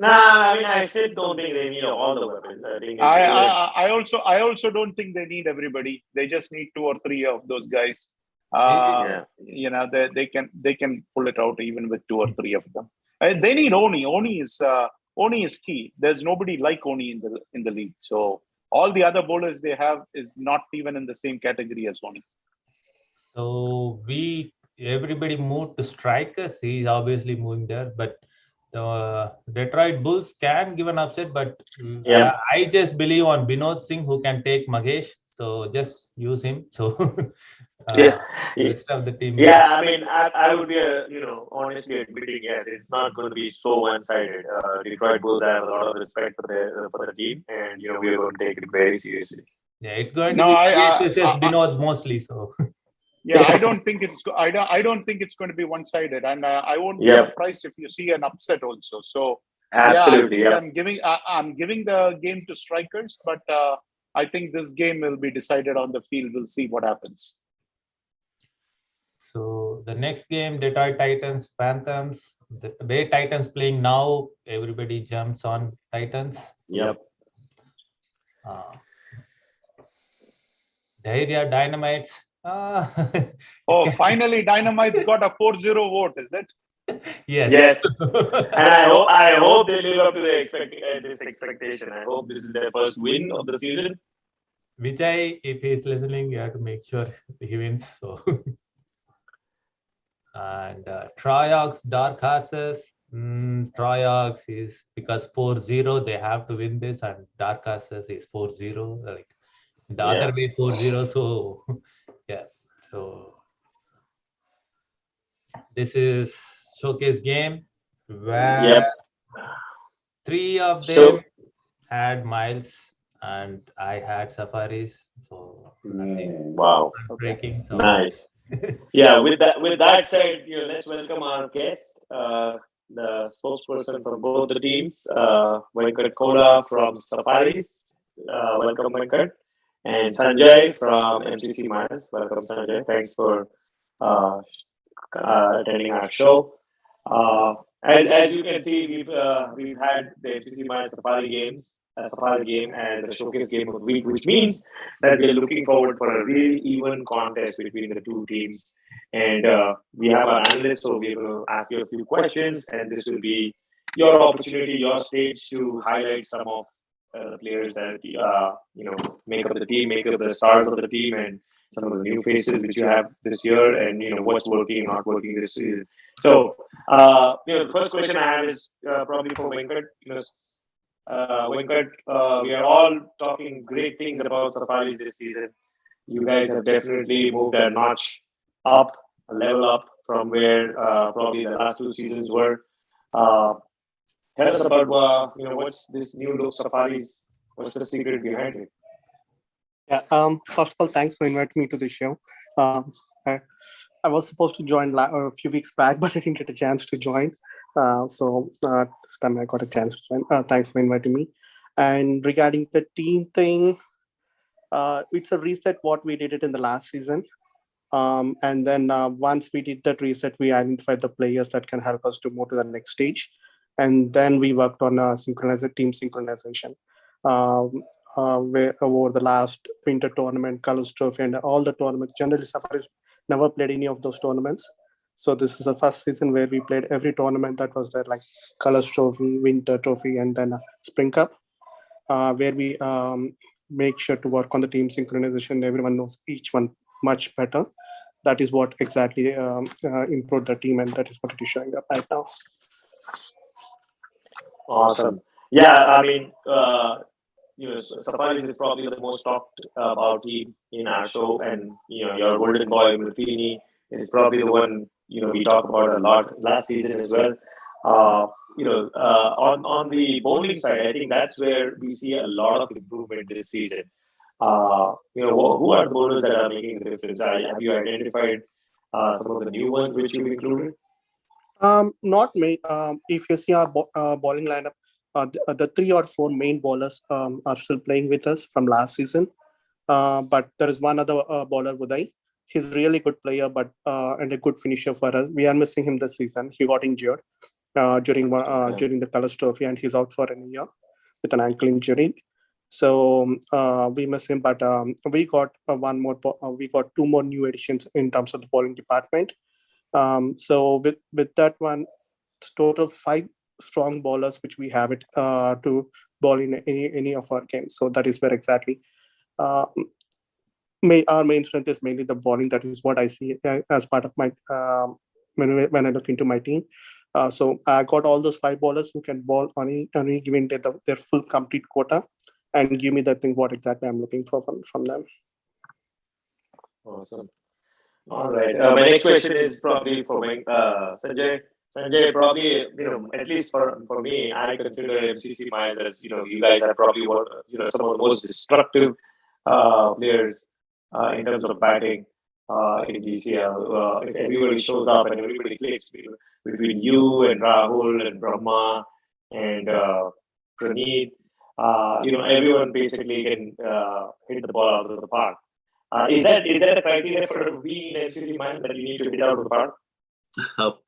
I mean, I still don't think they need all the weapons. I also don't think they need everybody. They just need 2 or 3 of those guys. They can pull it out even with 2 or 3 of them. They need Oni. Oni is key. There's nobody like Oni in the league. So all the other bowlers they have is not even in the same category as Oni. So everybody moved to strikers. He's obviously moving there, but Detroit Bulls can give an upset, but I just believe on Binod Singh, who can take Magesh. So just use him. So rest of the team. I mean, I would be honestly admitting it's not going to be so one-sided. Detroit Bulls have a lot of respect for the team, and we are going to take it very seriously. Yeah, it's going to be Binod mostly. So. I don't think it's going to be one-sided, and I won't be surprised if you see an upset also. So absolutely, I'm giving the game to strikers, but I think this game will be decided on the field. We'll see what happens. So the next game, Detroit Titans, Phantoms. The way Titans playing now, everybody jumps on Titans. Yep. Dhairya, Dynamites. Oh, finally, Dynamite's got a 4-0 vote, is it? Yes. And I hope they live up to this expectation. I hope this is their first win of the season. Vijay, if he's listening, you have to make sure he wins. So. And Triox, Dark Horses. Triox is because 4-0, they have to win this, and Dark Horses is 4-0. Like the other way 4-0. So yeah. So this is showcase game where 3 of them had Miles and I had Safaris. So wow, breaking. So. Nice. Yeah. With that said, let's welcome our guest, the spokesperson from both the teams, Venkat Kolla from Safaris. Welcome, Venkat. And Sanjay from MCC Miles. Welcome, Sanjay. Thanks for attending our show. As you can see, we've had the MCC Miles Safari game and the showcase game of the week, which means that we're looking forward for a really even contest between the two teams. And we have our analysts, so we're going to ask you a few questions, and this will be your opportunity, your stage to highlight some of the players that make up the team, make up the stars of the team, and some of the new faces which you have this year, and what's working, not working this season. So, the first question I have is probably for Venkat. Venkat, we are all talking great things about Safaris this season. You guys have definitely moved a notch up, a level up from where probably the last 2 seasons were. Tell us about what's this new look Safaris? What's the secret behind it? Yeah. First of all, thanks for inviting me to the show. I was supposed to join a few weeks back, but I didn't get a chance to join. So this time I got a chance to join. Thanks for inviting me. And regarding the team thing, it's a reset what we did it in the last season. And then once we did that reset, we identified the players that can help us to move to the next stage. And then we worked on team synchronization. Where over the last winter tournament, Colors Trophy, and all the tournaments, generally Safaris never played any of those tournaments. So this is the first season where we played every tournament that was there, like Colors Trophy, Winter Trophy, and then Spring Cup, where we make sure to work on the team synchronization. Everyone knows each one much better. That is what exactly improved the team, and that is what it is showing up right now. Awesome. Yeah, I mean, Safaris is probably the most talked about team in our show, and your golden boy Murtini is probably the one we talk about a lot last season as well. On the bowling side, I think that's where we see a lot of improvement this season. Who are the bowlers that are making the difference? Have you identified some of the new ones which you've included? Not me. If you see our bowling lineup, the 3 or 4 main bowlers are still playing with us from last season. But there is one other bowler, Uday. He's a really good player, but and a good finisher for us. We are missing him this season. He got injured during the Colors Trophy, and he's out for a year with an ankle injury. So we miss him. But we got we got 2 more new additions in terms of the bowling department. So with that one, total 5 strong bowlers which we have it to bowl in any of our games. So that is where exactly our main strength is mainly the bowling. That is what I see as part of my when I look into my team. So I got all those 5 bowlers who can bowl on any given day their full complete quota and give me that thing what exactly I'm looking for from them. Awesome. All right. My next question is probably for Sanjay. Sanjay, probably, at least for me, I consider MCC Miles as, you guys are probably some of the most destructive players in terms of batting in DCL. If everybody shows up and everybody clicks between you and Rahul and Brahma and Praneeth, everyone basically can hit the ball out of the park. Is that a criteria for being in MCC Miles that you need to hit out of the park?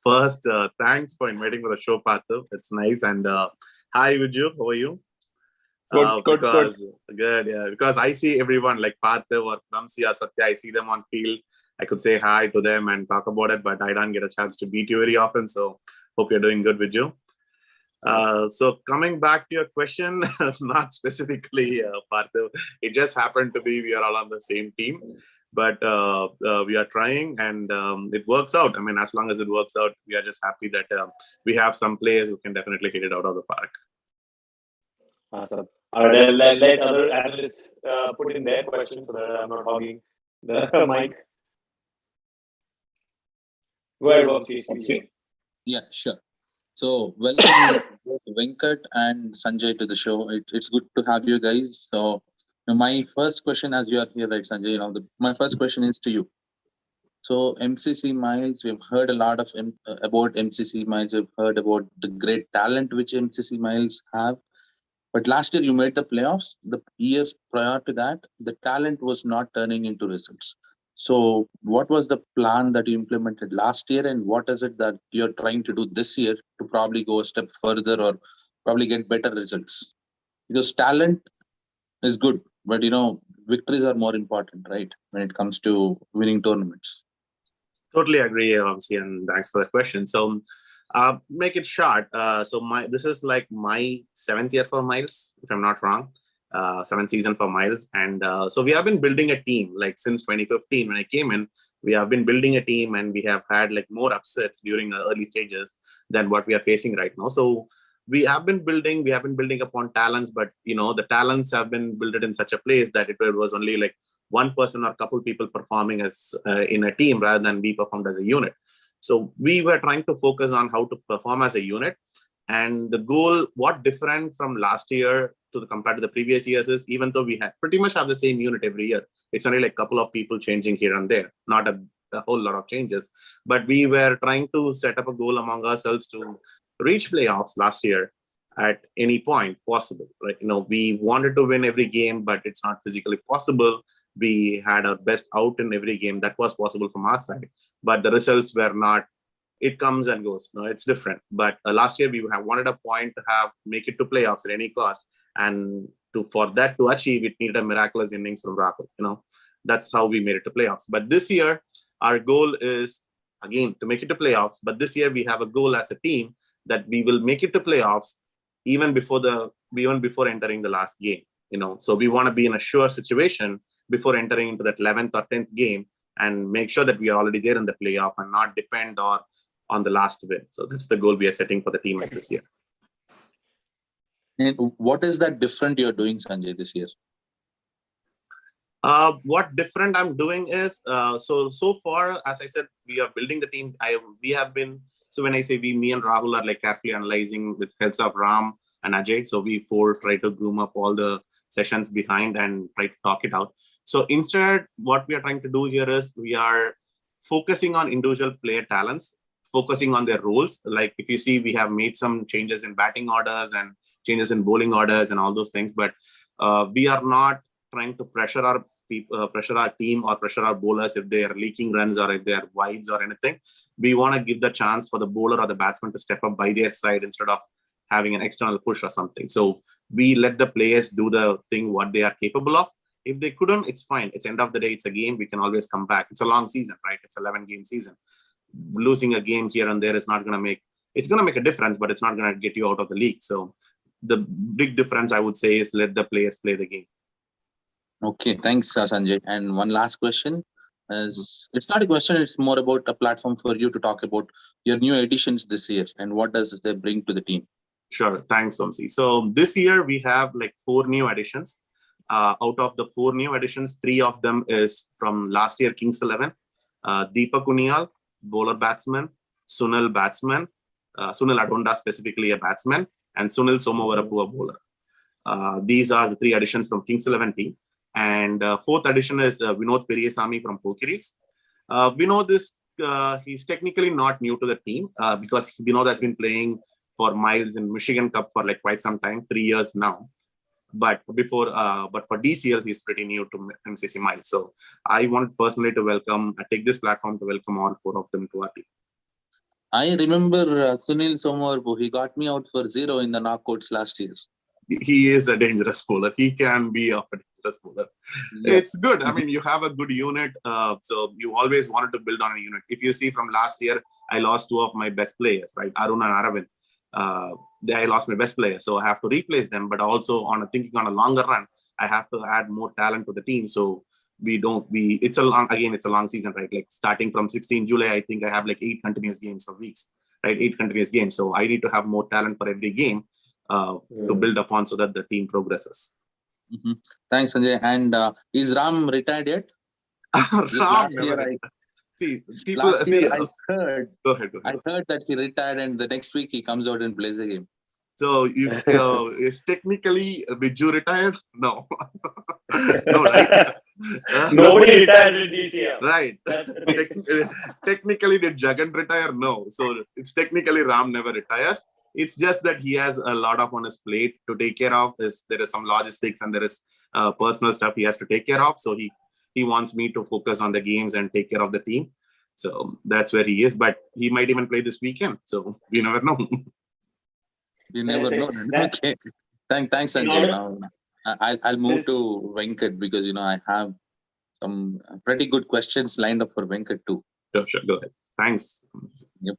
First, thanks for inviting for the show, Parthiv. It's nice. And hi, Vijay. How are you? Good. Good, yeah. Because I see everyone like Parthiv or Ramsi or Satya, I see them on field. I could say hi to them and talk about it, but I don't get a chance to meet you very often. So hope you're doing good, Vijay. So coming back to your question, not specifically Parthiv, it just happened to be we are all on the same team. But we are trying and it works out. I mean, as long as it works out, we are just happy that we have some players who can definitely hit it out of the park. Awesome. All right, let other analysts put in their questions so that I'm not hogging the mic. Go ahead, Vamsi. Yeah, sure. So welcome Venkat and Sanjay to the show. It's good to have you guys. So my first question, as you are here, right, Sanjay, my first question is to you. So MCC Miles, we've heard a lot about MCC Miles. We've heard about the great talent which MCC Miles have. But last year you made the playoffs. The years prior to that, the talent was not turning into results. So what was the plan that you implemented last year, and what is it that you're trying to do this year to probably go a step further or probably get better results? Because talent is good, but victories are more important, right, when it comes to winning tournaments. Totally agree, obviously, and thanks for the question. So make it short. This is like my 7th year for Miles, if I'm not wrong. 7th season for Miles, and so we have been building a team like since 2015 when I came in. We have been building a team, and we have had like more upsets during the early stages than what we are facing right now. So we have been building upon talents, but the talents have been built in such a place that it was only like one person or a couple people performing as in a team rather than we performed as a unit. So we were trying to focus on how to perform as a unit. And the goal, what different from last year compared to the previous years is, even though we pretty much have the same unit every year, it's only like a couple of people changing here and there, not a whole lot of changes. But we were trying to set up a goal among ourselves to reach playoffs last year at any point possible, right? We wanted to win every game, but it's not physically possible. We had our best out in every game that was possible from our side, but the results were not. It comes and goes. No, it's different. But last year we wanted a point to make it to playoffs at any cost, and for that to achieve, it needed a miraculous innings from Rahul. That's how we made it to playoffs. But this year, our goal is again to make it to playoffs. But this year we have a goal as a team that we will make it to playoffs even before entering the last game. So we want to be in a sure situation before entering into that 11th or 10th game and make sure that we are already there in the playoff and not depend on the last win. So that's the goal we are setting for the team this year. And what is that different you're doing, Sanjay, this year? What different I'm doing is, so far, as I said, we are building the team. So when I say we, me and Rahul are like carefully analyzing with helps of Ram and Ajay. So we four try to groom up all the sessions behind and try to talk it out. So instead, what we are trying to do here is we are focusing on individual player talents, focusing on their roles. Like if you see, we have made some changes in batting orders and changes in bowling orders and all those things, but we are not trying to pressure our team or pressure our bowlers if they are leaking runs or if they are wides or anything. We want to give the chance for the bowler or the batsman to step up by their side instead of having an external push or something. So we let the players do the thing what they are capable of. If they couldn't, it's fine. It's end of the day. It's a game. We can always come back. It's a long season, right? It's 11-game season. Losing a game here and there is not going to make. It's going to make a difference, but it's not going to get you out of the league. So the big difference, I would say, is let the players play the game. Okay, thanks, Sanjay. And one last question. It's not a question, it's more about a platform for you to talk about your new additions this year and what does they bring to the team. Sure, thanks, Vamsi. So this year we have like 4 new additions. Out of the 4 new additions, 3 of them is from last year Kings 11. Deepak Uniyal, bowler batsman, Sunil batsman, Sunil Adonda specifically a batsman, and Sunil Somavarapu a bowler. These are the 3 additions from Kings 11 team. And 4th addition is Vinod Periyasamy from Pokeris. Vinod he's technically not new to the team because Vinod has been playing for Miles in Michigan Cup for like quite some time, 3 years now. But for DCL, he's pretty new to MCC Miles. So I want personally to take this platform to welcome all 4 of them to our team. I remember Sunil Somarbu. He got me out for 0 in the knockouts last year. He is a dangerous bowler. He can be a dangerous bowler. Yeah. It's good. I mean, you have a good unit. So you always wanted to build on a unit. If you see from last year, I lost 2 of my best players, right? Arun and Aravind. I lost my best player. So I have to replace them. But also thinking on a longer run, I have to add more talent to the team. So it's a long season, right? Like starting from 16 July, I think I have like 8 continuous games or weeks, right? 8 continuous games. So I need to have more talent for every game. To build upon so that the team progresses. Thanks, Sanjay. And is Ram retired yet? Last year, I heard that he retired, and the next week he comes out and plays a game. So is technically Biju retired? No. No, right? Nobody retired in DCL. Right. Technically, did Jagan retire? No. So it's technically Ram never retires. It's just that he has a lot on his plate to take care of. There is some logistics and there is personal stuff he has to take care of. So he wants me to focus on the games and take care of the team. So that's where he is. But he might even play this weekend. So we never know. You never know. Okay. Thanks, Sanjay. Now I'll move to Venkat because I have some pretty good questions lined up for Venkat too. Sure. Go ahead. Thanks. Yep.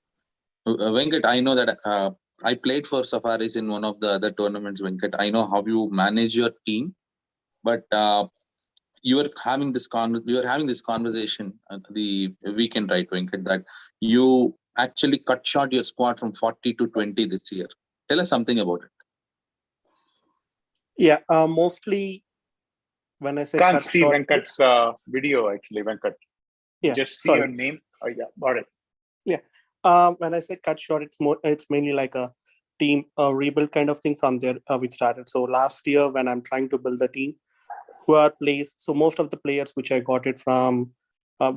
Venkat, I know that I played for Safaris in one of the other tournaments, Venkat. I know how you manage your team, but we were having this conversation at the weekend, right, Venkat, that you actually cut short your squad from 40 to 20 this year. Tell us something about it. Yeah, mostly when I say can't see short, Venkat's video actually, Venkat. Yeah, just see your name. Oh yeah, got it. Yeah. When I say cut short, it's mainly like a team rebuild kind of thing from there we started. So last year when I'm trying to build a team, who are placed, so most of the players which I got it from,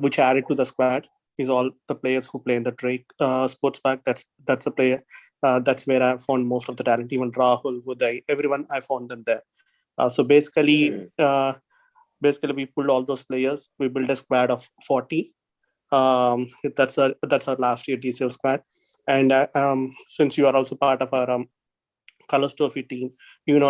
which I added to the squad, is all the players who play in the Drake sports pack. That's a player. That's where I found most of the talent. Even Rahul, Uday, everyone, I found them there. So basically, we pulled all those players. We built a squad of 40. That's our last year DCL squad. And since you are also part of our Colors Trophy team, in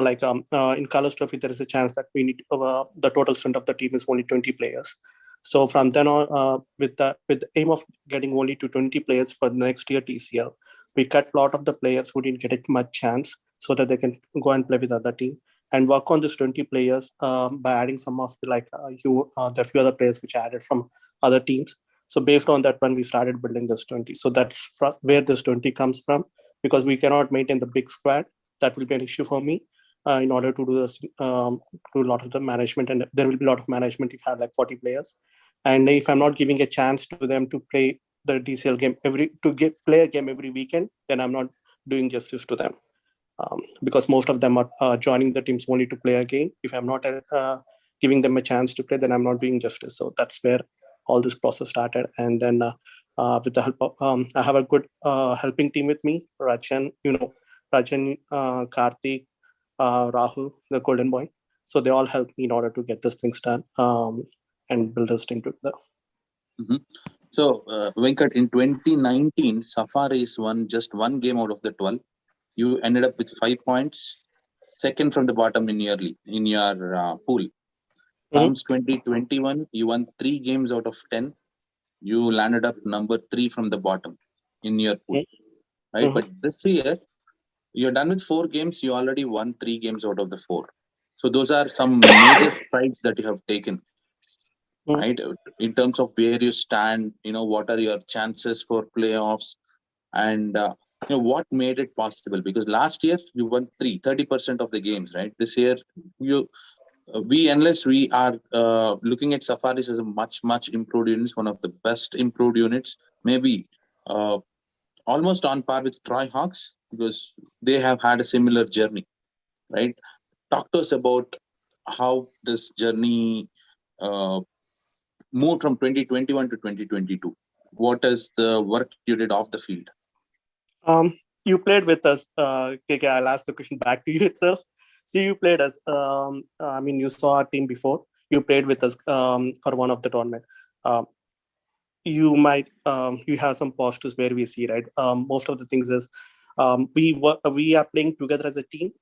Colors Trophy there is a chance that we need the total strength of the team is only 20 players. So from then on, with the aim of getting only to 20 players for the next year TCL, we cut a lot of the players who didn't get much chance so that they can go and play with other team and work on these 20 players by adding some of the few other players which I added from other teams. So based on that, when we started building this 20, so that's where this 20 comes from, because we cannot maintain the big squad. That will be an issue for me in order to do this, do a lot of the management, and there will be a lot of management if I have like 40 players. And if I'm not giving a chance to them to play the DCL game play a game every weekend, then I'm not doing justice to them. Because most of them are joining the teams only to play a game. If I'm not giving them a chance to play, then I'm not doing justice. So that's where all this process started. And then with the help of, I have a good helping team with me, Rajan, Karthik, Rahul, the golden boy. So they all helped me in order to get this things done and build this team together. So Venkat, in 2019, Safaris won just one game out of the 12. You ended up with 5 points, second from the bottom in your pool. Comes 2021, you won 3 games out of 10. You landed up number 3 from the bottom in your pool, right? But this year, you're done with 4 games. You already won 3 games out of the 4. So those are some major strides that you have taken, right? In terms of where you stand, what are your chances for playoffs, and what made it possible? Because last year you won 30% of the games, right? This year unless we are looking at Safaris as a much improved unit, one of the best improved units, maybe almost on par with Troy Hawks, because they have had a similar journey, right? Talk to us about how this journey moved from 2021 to 2022. What is the work you did off the field? You played with us, KK. I'll ask the question back to you itself. So you played us. I mean, you saw our team before. You played with us for one of the tournament. You might you have some postures where we see, right? Most of the things is we are playing together as a team.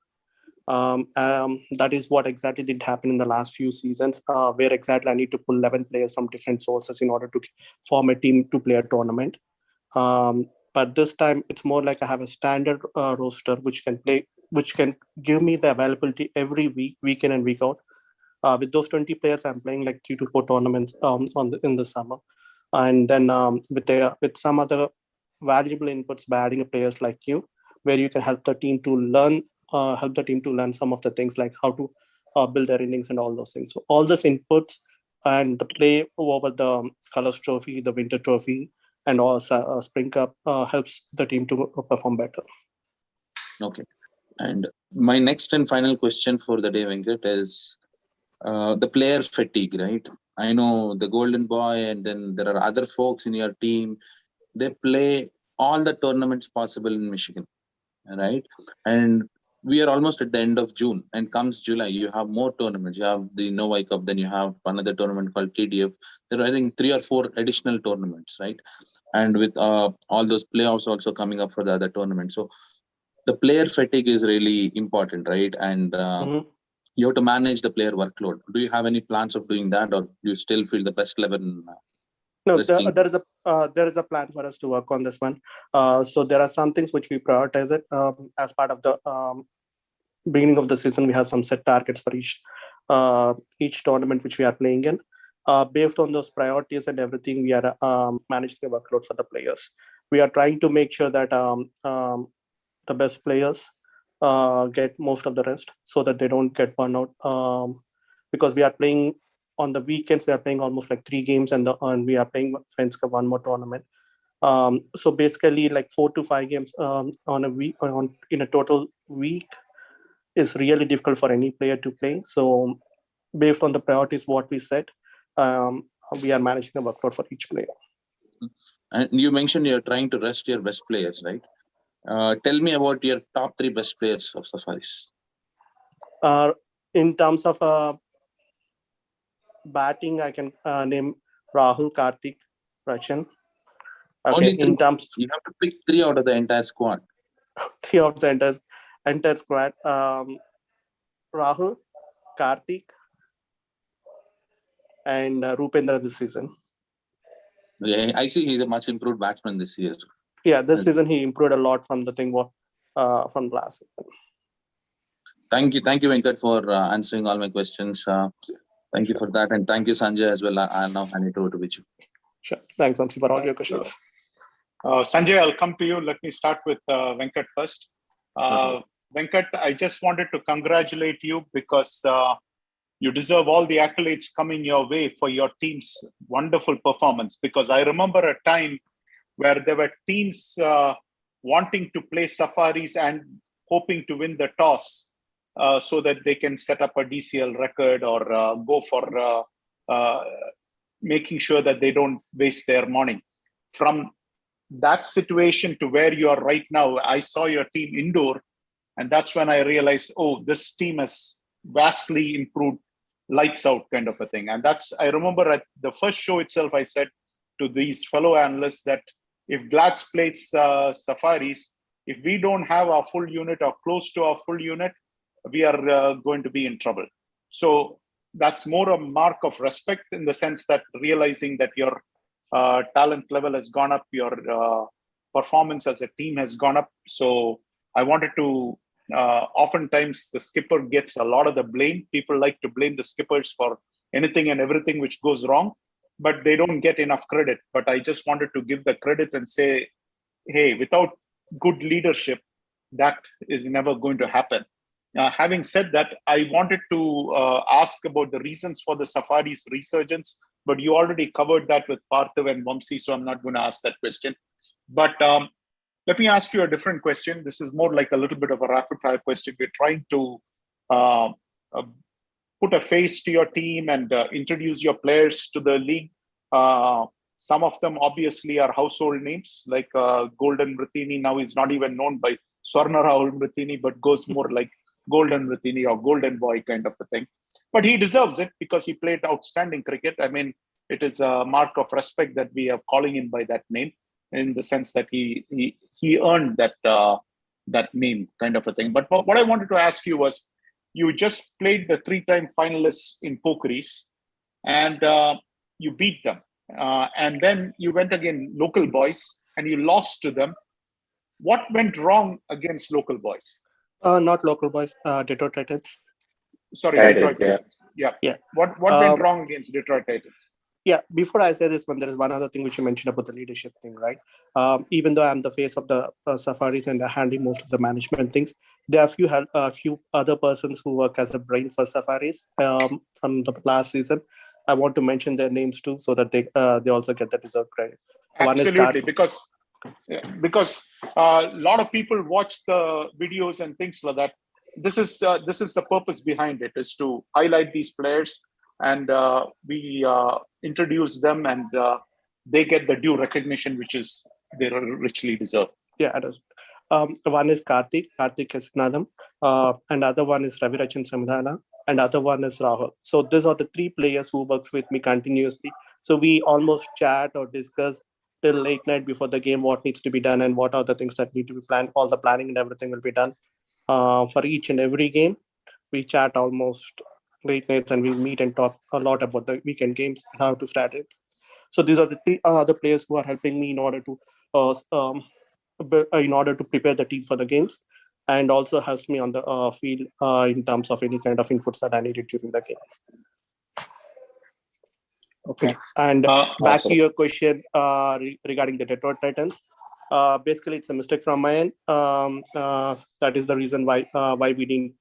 That is what exactly didn't happen in the last few seasons, where exactly I need to pull 11 players from different sources in order to form a team to play a tournament. But this time it's more like I have a standard roster which can give me the availability every week in and week out. With those 20 players, I'm playing like 3 to 4 tournaments in the summer, and then with some other valuable inputs by adding players like you, where you can help the team to learn some of the things like how to build their innings and all those things. So all those inputs and the play over the Colors Trophy, the Winter Trophy, and also Spring Cup helps the team to perform better. Okay. And my next and final question for the day, Venkat, is the player fatigue, right? I know the Golden Boy, and then there are other folks in your team. They play all the tournaments possible in Michigan, right? And we are almost at the end of June, and comes July, you have more tournaments. You have the Novi Cup, then you have another tournament called TDF. There are, I think, 3 or 4 additional tournaments, right? And with all those playoffs also coming up for the other tournaments. So the player fatigue is really important, right? And you have to manage the player workload. Do you have any plans of doing that, or do you still feel the best 11? No, there is a plan for us to work on this one. So there are some things which we prioritize it as part of the beginning of the season. We have some set targets for each tournament which we are playing in. Based on those priorities and everything, we are managing the workload for the players. We are trying to make sure that the best players get most of the rest so that they don't get burned out. Because we are playing on the weekends, we are playing almost like 3 games, and we are playing Friends Cup, one more tournament. So basically, like 4 to 5 games on a week, in a total week, is really difficult for any player to play. So based on the priorities what we set, we are managing the workload for each player. And you mentioned you're trying to rest your best players, right? Tell me about your top 3 best players of Safaris. In terms of batting, I can name Rahul, Karthik, Rachan. Okay, Only 3. in terms, you have to pick 3 out of the entire squad. 3 out of the entire squad. Rahul, Karthik, and Rupendra this season. Yeah, I see he's a much improved batsman this year. Yeah, this season he improved a lot from the thing from last season. Thank you, Venkat, for answering all my questions. Thank you for that, and thank you, Sanjay, as well. I now hand it over to Vichu. Sure. Thanks, Vamsi, for all your questions. Sanjay, I'll come to you. Let me start with Venkat first. Venkat, I just wanted to congratulate you because you deserve all the accolades coming your way for your team's wonderful performance. Because I remember a time where there were teams wanting to play Safaris and hoping to win the toss so that they can set up a DCL record or go for making sure that they don't waste their morning. From that situation to where you are right now, I saw your team indoor, and that's when I realized, oh, this team has vastly improved, lights out kind of a thing. And I remember at the first show itself, I said to these fellow analysts that if Glads plays Safaris, if we don't have our full unit or close to our full unit, we are going to be in trouble. So that's more a mark of respect in the sense that realizing that your talent level has gone up, your performance as a team has gone up. So I wanted to, oftentimes the skipper gets a lot of the blame. People like to blame the skippers for anything and everything which goes wrong, but they don't get enough credit. But I just wanted to give the credit and say, hey, without good leadership, that is never going to happen. Having said that, I wanted to ask about the reasons for the Safaris resurgence, but you already covered that with Parthiv and Vamsi, so I'm not going to ask that question. But let me ask you a different question. This is more like a little bit of a rapid fire question. We're trying to put a face to your team and introduce your players to the league. Some of them obviously are household names, like Golden Mrithini now is not even known by Swarna Rahul Mrithini, but goes more like golden Ritini or golden boy kind of a thing. But he deserves it because he played outstanding cricket. I mean, it is a mark of respect that we are calling him by that name, in the sense that he earned that name kind of a thing. But what I wanted to ask you was, you just played the 3-time finalists in Pokeris, and you beat them. And then you went again local boys and you lost to them. What went wrong against local boys? Not local boys, Detroit Titans. Sorry, Detroit Titans. Yeah. What went wrong against Detroit Titans? Yeah, before I say this one, there is one other thing which you mentioned about the leadership thing, right? Even though I'm the face of the Safaris and I handle most of the management things, there are a few other persons who work as a brain for Safaris from the last season. I want to mention their names too, so that they also get the deserved credit. Absolutely, because a lot of people watch the videos and things like that. This is the purpose behind it, is to highlight these players, and we introduce them, and they get the due recognition which is they richly deserve. Yeah, it is. One is Karthik Kesanadam, and other one is Ravirachan Samdhana, and other one is Rahul. So these are the three players who works with me continuously. So we almost chat or discuss till late night before the game what needs to be done and what are the things that need to be planned. All the planning and everything will be done for each and every game. We chat almost late nights and we meet and talk a lot about the weekend games and how to start it. So these are the three other players who are helping me in order to prepare the team for the games, and also helps me on the field in terms of any kind of inputs that I needed during the game. Okay. And back to your question regarding the Detroit Titans. Basically, it's a mistake from my end. That is the reason why we didn't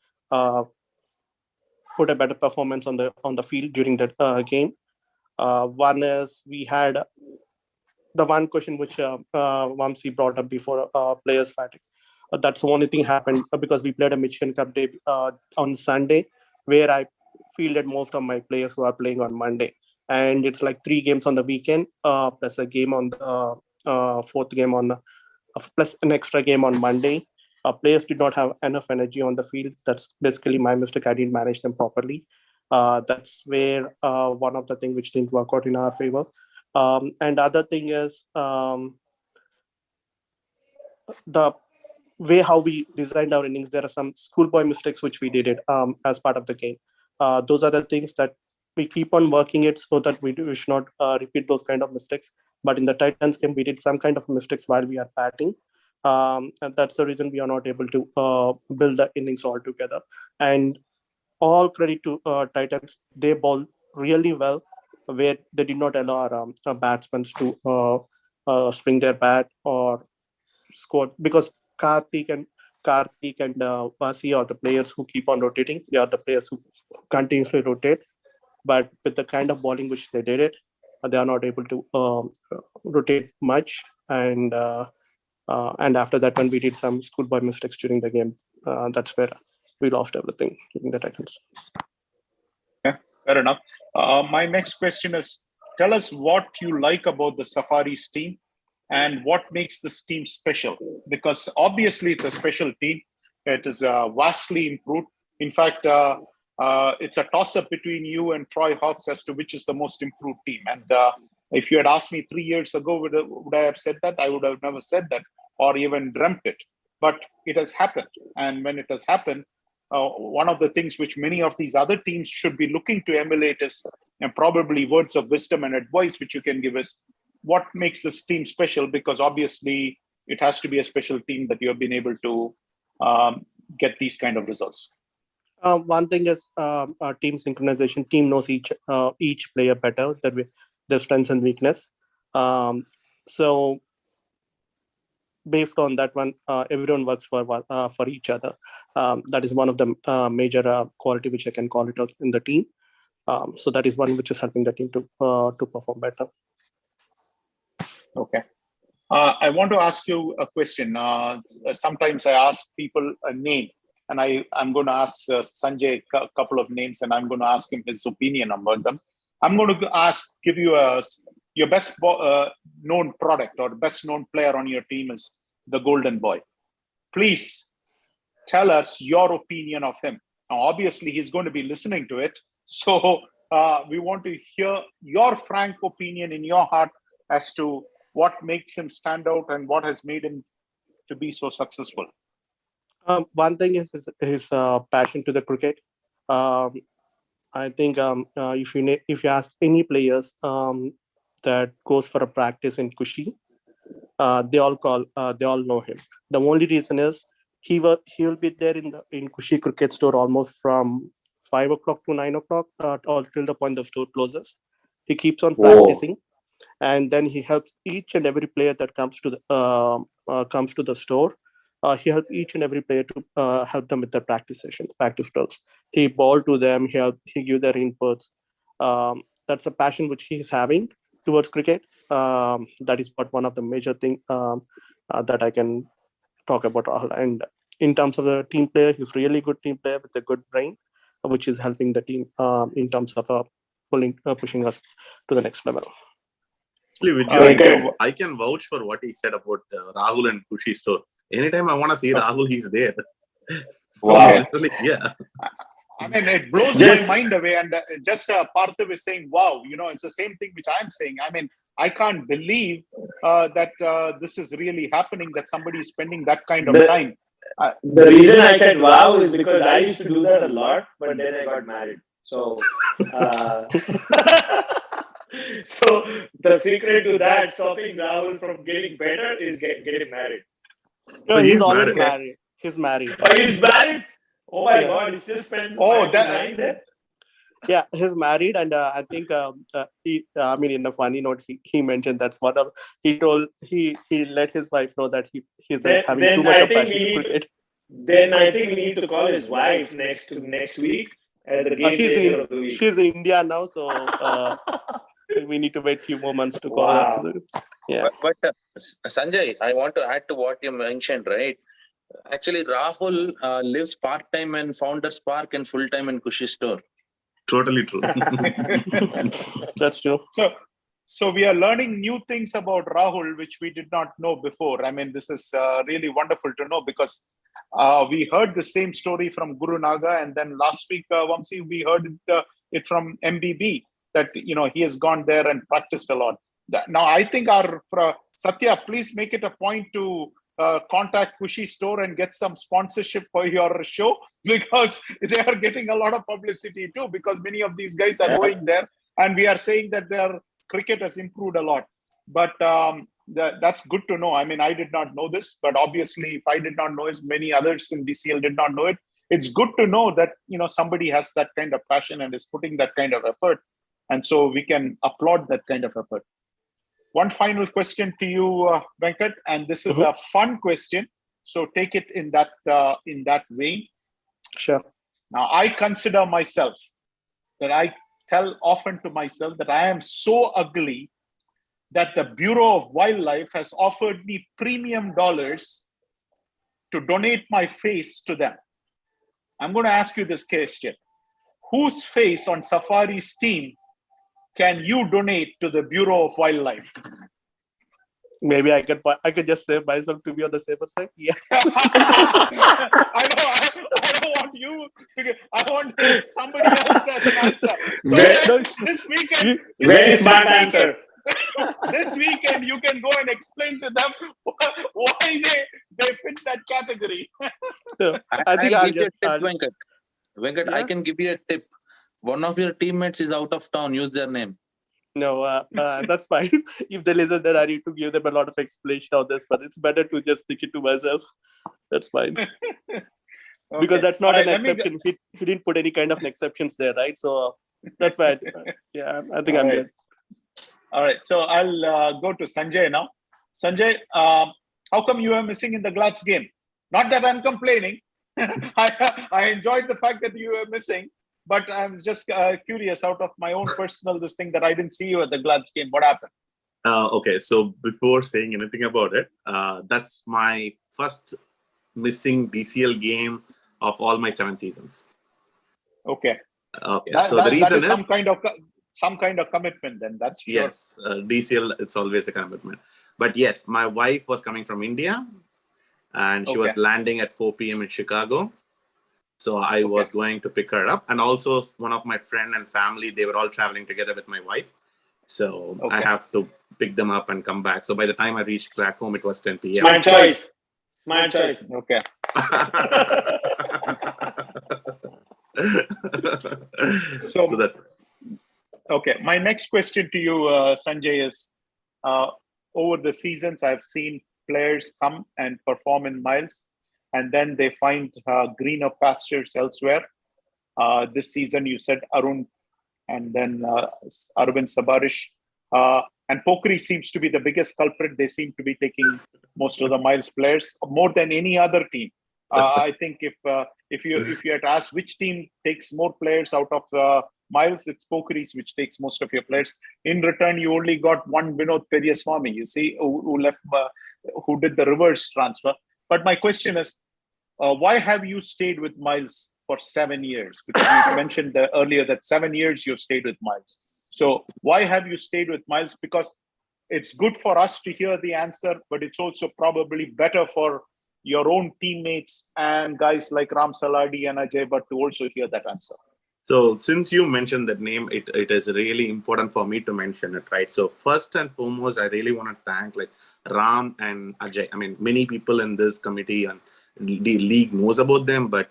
put a better performance on the field during the game. One is we had the one question which Vamsi brought up before, players fatigue. That's the only thing happened because we played a Michigan Cup day on Sunday, where I fielded most of my players who are playing on Monday. And it's like 3 games on the weekend, plus a game on the fourth game plus an extra game on Monday. Players did not have enough energy on the field. That's basically my mistake. I didn't manage them properly. That's where one of the things which didn't work out in our favor. And other thing is the way how we designed our innings. There are some schoolboy mistakes which we did it as part of the game. Those are the things that we keep on working it so that we should not repeat those kind of mistakes. But in the Titans game, we did some kind of mistakes while we are batting. And that's the reason we are not able to build the innings all together. And all credit to Titans. They ball really well, where they did not allow our batsmen to swing their bat or score, because Karthik and Vasi are the players who keep on rotating. They are the players who continuously rotate. But with the kind of bowling which they did it, they are not able to rotate much. And after that, when we did some schoolboy mistakes during the game, that's where we lost everything during the Titans. Yeah, fair enough. My next question is, tell us what you like about the Safaris team and what makes this team special. Because obviously it's a special team. It is vastly improved. In fact, it's a toss-up between you and Troy Hawks as to which is the most improved team. And if you had asked me 3 years ago, would I have said that? I would have never said that or even dreamt it. But it has happened. And when it has happened, one of the things which many of these other teams should be looking to emulate is, and probably words of wisdom and advice which you can give us, what makes this team special? Because obviously it has to be a special team that you have been able to get these kind of results. One thing is team synchronization. Team knows each player better, their strengths and weakness. So based on that one, everyone works for each other. That is one of the major quality which I can call it out in the team. So that is one which is helping the team to perform better. Okay. I want to ask you a question. Sometimes I ask people a name, and I'm going to ask Sanjay a couple of names, and I'm going to ask him his opinion about them. I'm going to give you your best known product or best known player on your team is the Golden Boy. Please tell us your opinion of him. Now, obviously, he's going to be listening to it. So we want to hear your frank opinion in your heart as to what makes him stand out and what has made him to be so successful. One thing is his passion to the cricket. I think if you ask any players that goes for a practice in Kushi, they all know him. The only reason is he'll be there in Kushi Cricket Store almost from 5 o'clock to 9 o'clock, or till the point the store closes. He keeps on practicing, and then he helps each and every player that comes to the store. He helps each and every player to help them with their practice drills. He ball to them. He give their inputs. That's a passion which he is having towards cricket. That is what one of the major thing that I can talk about. And in terms of the team player, he's really good team player with a good brain, which is helping the team in terms of pushing us to the next level. Actually, Vijay, I can vouch for what he said about Rahul and Kushi store. Anytime I want to see Rahul, he's there. Wow. Yeah. I mean, it blows my mind away. And just Parthiv is saying, wow, it's the same thing which I'm saying. I mean, I can't believe that this is really happening, that somebody is spending that kind of time. The reason I said wow is because I used to do that a lot, but then I got married. So, so the secret to that, stopping Rahul from getting better, is getting married. No, he's already married. He's married. Oh, he's married? Oh my God, he's still spent time there? Yeah, he's married, and I think in a funny note, he mentioned that's what he told. He let his wife know that he's having too much of passion for cricket. Then I think we need to call his wife next week. She's in India now, so we need to wait a few more months to call her. Yeah. But Sanjay, I want to add to what you mentioned, right? Actually, Rahul lives part-time in Founders Park and full-time in Kushi store. Totally true. That's true. So we are learning new things about Rahul, which we did not know before. I mean, this is really wonderful to know, because we heard the same story from Guru Naga, and then last week, Vamsi, we heard it from MBB that he has gone there and practiced a lot. Now, I think Satya, please make it a point to contact Kushi store and get some sponsorship for your show, because they are getting a lot of publicity too, because many of these guys are going there, and we are saying that their cricket has improved a lot. But that's good to know. I mean, I did not know this, but obviously if I did not know it, many others in DCL did not know it. It's good to know that somebody has that kind of passion and is putting that kind of effort, and so we can applaud that kind of effort. One final question to you, Venkat, and this is a fun question, so take it in that vein. Sure. Now, I consider myself that I tell often to myself that I am so ugly that the Bureau of Wildlife has offered me premium dollars to donate my face to them. I'm going to ask you this question: whose face on Safari's team can you donate to the Bureau of Wildlife? Maybe I could just save myself to be on the safer side. Yeah. I don't want you. I want somebody else as an answer. So this weekend, very smart answer. This weekend, you can go and explain to them why they fit that category. I think I'll give you a tip, Venkat, I can give you a tip. One of your teammates is out of town. Use their name. No, that's fine. If they listen, then I need to give them a lot of explanation on this, but it's better to just stick it to myself. That's fine. Okay. Because that's not an exception. He didn't put any kind of exceptions there, right? So that's fine. Yeah, I think I'm good. All right. So I'll go to Sanjay now. Sanjay, how come you are missing in the Glads game? Not that I'm complaining. I enjoyed the fact that you were missing. But I'm just curious, out of my own personal thing, that I didn't see you at the Glads game. What happened? Okay, so before saying anything about it, that's my first missing DCL game of all my 7 seasons. Okay. Okay. So the reason is some kind of commitment. Then that's sure. Yes, DCL. It's always a commitment. But yes, my wife was coming from India. and she was landing at 4 p.m. in Chicago. So I was going to pick her up, and also one of my friend and family, they were all traveling together with my wife. So I have to pick them up and come back. So by the time I reached back home, it was 10 p.m. Smart choice. Smart choice. Okay. So that. Okay. My next question to you, Sanjay, is over the seasons, I've seen players come and perform in miles, and then they find greener pastures elsewhere. This season, you said Arun and then Arvind Sabarish. And Pokeris seems to be the biggest culprit. They seem to be taking most of the miles players more than any other team. I think if you had asked which team takes more players out of miles, it's Pokeris which takes most of your players. In return, you only got one Vinod Periaswamy, you see, who left, who did the reverse transfer. But my question is, why have you stayed with miles for 7 years? Because you mentioned earlier that 7 years you've stayed with miles. So why have you stayed with miles? Because it's good for us to hear the answer, but it's also probably better for your own teammates and guys like Ram Saladi and Ajay, but to also hear that answer. So since you mentioned that name, it is really important for me to mention it, right? So first and foremost, I really want to thank like Ram and Ajay. I mean, many people in this committee and the league knows about them, but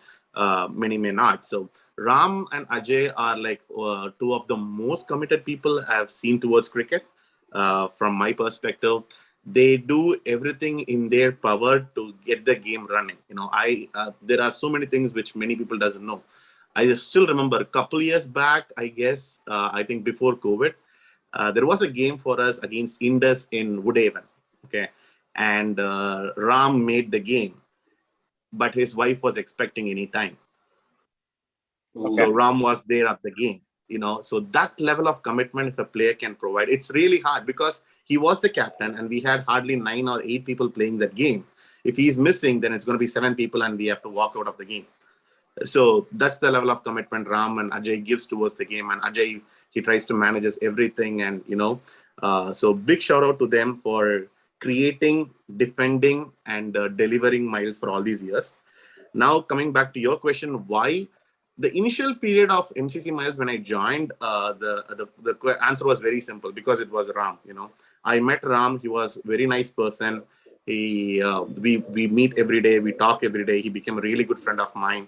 many may not. So Ram and Ajay are like two of the most committed people I've seen towards cricket. From my perspective, they do everything in their power to get the game running. You know, there are so many things which many people doesn't know. I still remember a couple years back, I guess, I think before COVID, there was a game for us against Indus in Woodhaven. Okay. And Ram made the game, but his wife was expecting any time. Okay. So Ram was there at the game, you know, so that level of commitment, if a player can provide, it's really hard because he was the captain and we had hardly 9 or 8 people playing that game. If he's missing, then it's going to be 7 people and we have to walk out of the game. So that's the level of commitment Ram and Ajay gives towards the game. And Ajay, he tries to manage everything. And, you know, so big shout out to them for creating, defending, and delivering miles for all these years. Now, coming back to your question, why? The initial period of MCC miles when I joined, the answer was very simple because it was Ram. You know, I met Ram. He was a very nice person. We meet every day. We talk every day. He became a really good friend of mine.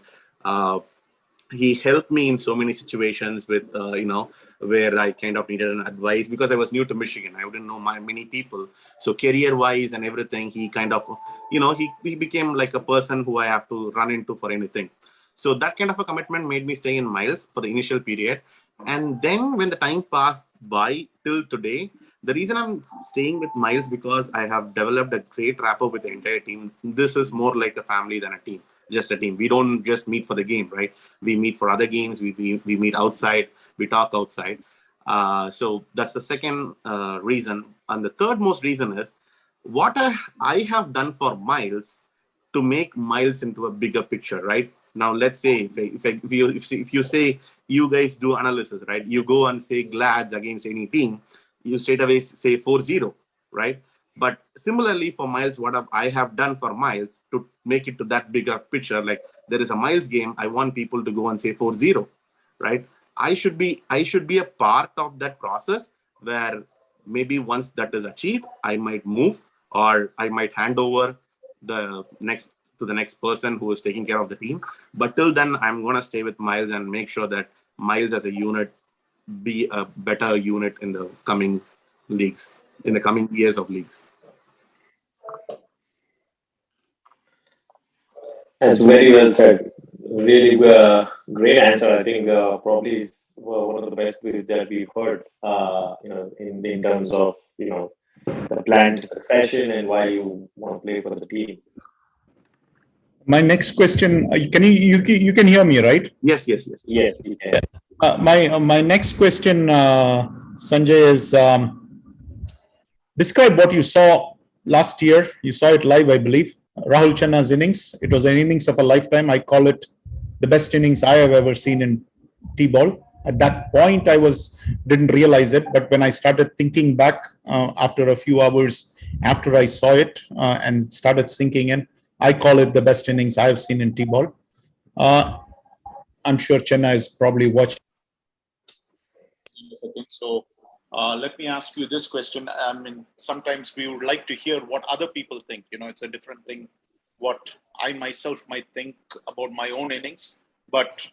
He helped me in so many situations with, you know, where I kind of needed an advice because I was new to Michigan. I wouldn't know many people. So career-wise and everything, he kind of, you know, he became like a person who I have to run into for anything. So that kind of a commitment made me stay in miles for the initial period. And then when the time passed by till today, the reason I'm staying with miles because I have developed a great rapport with the entire team. This is more like a family than a team, just a team. We don't just meet for the game, right? We meet for other games. We meet outside. We talk outside. So that's the second reason. And the third most reason is what I have done for miles to make miles into a bigger picture, right? Now, let's say if you say you guys do analysis, right? You go and say Glads against any team, you straight away say 4-0, right? But similarly for miles, what I have done for miles to make it to that bigger picture, like there is a miles game, I want people to go and say 4-0, right? I should be a part of that process where maybe once that is achieved, I might move or I might hand over to the next person who is taking care of the team. But till then, I'm going to stay with miles and make sure that miles as a unit be a better unit in the coming leagues, in the coming years of leagues. That's very well said. Really great answer. I think probably is one of the best that we've heard, you know, in terms of, you know, the planned succession and why you want to play for the team. My next question, can you can hear me, right? Yes, you can. My next question, Sanjay, is describe what you saw last year. You saw it live, I believe. Rahul Channa's innings. It was an innings of a lifetime. I call it the best innings I have ever seen in T-ball. At that point, I didn't realize it, but when I started thinking back after a few hours after I saw it and started sinking in, I call it the best innings I've seen in T-ball. I'm sure Chennai is probably watching. So let me ask you this question. I mean, sometimes we would like to hear what other people think. You know, it's a different thing what I myself might think about my own innings, but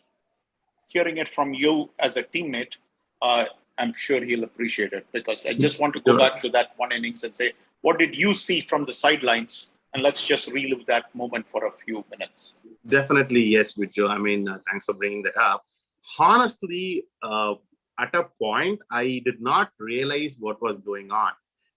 hearing it from you as a teammate, I'm sure he'll appreciate it, because I just want to go back to that one innings and say, what did you see from the sidelines? And let's just relive that moment for a few minutes. Definitely, yes, Vijay. I mean, thanks for bringing that up. Honestly, at a point, I did not realize what was going on.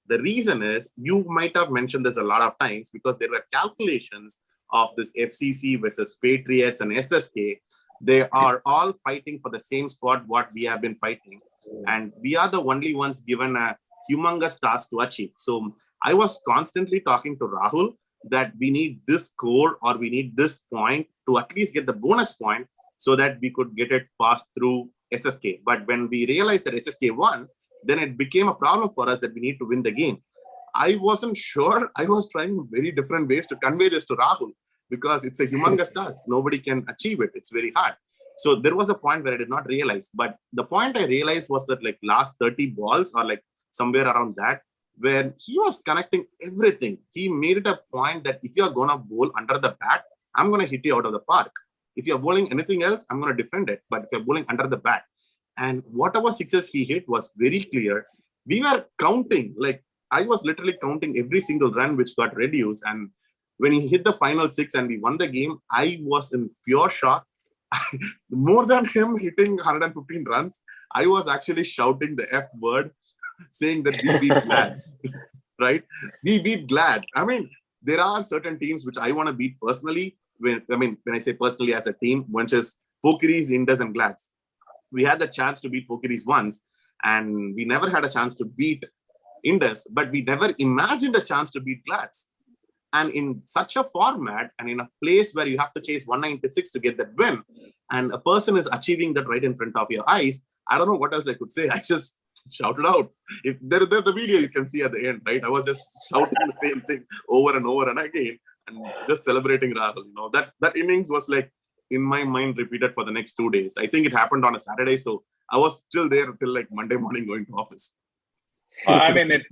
The reason is, you might have mentioned this a lot of times, because there were calculations of this FCC versus Patriots and SSK. They are all fighting for the same spot what we have been fighting. And we are the only ones given a humongous task to achieve. So I was constantly talking to Rahul that we need this score or we need this point to at least get the bonus point so that we could get it passed through SSK. But when we realized that SSK won, then it became a problem for us that we need to win the game. I wasn't sure. I was trying very different ways to convey this to Rahul, because it's a humongous task. Nobody can achieve it. It's very hard. So there was a point where I did not realize. But the point I realized was that like last 30 balls or like somewhere around that, where he was connecting everything. He made it a point that if you're going to bowl under the bat, I'm going to hit you out of the park. If you're bowling anything else, I'm going to defend it. But if you're bowling under the bat, and whatever sixes he hit was very clear. We were counting, like I was literally counting every single run which got reduced. And when he hit the final six and we won the game, I was in pure shock. More than him hitting 115 runs, I was actually shouting the F word, saying that we beat Glads, right? We beat Glads. I mean, there are certain teams which I want to beat personally. When I say personally as a team, which is Pokeris, Indus, and Glads. We had the chance to beat Pokeris once, and we never had a chance to beat Indus, but we never imagined a chance to beat Glads. And in such a format and in a place where you have to chase 196 to get that win, and a person is achieving that right in front of your eyes, I don't know what else I could say. I just shouted out. If there's the video you can see at the end, right? I was just shouting the same thing over and over and again, and just celebrating Rahul. You know, that innings was like in my mind repeated for the next 2 days. I think it happened on a Saturday, so I was still there till like Monday morning going to office. I mean, it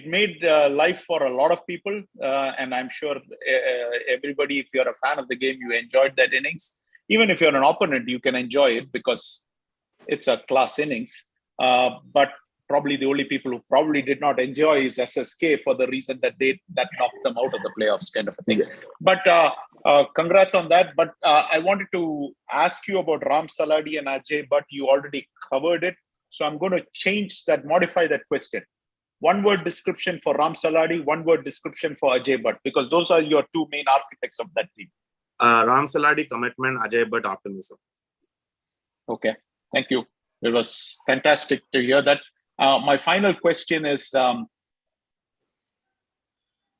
made life for a lot of people, and I'm sure everybody, if you're a fan of the game, you enjoyed that innings. Even if you're an opponent, you can enjoy it because it's a class innings. But probably the only people who probably did not enjoy is SSK for the reason that that knocked them out of the playoffs, kind of a thing. But congrats on that. But I wanted to ask you about Ram Saladi and Ajay, but you already covered it. So I'm going to modify that question. One word description for Ram Saladi, one word description for Ajay Bhatt, because those are your two main architects of that team. Ram Saladi, commitment, Ajay Bhatt, optimism. Okay, thank you. It was fantastic to hear that. My final question is,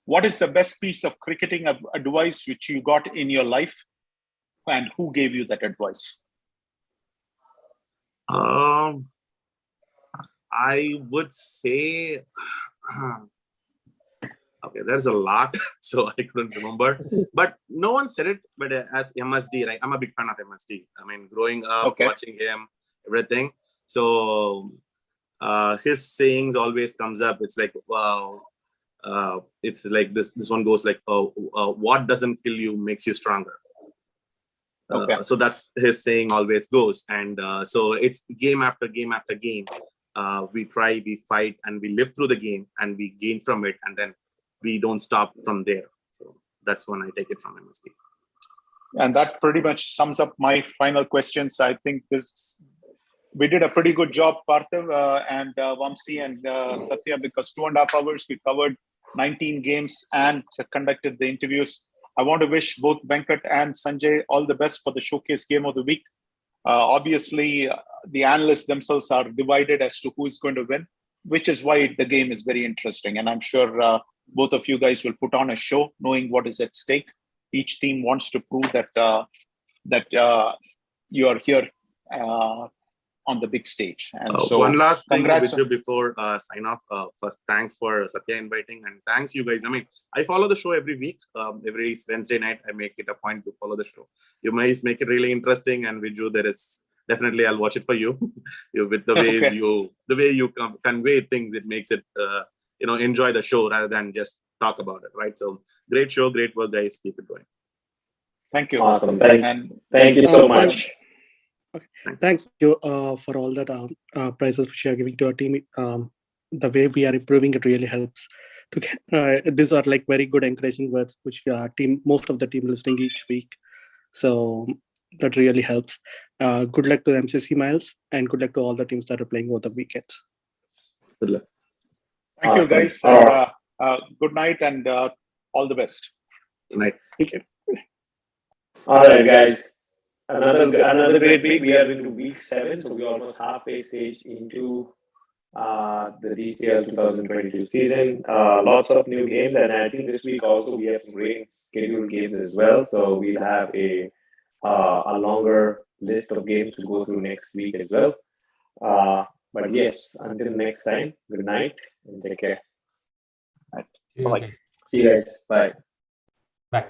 what is the best piece of cricketing advice which you got in your life, and who gave you that advice? I would say, okay, there's a lot, so I couldn't remember. But no one said it, but as MSD, right? I'm a big fan of MSD. I mean, growing up, watching him, everything. So his sayings always comes up. It's like, wow. It's like this one goes like, what doesn't kill you makes you stronger. So that's his saying always goes. And so it's game after game after game. We try, we fight, and we live through the game, and we gain from it, and then we don't stop from there. So that's when I take it from MSD. And that pretty much sums up my final questions. I think we did a pretty good job, Parthiv and Vamsi and Satya, because 2.5 hours we covered 19 games and conducted the interviews. I want to wish both Venkat and Sanjay all the best for the showcase game of the week. Obviously, the analysts themselves are divided as to who is going to win, which is why the game is very interesting. And I'm sure both of you guys will put on a show knowing what is at stake. Each team wants to prove that you are here on the big stage. And one last thing congrats with you before sign off. First, thanks for Satya inviting, and thanks you guys. I mean, I follow the show every week. Every Wednesday night, I make it a point to follow the show. You guys make it really interesting, and with you, there is definitely I'll watch it for you. With the ways the way you convey things, it makes it enjoy the show rather than just talk about it, right? So great show, great work, guys. Keep it going. Thank you. Awesome. Thank you so much. Okay. Thanks you for all that prizes which you are giving to our team. The way we are improving, it really helps. These are like very good encouraging words which our team, most of the team listening each week. So that really helps. Good luck to the MCC Miles, and good luck to all the teams that are playing over the weekends. Good luck. Thank you, guys. Good night and all the best. Good night. Thank you. All right, guys. Another great week. We are into week 7, so we're almost halfway stage into the DCL 2022 season. Lots of new games, and I think this week also we have some great scheduled games as well. So we'll have a longer list of games to go through next week as well. But yes, until next time, good night and take care. Bye. See you guys. Bye. Bye.